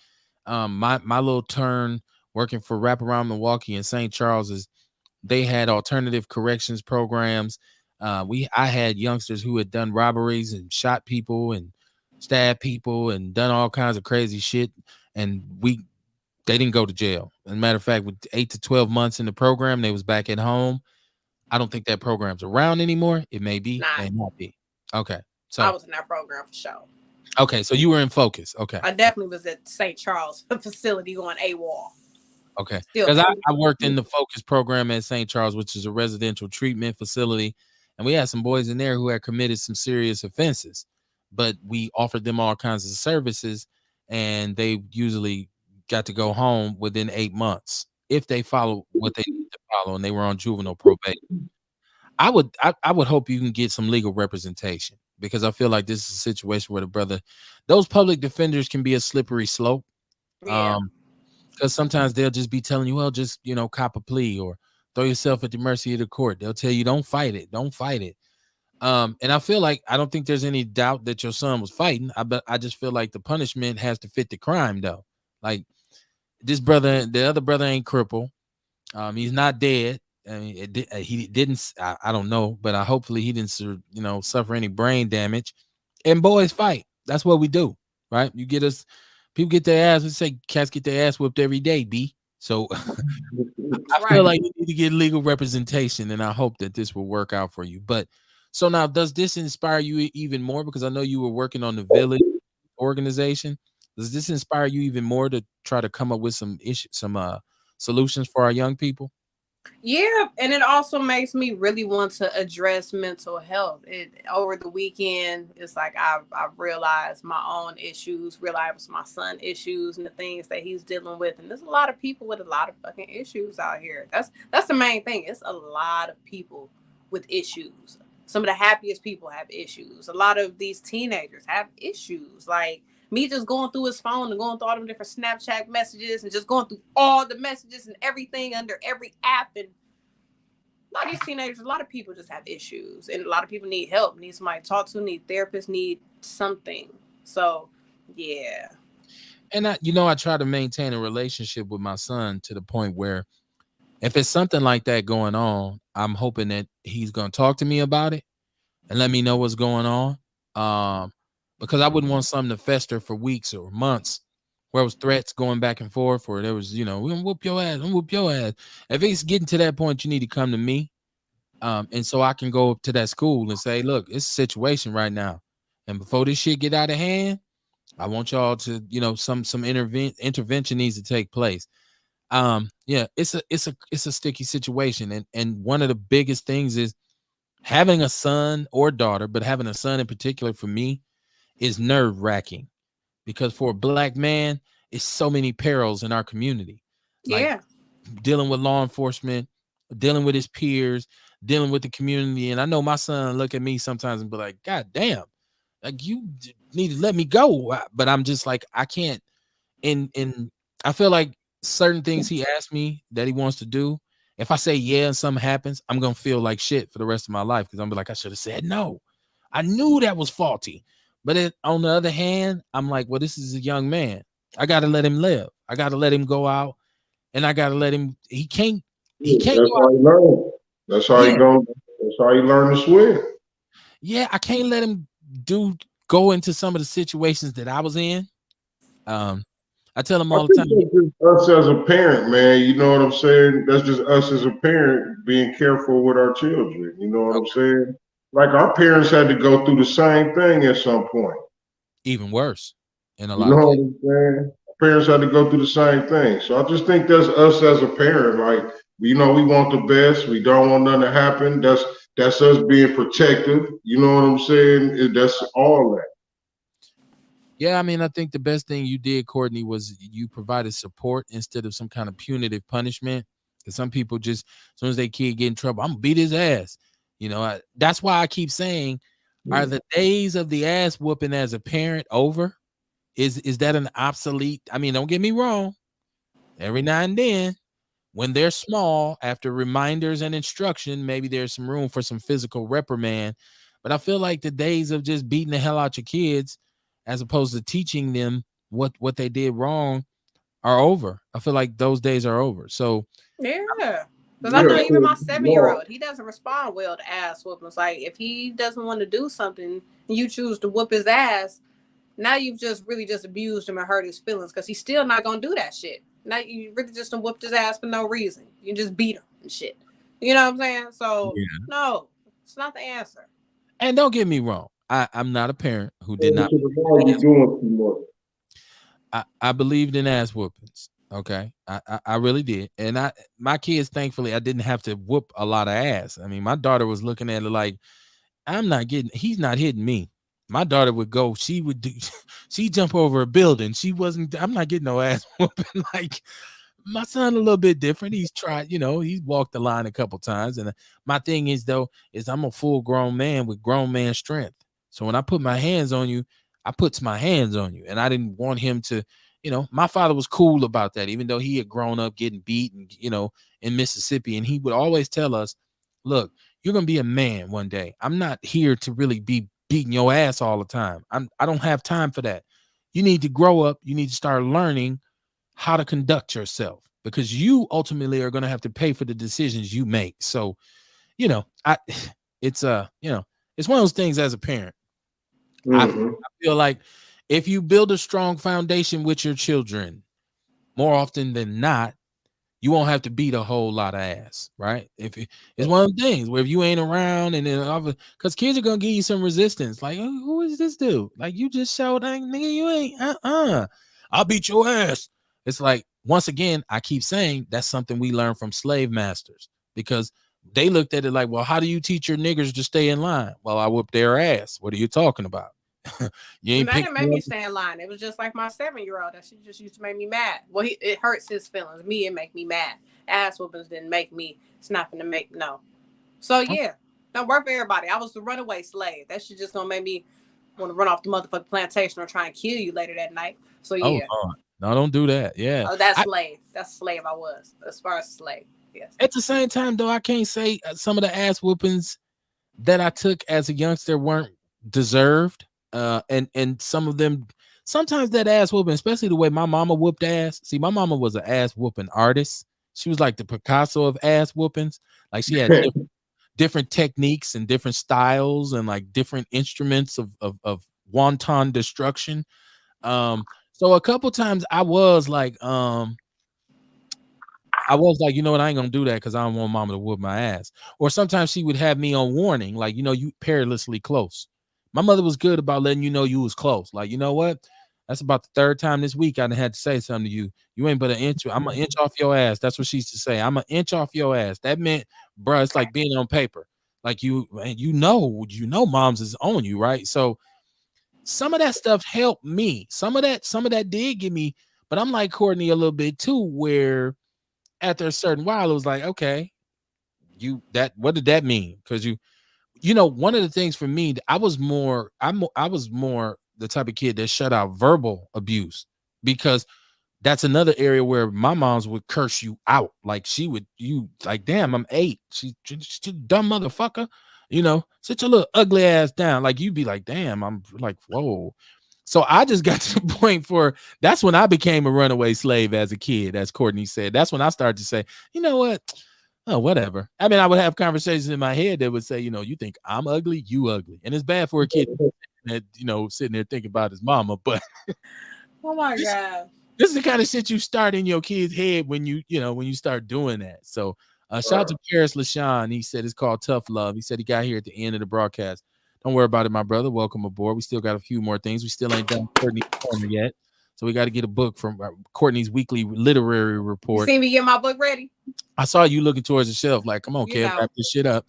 Speaker 1: My little turn working for Wraparound Milwaukee and St. Charles is they had alternative corrections programs. I had youngsters who had done robberies and shot people and stabbed people and done all kinds of crazy shit, and they didn't go to jail. As a matter of fact, with 8 to 12 months in the program, they was back at home. I don't think that program's around anymore. It may be,
Speaker 3: Nah,
Speaker 1: may not be. Okay.
Speaker 3: I
Speaker 1: So
Speaker 3: was in that program for sure.
Speaker 1: okay, so you were in focus. Okay.
Speaker 3: I definitely was at St. Charles facility going AWOL.
Speaker 1: Okay.
Speaker 3: Still
Speaker 1: Because I,
Speaker 3: true.
Speaker 1: I worked in the focus program at St. Charles, which is a residential treatment facility. And we had some boys in there who had committed some serious offenses, but we offered them all kinds of services, and they usually got to go home within 8 months if they follow what they need to follow and they were on juvenile probation. I would hope you can get some legal representation because I feel like this is a situation where those public defenders can be a slippery slope.
Speaker 3: Yeah.
Speaker 1: Because sometimes they'll just be telling you, well, just cop a plea or throw yourself at the mercy of the court. They'll tell you, don't fight it. And I feel like I don't think there's any doubt that your son was fighting. But I just feel like the punishment has to fit the crime, though. Like the other brother ain't crippled. He's not dead. I mean, he didn't. I don't know, but hopefully he didn't, suffer any brain damage. And boys fight. That's what we do, right? People get their ass. We say cats get their ass whipped every day. B. So I feel
Speaker 3: Right.
Speaker 1: like you need to get legal representation, and I hope that this will work out for you. But so now, does this inspire you even more? Because I know you were working on the Village organization. Does this inspire you even more to try to come up with some solutions for our young people?
Speaker 3: Yeah, and it also makes me really want to address mental health. It over the weekend, it's like I've realized my own issues, realized my son issues and the things that he's dealing with. And there's a lot of people with a lot of fucking issues out here. That's the main thing. It's a lot of people with issues. Some of the happiest people have issues. A lot of these teenagers have issues. Like me just going through his phone and going through all them different Snapchat messages and just going through all the messages and everything under every app. And a lot of these teenagers, a lot of people just have issues, and a lot of people need help, need somebody to talk to, need therapists, need something. So yeah.
Speaker 1: And I try to maintain a relationship with my son to the point where if it's something like that going on, I'm hoping that he's going to talk to me about it and let me know what's going on. Because I wouldn't want something to fester for weeks or months where it was threats going back and forth, or there was, we're gonna whoop your ass, I'm gonna whoop your ass. If it's getting to that point, you need to come to me. And so I can go up to that school and say, look, it's a situation right now. And before this shit get out of hand, I want y'all to, some intervention needs to take place. Yeah, it's a sticky situation. And one of the biggest things is having a son or daughter, but having a son in particular for me is nerve-wracking because for a black man, it's so many perils in our community. Like
Speaker 3: Yeah.
Speaker 1: dealing with law enforcement, dealing with his peers, dealing with the community. And I know my son look at me sometimes and be like, God damn, like you need to let me go. But I'm just like, I can't. And I feel like certain things he asked me that he wants to do, if I say yeah and something happens, I'm gonna feel like shit for the rest of my life because I'm be like, I should have said no. I knew that was faulty. But on the other hand, I'm like, well, this is a young man. I gotta let him live. I gotta let him go out, and I gotta let him. He can't
Speaker 4: That's
Speaker 1: go
Speaker 4: how
Speaker 1: out.
Speaker 4: you learn. That's how you
Speaker 1: Yeah,
Speaker 4: go. That's how you learn to swim.
Speaker 1: yeah. I can't let him go into some of the situations that I was in. Um, I tell them
Speaker 4: I
Speaker 1: all the
Speaker 4: think
Speaker 1: time.
Speaker 4: that's just us as a parent, man. You know what I'm saying? That's just us as a parent being careful with our children. You know what I'm
Speaker 1: Okay.
Speaker 4: saying? Like our parents had to go through the same thing at some point.
Speaker 1: Even worse in a
Speaker 4: You
Speaker 1: lot
Speaker 4: know
Speaker 1: of
Speaker 4: what
Speaker 1: cases.
Speaker 4: I'm saying? Parents had to go through the same thing. So I just think that's us as a parent. Like, you know, we want the best. We don't want nothing to happen. That's us being protective. You know what I'm saying? That's all that.
Speaker 1: Yeah, I mean, I think the best thing you did, Courtney, was you provided support instead of some kind of punitive punishment. Because some people just, as soon as their kid get in trouble, I'm gonna beat his ass. That's why I keep saying, are the days of the ass whooping as a parent over? Is that an obsolete? I mean, don't get me wrong. Every now and then, when they're small, after reminders and instruction, maybe there's some room for some physical reprimand. But I feel like the days of just beating the hell out your kids, as opposed to teaching them what they did wrong, are over. I feel like those days are over. So
Speaker 3: Yeah. Because I
Speaker 4: Yeah,
Speaker 3: know
Speaker 4: of
Speaker 3: even
Speaker 4: course,
Speaker 3: my
Speaker 4: law.
Speaker 3: 7-year-old, he doesn't respond well to ass whoopings. Like, if he doesn't want to do something and you choose to whoop his ass, now you've just really just abused him and hurt his feelings because he's still not going to do that shit. Now you really just whooped his ass for no reason. You just beat him and shit. You know what I'm saying? So,
Speaker 1: yeah.
Speaker 3: no, it's not the answer.
Speaker 1: And don't get me wrong. I'm not a parent who did
Speaker 4: To
Speaker 1: not.
Speaker 4: the law, you're doing too much.
Speaker 1: I believed in ass whoopings. Okay, I really did, and my kids, thankfully, I didn't have to whoop a lot of ass. I mean, my daughter was looking at it like, he's not hitting me. My daughter would go, she would do, she jump over a building. I'm not getting no ass whooping. Like my son, a little bit different. He's tried, he's walked the line a couple times. And my thing is though, is I'm a full grown man with grown man strength. So when I put my hands on you, I puts my hands on you. And I didn't want him to, my father was cool about that, even though he had grown up getting beaten, in Mississippi. And he would always tell us, look, you're gonna be a man one day. I'm not here to really be beating your ass all the time. I don't have time for that. You need to grow up. You need to start learning how to conduct yourself because you ultimately are going to have to pay for the decisions you make. So, I it's it's one of those things as a parent. I
Speaker 4: Mm-hmm.
Speaker 1: feel like if you build a strong foundation with your children, more often than not, you won't have to beat a whole lot of ass, right? It's one of the things where if you ain't around and then because kids are gonna give you some resistance, like who is this dude? Like you just showed, like, nigga, you ain't I'll beat your ass. It's like once again, I keep saying that's something we learn from slave masters because they looked at it like, well, how do you teach your niggers to stay in line? Well, I whoop their ass. What are you talking about? You
Speaker 3: And
Speaker 1: ain't
Speaker 3: that
Speaker 1: pick.
Speaker 3: didn't make me stay in line. It was just like my 7-year-old. That she just used to make me mad. Well, it hurts his feelings. Me, it make me mad. Ass whoopings didn't make me. It's not gonna make no. So yeah, don't work for everybody. I was the runaway slave. That shit just gonna make me want to run off the motherfucking plantation or try and kill you later that night. So
Speaker 1: Oh
Speaker 3: yeah.
Speaker 1: Lord. No, don't do that. Yeah.
Speaker 3: Oh, that's slave. That's slave I was. As far as slave. Yes.
Speaker 1: At the same time, though, I can't say some of the ass whoopings that I took as a youngster weren't deserved. And some of them, sometimes that ass whooping, especially the way my mama whooped ass. See, my mama was an ass whooping artist. She was like the Picasso of ass whoopings. Like she had different techniques and different styles and like different instruments of wanton destruction. So a couple times I was like, you know what, I ain't gonna do that because I don't want mama to whoop my ass. Or sometimes she would have me on warning, like, you perilously close. My mother was good about letting you know you was close. Like, you know what? That's about the third time this week I done had to say something to you. You ain't but an inch. I'm an inch off your ass. That's what she used to say. I'm an inch off your ass. That meant, bro, it's like being on paper. Like moms is on you, right? So some of that stuff helped me. Some of that did give me, but I'm like Courtney a little bit too, where after a certain while, it was like, okay, what did that mean? Because one of the things for me, I was more the type of kid that shut out verbal abuse because that's another area where my moms would curse you out. Like you like, damn, I'm 8. She dumb motherfucker, sit your little ugly ass down. Like you'd be like, damn, I'm like, whoa. So I just got to the point that's when I became a runaway slave as a kid, as Courtney said. That's when I started to say, you know what? Oh, whatever. I mean, I would have conversations in my head that would say, you think I'm ugly, you ugly. And it's bad for a kid that, sitting there thinking about his mama, but
Speaker 3: Oh my god.
Speaker 1: This is the kind of shit you start in your kid's head when when you start doing that. So shout out to Paris LaShawn. He said it's called Tough Love. He said he got here at the end of the broadcast. Don't worry about it, my brother. Welcome aboard. We still got a few more things. We still ain't done Courtney's Corner yet. So we got to get a book from Courtney's weekly literary
Speaker 3: You
Speaker 1: report.
Speaker 3: see me get my book ready?
Speaker 1: I saw you looking towards the shelf like, come on,
Speaker 3: You
Speaker 1: Kev,
Speaker 3: know.
Speaker 1: wrap this shit up.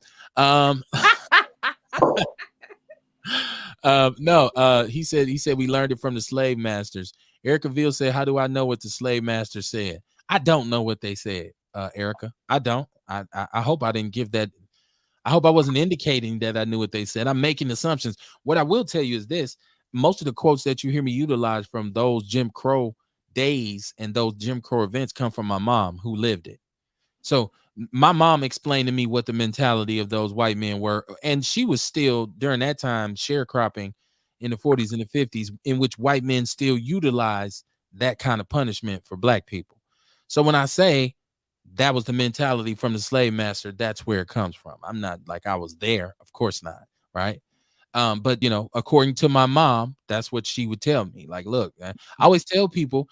Speaker 1: No, he said we learned it from the slave masters. Erica Ville said, how do I know what the slave master said? I don't know what they said, Erica. I don't. I hope I didn't give that. I hope I wasn't indicating that I knew what they said. I'm making assumptions. What I will tell you is this: most of the quotes that you hear me utilize from those Jim Crow days and those Jim Crow events come from my mom who lived it. So my mom explained to me what the mentality of those white men were, and she was still during that time sharecropping in the 40s and the 50s, in which white men still utilize that kind of punishment for black people. So when I say that was the mentality from the slave master, that's where it comes from. I'm not like I was there, of course not, right? But according to my mom, that's what she would tell me. Like, look, man, I always tell people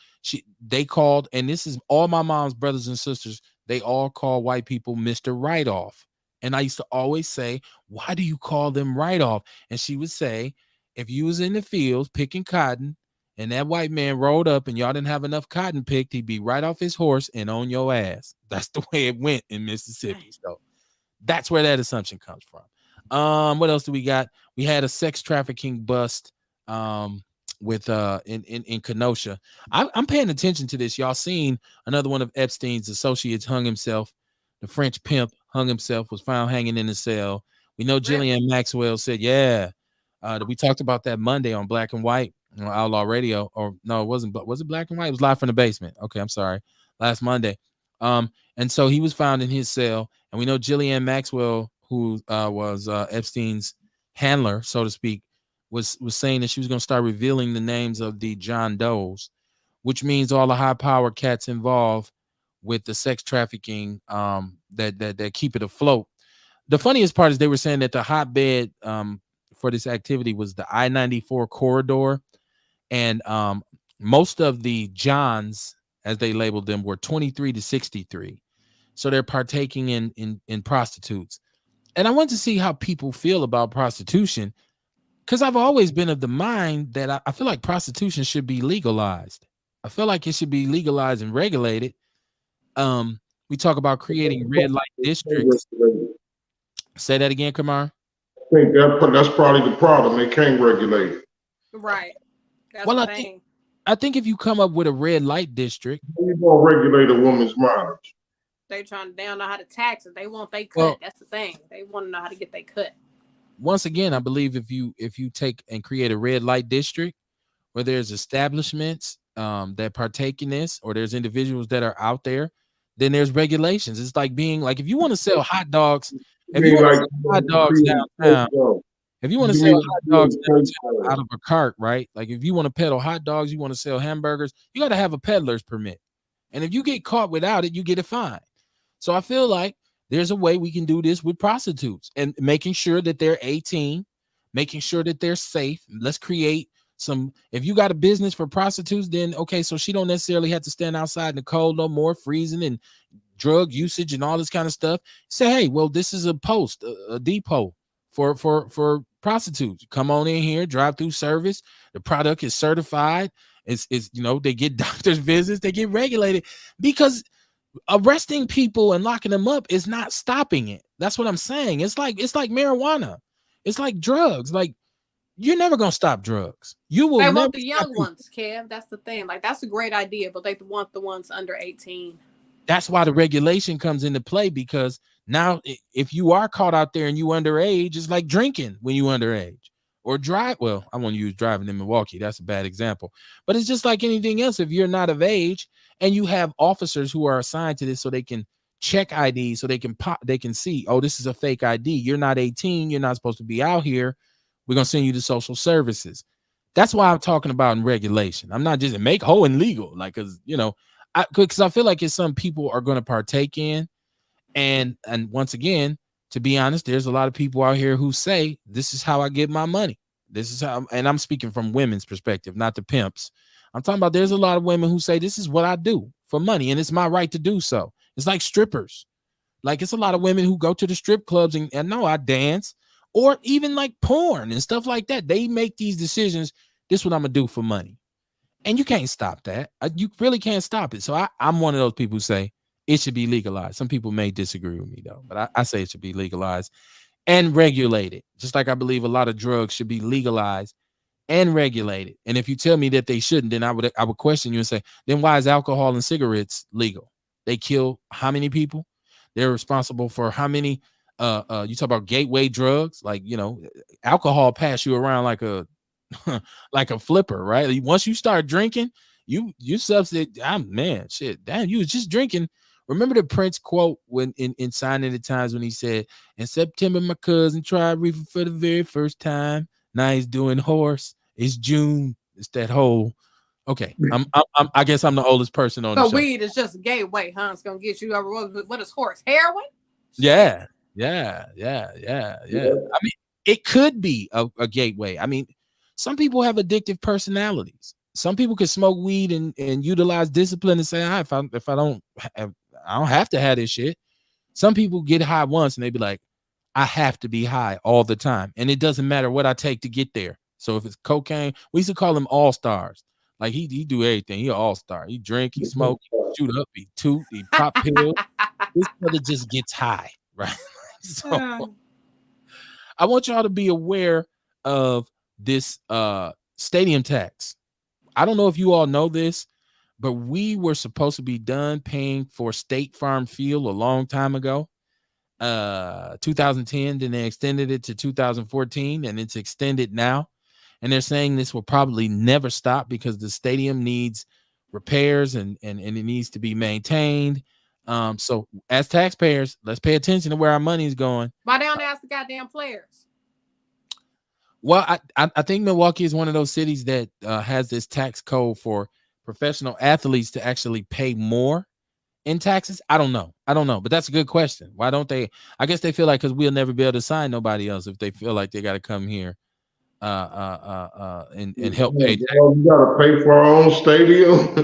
Speaker 1: they called, and this is all my mom's brothers and sisters, they all call white people Mr. Right Off. And I used to always say, why do you call them right off? And she would say, if you was in the fields picking cotton and that white man rolled up and y'all didn't have enough cotton picked, he'd be right off his horse and on your ass. That's the way it went in Mississippi. So that's where that assumption comes from. What else do we got? We had a sex trafficking bust with in Kenosha. I'm paying attention to this. Y'all seen another one of Epstein's associates hung himself. The French pimp hung himself, was found hanging in a cell. We know Jillian Maxwell said, yeah. We talked about that Monday on Black and White on Outlaw Radio. Or no, it wasn't. But was it Black and White? It was Live from the Basement. Okay, I'm sorry. Last Monday. And so he was found in his cell. And we know Jillian Maxwell, who was Epstein's handler, so to speak, was saying that she was going to start revealing the names of the John Does, which means all the high power cats involved with the sex trafficking that keep it afloat. The funniest part is they were saying that the hotbed for this activity was the I-94 corridor, and most of the Johns, as they labeled them, were 23 to 63. So they're partaking in prostitutes. And I want to see how people feel about prostitution, because I've always been of the mind that I feel like prostitution should be legalized. I feel like it should be legalized and regulated. We talk about creating red light districts. Say that again, Kamar.
Speaker 4: I think that's probably the problem. They can't regulate it.
Speaker 3: Right. That's
Speaker 1: Well,
Speaker 3: the thing.
Speaker 1: I think if you come up with a red light district,
Speaker 4: You don't regulate a woman's mileage.
Speaker 3: They don't know how to tax it. They want they cut.
Speaker 1: Well,
Speaker 3: That's the thing. They want to know how to get they cut.
Speaker 1: once again, I believe if you take and create a red light district where there's establishments that partake in this, or there's individuals that are out there, then there's regulations. It's like being like, if you want to sell hot dogs, if you want to sell hot dogs downtown, if you want to sell hot dogs downtown out of a cart, right? Like if you want to peddle hot dogs, you want to sell hamburgers, you got to have a peddler's permit. And if you get caught without it, you get a fine. So I feel like there's a way we can do this with prostitutes and making sure that they're 18, making sure that they're safe. Let's create some. If you got a business for prostitutes, then okay, so she don't necessarily have to stand outside in the cold no more, freezing and drug usage and all this kind of stuff. Say, hey, well, this is a post, a depot for prostitutes. Come on in here, drive through service. The product is certified. It's they get doctor's visits, they get regulated, because arresting people and locking them up is not stopping it. That's what I'm saying. It's like marijuana. It's like drugs. Like, you're never gonna stop drugs. You will.
Speaker 3: They
Speaker 1: never
Speaker 3: want the young ones, Kev. That's the thing. Like, that's a great idea, but they want the ones under 18.
Speaker 1: That's why the regulation comes into play, because now if you are caught out there and you underage, it's like drinking when you underage, or drive. Well, I won't use driving in Milwaukee. That's a bad example, but it's just like anything else. If you're not of age and you have officers who are assigned to this so they can check ID, so they can see, oh, this is a fake ID. You're not 18. You're not supposed to be out here. We're going to send you to social services. That's why I'm talking about in regulation. I'm not just make hoeing legal, like, because I feel like it's some people are going to partake in. And once again, to be honest, there's a lot of people out here who say, this is how I get my money. This is how, and I'm speaking from women's perspective, not the pimps. I'm talking about there's a lot of women who say this is what I do for money and it's my right to do so. It's like strippers. Like it's a lot of women who go to the strip clubs and no, I dance, or even like porn and stuff like that. They make these decisions. This is what I'm gonna do for money, and you can't stop that. You really can't stop it. So I'm one of those people who say it should be legalized. Some people may disagree with me though, but I say it should be legalized and regulated. Just like I believe a lot of drugs should be legalized and regulated. And if you tell me that they shouldn't, then I would question you and say, then why is alcohol and cigarettes legal? They kill how many people? They're responsible for how many you talk about gateway drugs, like alcohol pass you around like a like a flipper, right? Once you start drinking, you substitute. Man, shit, damn, you was just drinking. Remember the Prince quote when in Sign of the Times when he said, "In September, my cousin tried reefer for the very first time. Now he's doing horse. It's June. It's that whole." Okay, I guess I'm the oldest person on the
Speaker 3: So
Speaker 1: show.
Speaker 3: weed is just a gateway, huh? It's gonna get you over. What is horse? Heroin?
Speaker 1: Yeah, yeah. I mean, it could be a gateway. I mean, some people have addictive personalities. Some people can smoke weed and utilize discipline and say, if I don't have, I don't have to have this shit. Some people get high once and they be like, I have to be high all the time, and it doesn't matter what I take to get there. So if it's cocaine, we used to call them all stars. Like he do everything. He an all star. He drink, he smoke, he shoot up, he toot, he pop pills. This brother just gets high, right? So I want y'all to be aware of this stadium tax. I don't know if you all know this, but we were supposed to be done paying for State Farm Field a long time ago. 2010, then they extended it to 2014, and it's extended now. And they're saying this will probably never stop because the stadium needs repairs and it needs to be maintained. So as taxpayers, let's pay attention to where our money is going.
Speaker 3: Why they don't ask the goddamn players?
Speaker 1: Well, I think Milwaukee is one of those cities that has this tax code for professional athletes to actually pay more in taxes. I don't know, but that's a good question. Why don't they? I guess they feel like because we'll never be able to sign nobody else if they feel like they got to come here and help pay tax.
Speaker 4: Well, we gotta pay for our own stadium.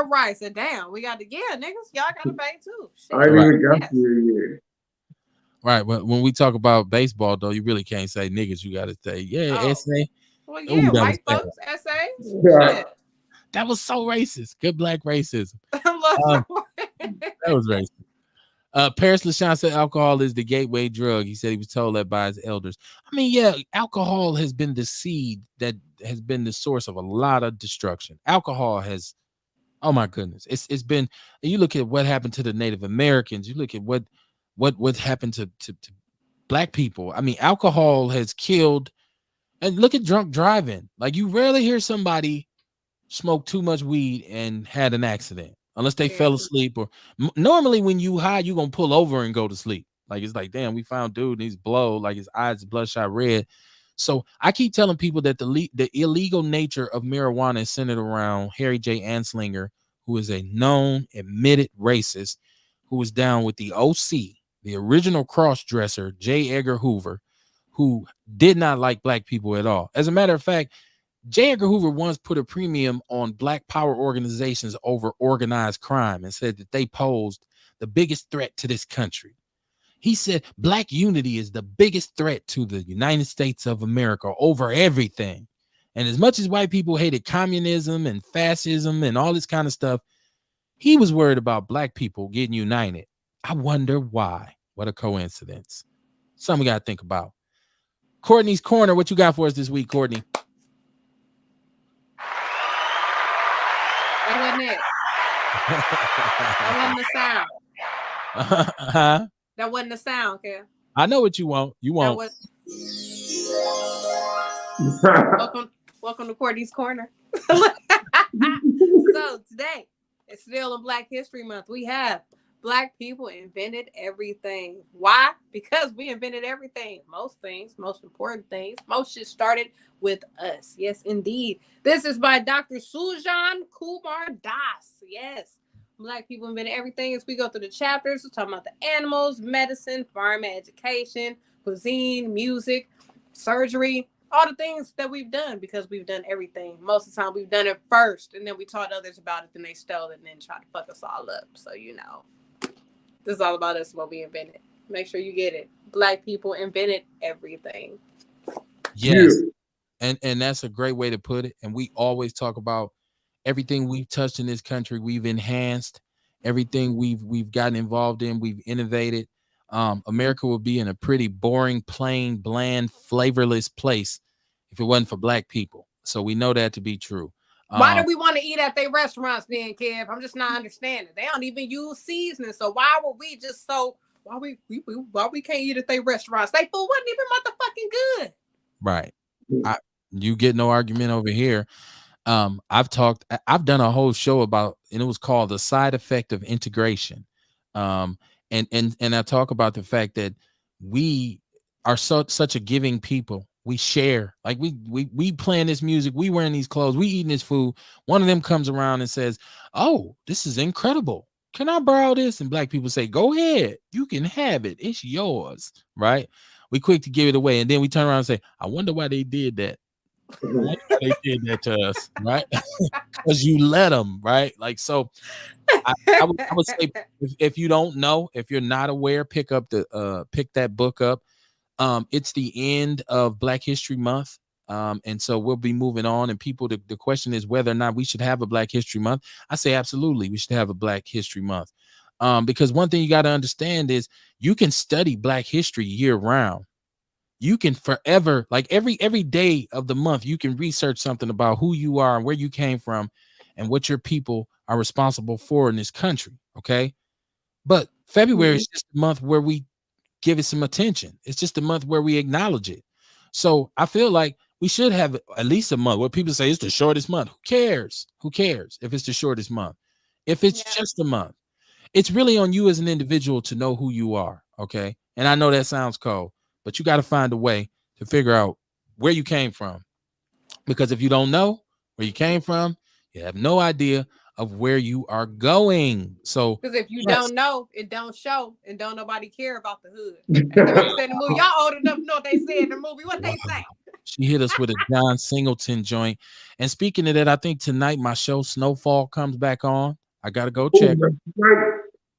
Speaker 3: Right. So damn, we got to niggas. Y'all got to pay too. Shit.
Speaker 4: I ain't
Speaker 1: Right.
Speaker 4: even got here yet.
Speaker 1: Right. But when we talk about baseball, though, you really can't say niggas. You got to say, yeah,
Speaker 3: Oh.
Speaker 1: SA.
Speaker 3: Well,
Speaker 1: Ooh,
Speaker 3: yeah,
Speaker 1: that
Speaker 3: white
Speaker 1: was bad.
Speaker 3: folks, essays.
Speaker 4: Yeah.
Speaker 3: Shit.
Speaker 1: That was so racist. Good black racism.
Speaker 3: Look,
Speaker 1: That was racist. Paris LaShawn said alcohol is the gateway drug. He said he was told that by his elders. I mean, yeah, alcohol has been the seed that has been the source of a lot of destruction. Alcohol has, oh my goodness, it's been. You look at what happened to the Native Americans. You look at what happened to black people. I mean, alcohol has killed. And look at drunk driving. Like you rarely hear somebody smoke too much weed and had an accident unless they fell asleep or normally when you high you're gonna pull over and go to sleep. Like it's like, damn, we found dude and he's blow, like his eyes bloodshot red. So I keep telling people that the illegal nature of marijuana is centered around Harry J. Anslinger, who is a known admitted racist, who was down with the OC, the original cross-dresser J. Edgar Hoover, who did not like black people at all. As a matter of fact, J. Edgar Hoover once put a premium on black power organizations over organized crime and said that they posed the biggest threat to this country. He said black unity is the biggest threat to the United States of America over everything. And as much as white people hated communism and fascism and all this kind of stuff, he was worried about black people getting united. I wonder why. What a coincidence. Something we got to think about. Courtney's Corner, what you got for us this week, Courtney?
Speaker 3: That wasn't it. That wasn't the sound. That wasn't the sound, okay?
Speaker 1: I know what you want. You want.
Speaker 3: Welcome to Courtney's Corner. So today, it's still in Black History Month. We have Black people invented everything. Why? Because we invented everything. Most things, most important things. Most shit started with us. Yes, indeed. This is by Dr. Sujan Kumar Das. Yes. Black people invented everything. As we go through the chapters, we're talking about the animals, medicine, farm education, cuisine, music, surgery, all the things that we've done, because we've done everything. Most of the time we've done it first and then we taught others about it, then they stole it and then tried to fuck us all up. So, this is all about us, what we invented. Make sure you get it. Black people invented everything.
Speaker 1: Yes. And that's a great way to put it. And we always talk about everything we've touched in this country, we've enhanced. Everything we've gotten involved in, we've innovated. America would be in a pretty boring, plain, bland, flavorless place if it wasn't for black people. So we know that to be true.
Speaker 3: Why do we want to eat at their restaurants then, Kev? I'm just not understanding. They don't even use seasoning. So why would we just why we can't eat at their restaurants? They food wasn't even motherfucking good.
Speaker 1: Right. You get no argument over here. I've done a whole show about, and it was called The Side Effect of Integration. And I talk about the fact that we are such a giving people. We share, like we playing this music, we wearing these clothes, we eating this food. One of them comes around and says, "Oh, this is incredible. Can I borrow this?" And black people say, "Go ahead, you can have it. It's yours." Right? We quick to give it away, and then we turn around and say, "I wonder why they did that. I wonder why they did that to us, right?" Because you let them, right? Like, so I would say, if you don't know, if you're not aware, pick that book up. It's the end of Black History Month. And so we'll be moving on. And people, the question is whether or not we should have a Black History Month. I say absolutely, we should have a Black History Month. Because one thing you got to understand is you can study Black history year round. You can forever, like every day of the month, you can research something about who you are and where you came from and what your people are responsible for in this country. Okay. But February is just a month where we give it some attention. It's just a month where we acknowledge it. So I feel like we should have at least a month where people say it's the shortest month. Who cares? Who cares if it's the shortest month? If it's just a month, it's really on you as an individual to know who you are. Okay. And I know that sounds cold, but you got to find a way to figure out where you came from. Because if you don't know where you came from, you have no idea of where you are going. So,
Speaker 3: because if you don't know, it don't show, and don't nobody care about the hood. Ain't that what they said in the movie? Y'all old enough to know what they said in the movie. What they say?
Speaker 1: She hit us with a John Singleton joint. And speaking of that, I think tonight my show Snowfall comes back on. I gotta go check.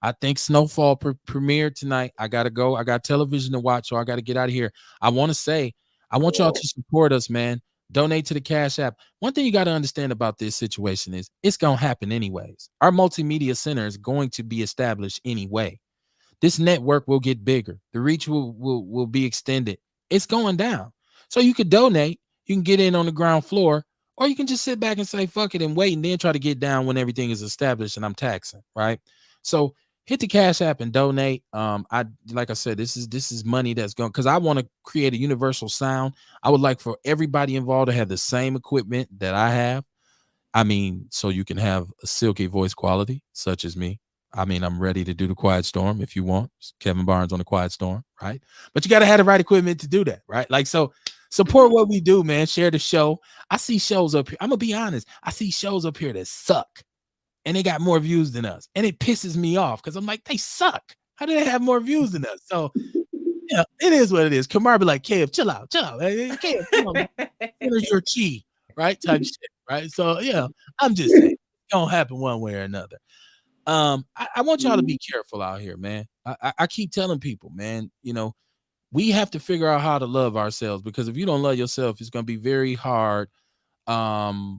Speaker 1: I think Snowfall premiered tonight. I gotta go. I got television to watch, so I gotta get out of here. I want y'all to support us, man. Donate to the Cash App. One thing you got to understand about this situation is it's going to happen anyways. Our multimedia center is going to be established anyway. This network will get bigger. The reach will be extended. It's going down. So you could donate. You can get in on the ground floor, or you can just sit back and say, fuck it, and wait, and then try to get down when everything is established and I'm taxing, right? So hit the Cash App and donate. Like I said, this is money that's going, because I want to create a universal sound. I would like for everybody involved to have the same equipment that I have. I mean, so you can have a silky voice quality, such as me. I mean, I'm ready to do the Quiet Storm if you want. Kevin Barnes on the Quiet Storm, right? But you got to have the right equipment to do that, right? Like, so support what we do, man. Share the show. I see shows up here. I'm going to be honest. I see shows up here that suck. And they got more views than us. And it pisses me off because I'm like, they suck. How do they have more views than us? So, yeah, it is what it is. Kamar be like, Kev, chill out. Kev, come on, where's your chi? Right? Type shit, right? So, yeah, I'm just saying, it don't happen one way or another. I want y'all to be careful out here, man. I keep telling people, man, we have to figure out how to love ourselves, because if you don't love yourself, it's going to be very hard for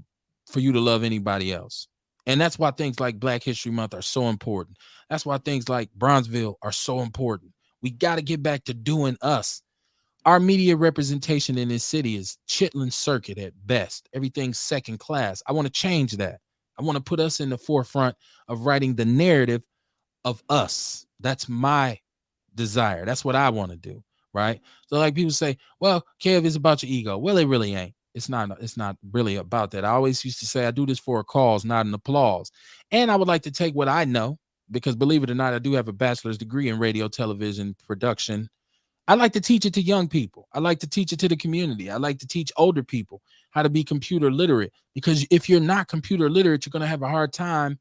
Speaker 1: you to love anybody else. And that's why things like Black History Month are so important. That's why things like Bronzeville are so important. We got to get back to doing us. Our media representation in this city is Chitlin Circuit at best. Everything's second class. I want to change that. I want to put us in the forefront of writing the narrative of us. That's my desire. That's what I want to do, right? So like people say, well, Kev, is about your ego. Well, it really ain't. It's not really about that. I always used to say I do this for a cause, not an applause. And I would like to take what I know, because believe it or not, I do have a bachelor's degree in radio, television, production. I like to teach it to young people. I like to teach it to the community. I like to teach older people how to be computer literate, because if you're not computer literate, you're going to have a hard time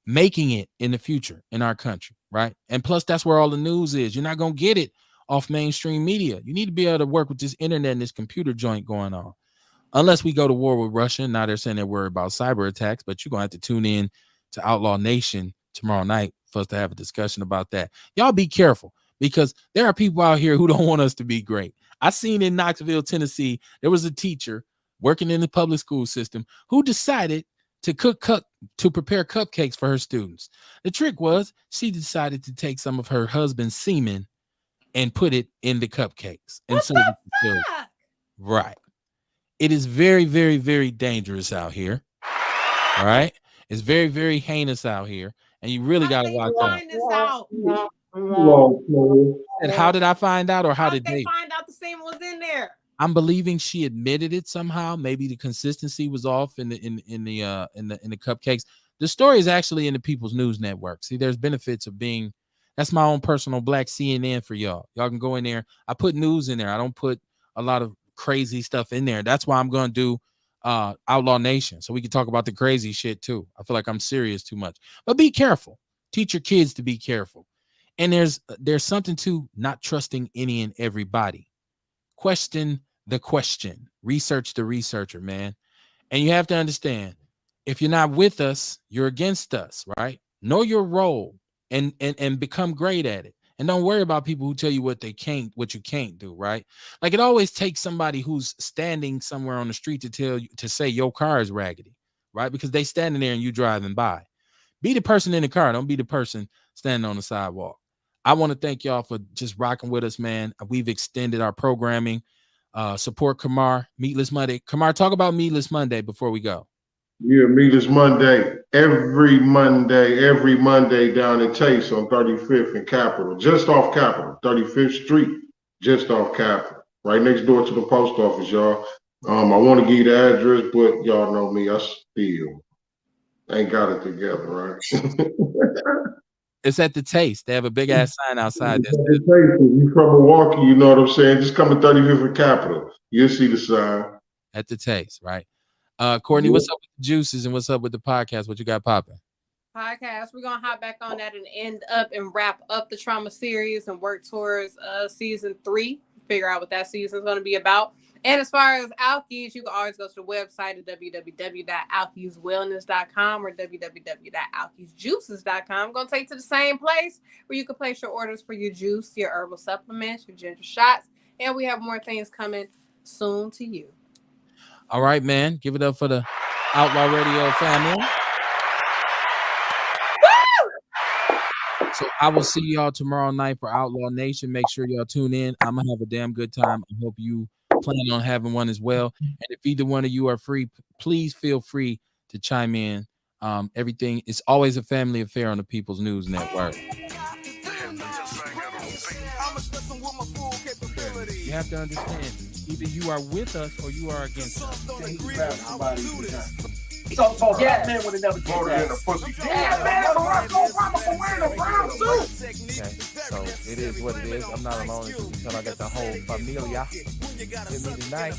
Speaker 1: making it in the future in our country, right? And plus, that's where all the news is. You're not going to get it off mainstream media. You need to be able to work with this internet and this computer joint going on. Unless we go to war with Russia. Now they're saying they're worried about cyber attacks, but you're going to have to tune in to Outlaw Nation tomorrow night for us to have a discussion about that. Y'all be careful, because there are people out here who don't want us to be great. I seen in Knoxville, Tennessee, there was a teacher working in the public school system who decided to prepare cupcakes for her students. The trick was she decided to take some of her husband's semen and put it in the cupcakes. And so, right. It is very, very, very dangerous out here. All right. It's very, very heinous out here. And you really got to watch out. And how did I find out, or how did they
Speaker 3: find out the semen was in there?
Speaker 1: I'm believing she admitted it somehow. Maybe the consistency was off in the cupcakes. The story is actually in the People's News Network. See, there's benefits of being. That's my own personal black CNN for y'all. Y'all can go in there. I put news in there. I don't put a lot of crazy stuff in there. That's why I'm going to do Outlaw Nation, so we can talk about the crazy shit too. I feel like I'm serious too much. But be careful. Teach your kids to be careful. And there's something to not trusting any and everybody. Question the question. Research the researcher, man. And you have to understand, if you're not with us, you're against us, right? Know your role and become great at it. And don't worry about people who tell you what you can't do, right? Like, it always takes somebody who's standing somewhere on the street to say your car is raggedy, right? Because they standing there and you driving by. Be the person in the car. Don't be the person standing on the sidewalk. I want to thank y'all for just rocking with us, man. We've extended our programming. Support Kamar, Meatless Monday. Kamar, talk about Meatless Monday before we go.
Speaker 4: Yeah, Meatless Monday. Every Monday down at Taste on 35th and Capitol. Just off Capitol. 35th Street. Just off Capitol. Right next door to the post office, y'all. I want to give you the address, but y'all know me. I still ain't got it together, right?
Speaker 1: It's at the Taste. They have a big ass sign outside.
Speaker 4: If you from Milwaukee, you know what I'm saying? Just come to 35th and Capitol. You'll see the sign.
Speaker 1: At the Taste, right? Courtney, what's up with the juices and what's up with the podcast? What you got popping?
Speaker 3: Podcast. We're gonna hop back on that and end up and wrap up the trauma series and work towards season 3. Figure out what that season is gonna be about. And as far as Alkies, you can always go to the website at www.alkieswellness.com or www.alkiesjuices.com. I'm going to take you to the same place where you can place your orders for your juice, your herbal supplements, your ginger shots, and we have more things coming soon to you.
Speaker 1: All right, man. Give it up for the Outlaw Radio family. Woo! So I will see y'all tomorrow night for Outlaw Nation. Make sure y'all tune in. I'm going to have a damn good time. I hope you plan on having one as well. And if either one of you are free, please feel free to chime in. Everything is always a family affair on the People's News Network. You have to understand, either you are with us or you are against us.
Speaker 5: So black men would have never did that.
Speaker 4: Yeah,
Speaker 5: man, Barack Obama for wearing a brown suit.
Speaker 1: Okay, so it is what it is. I'm not alone until I got the whole familia with me tonight.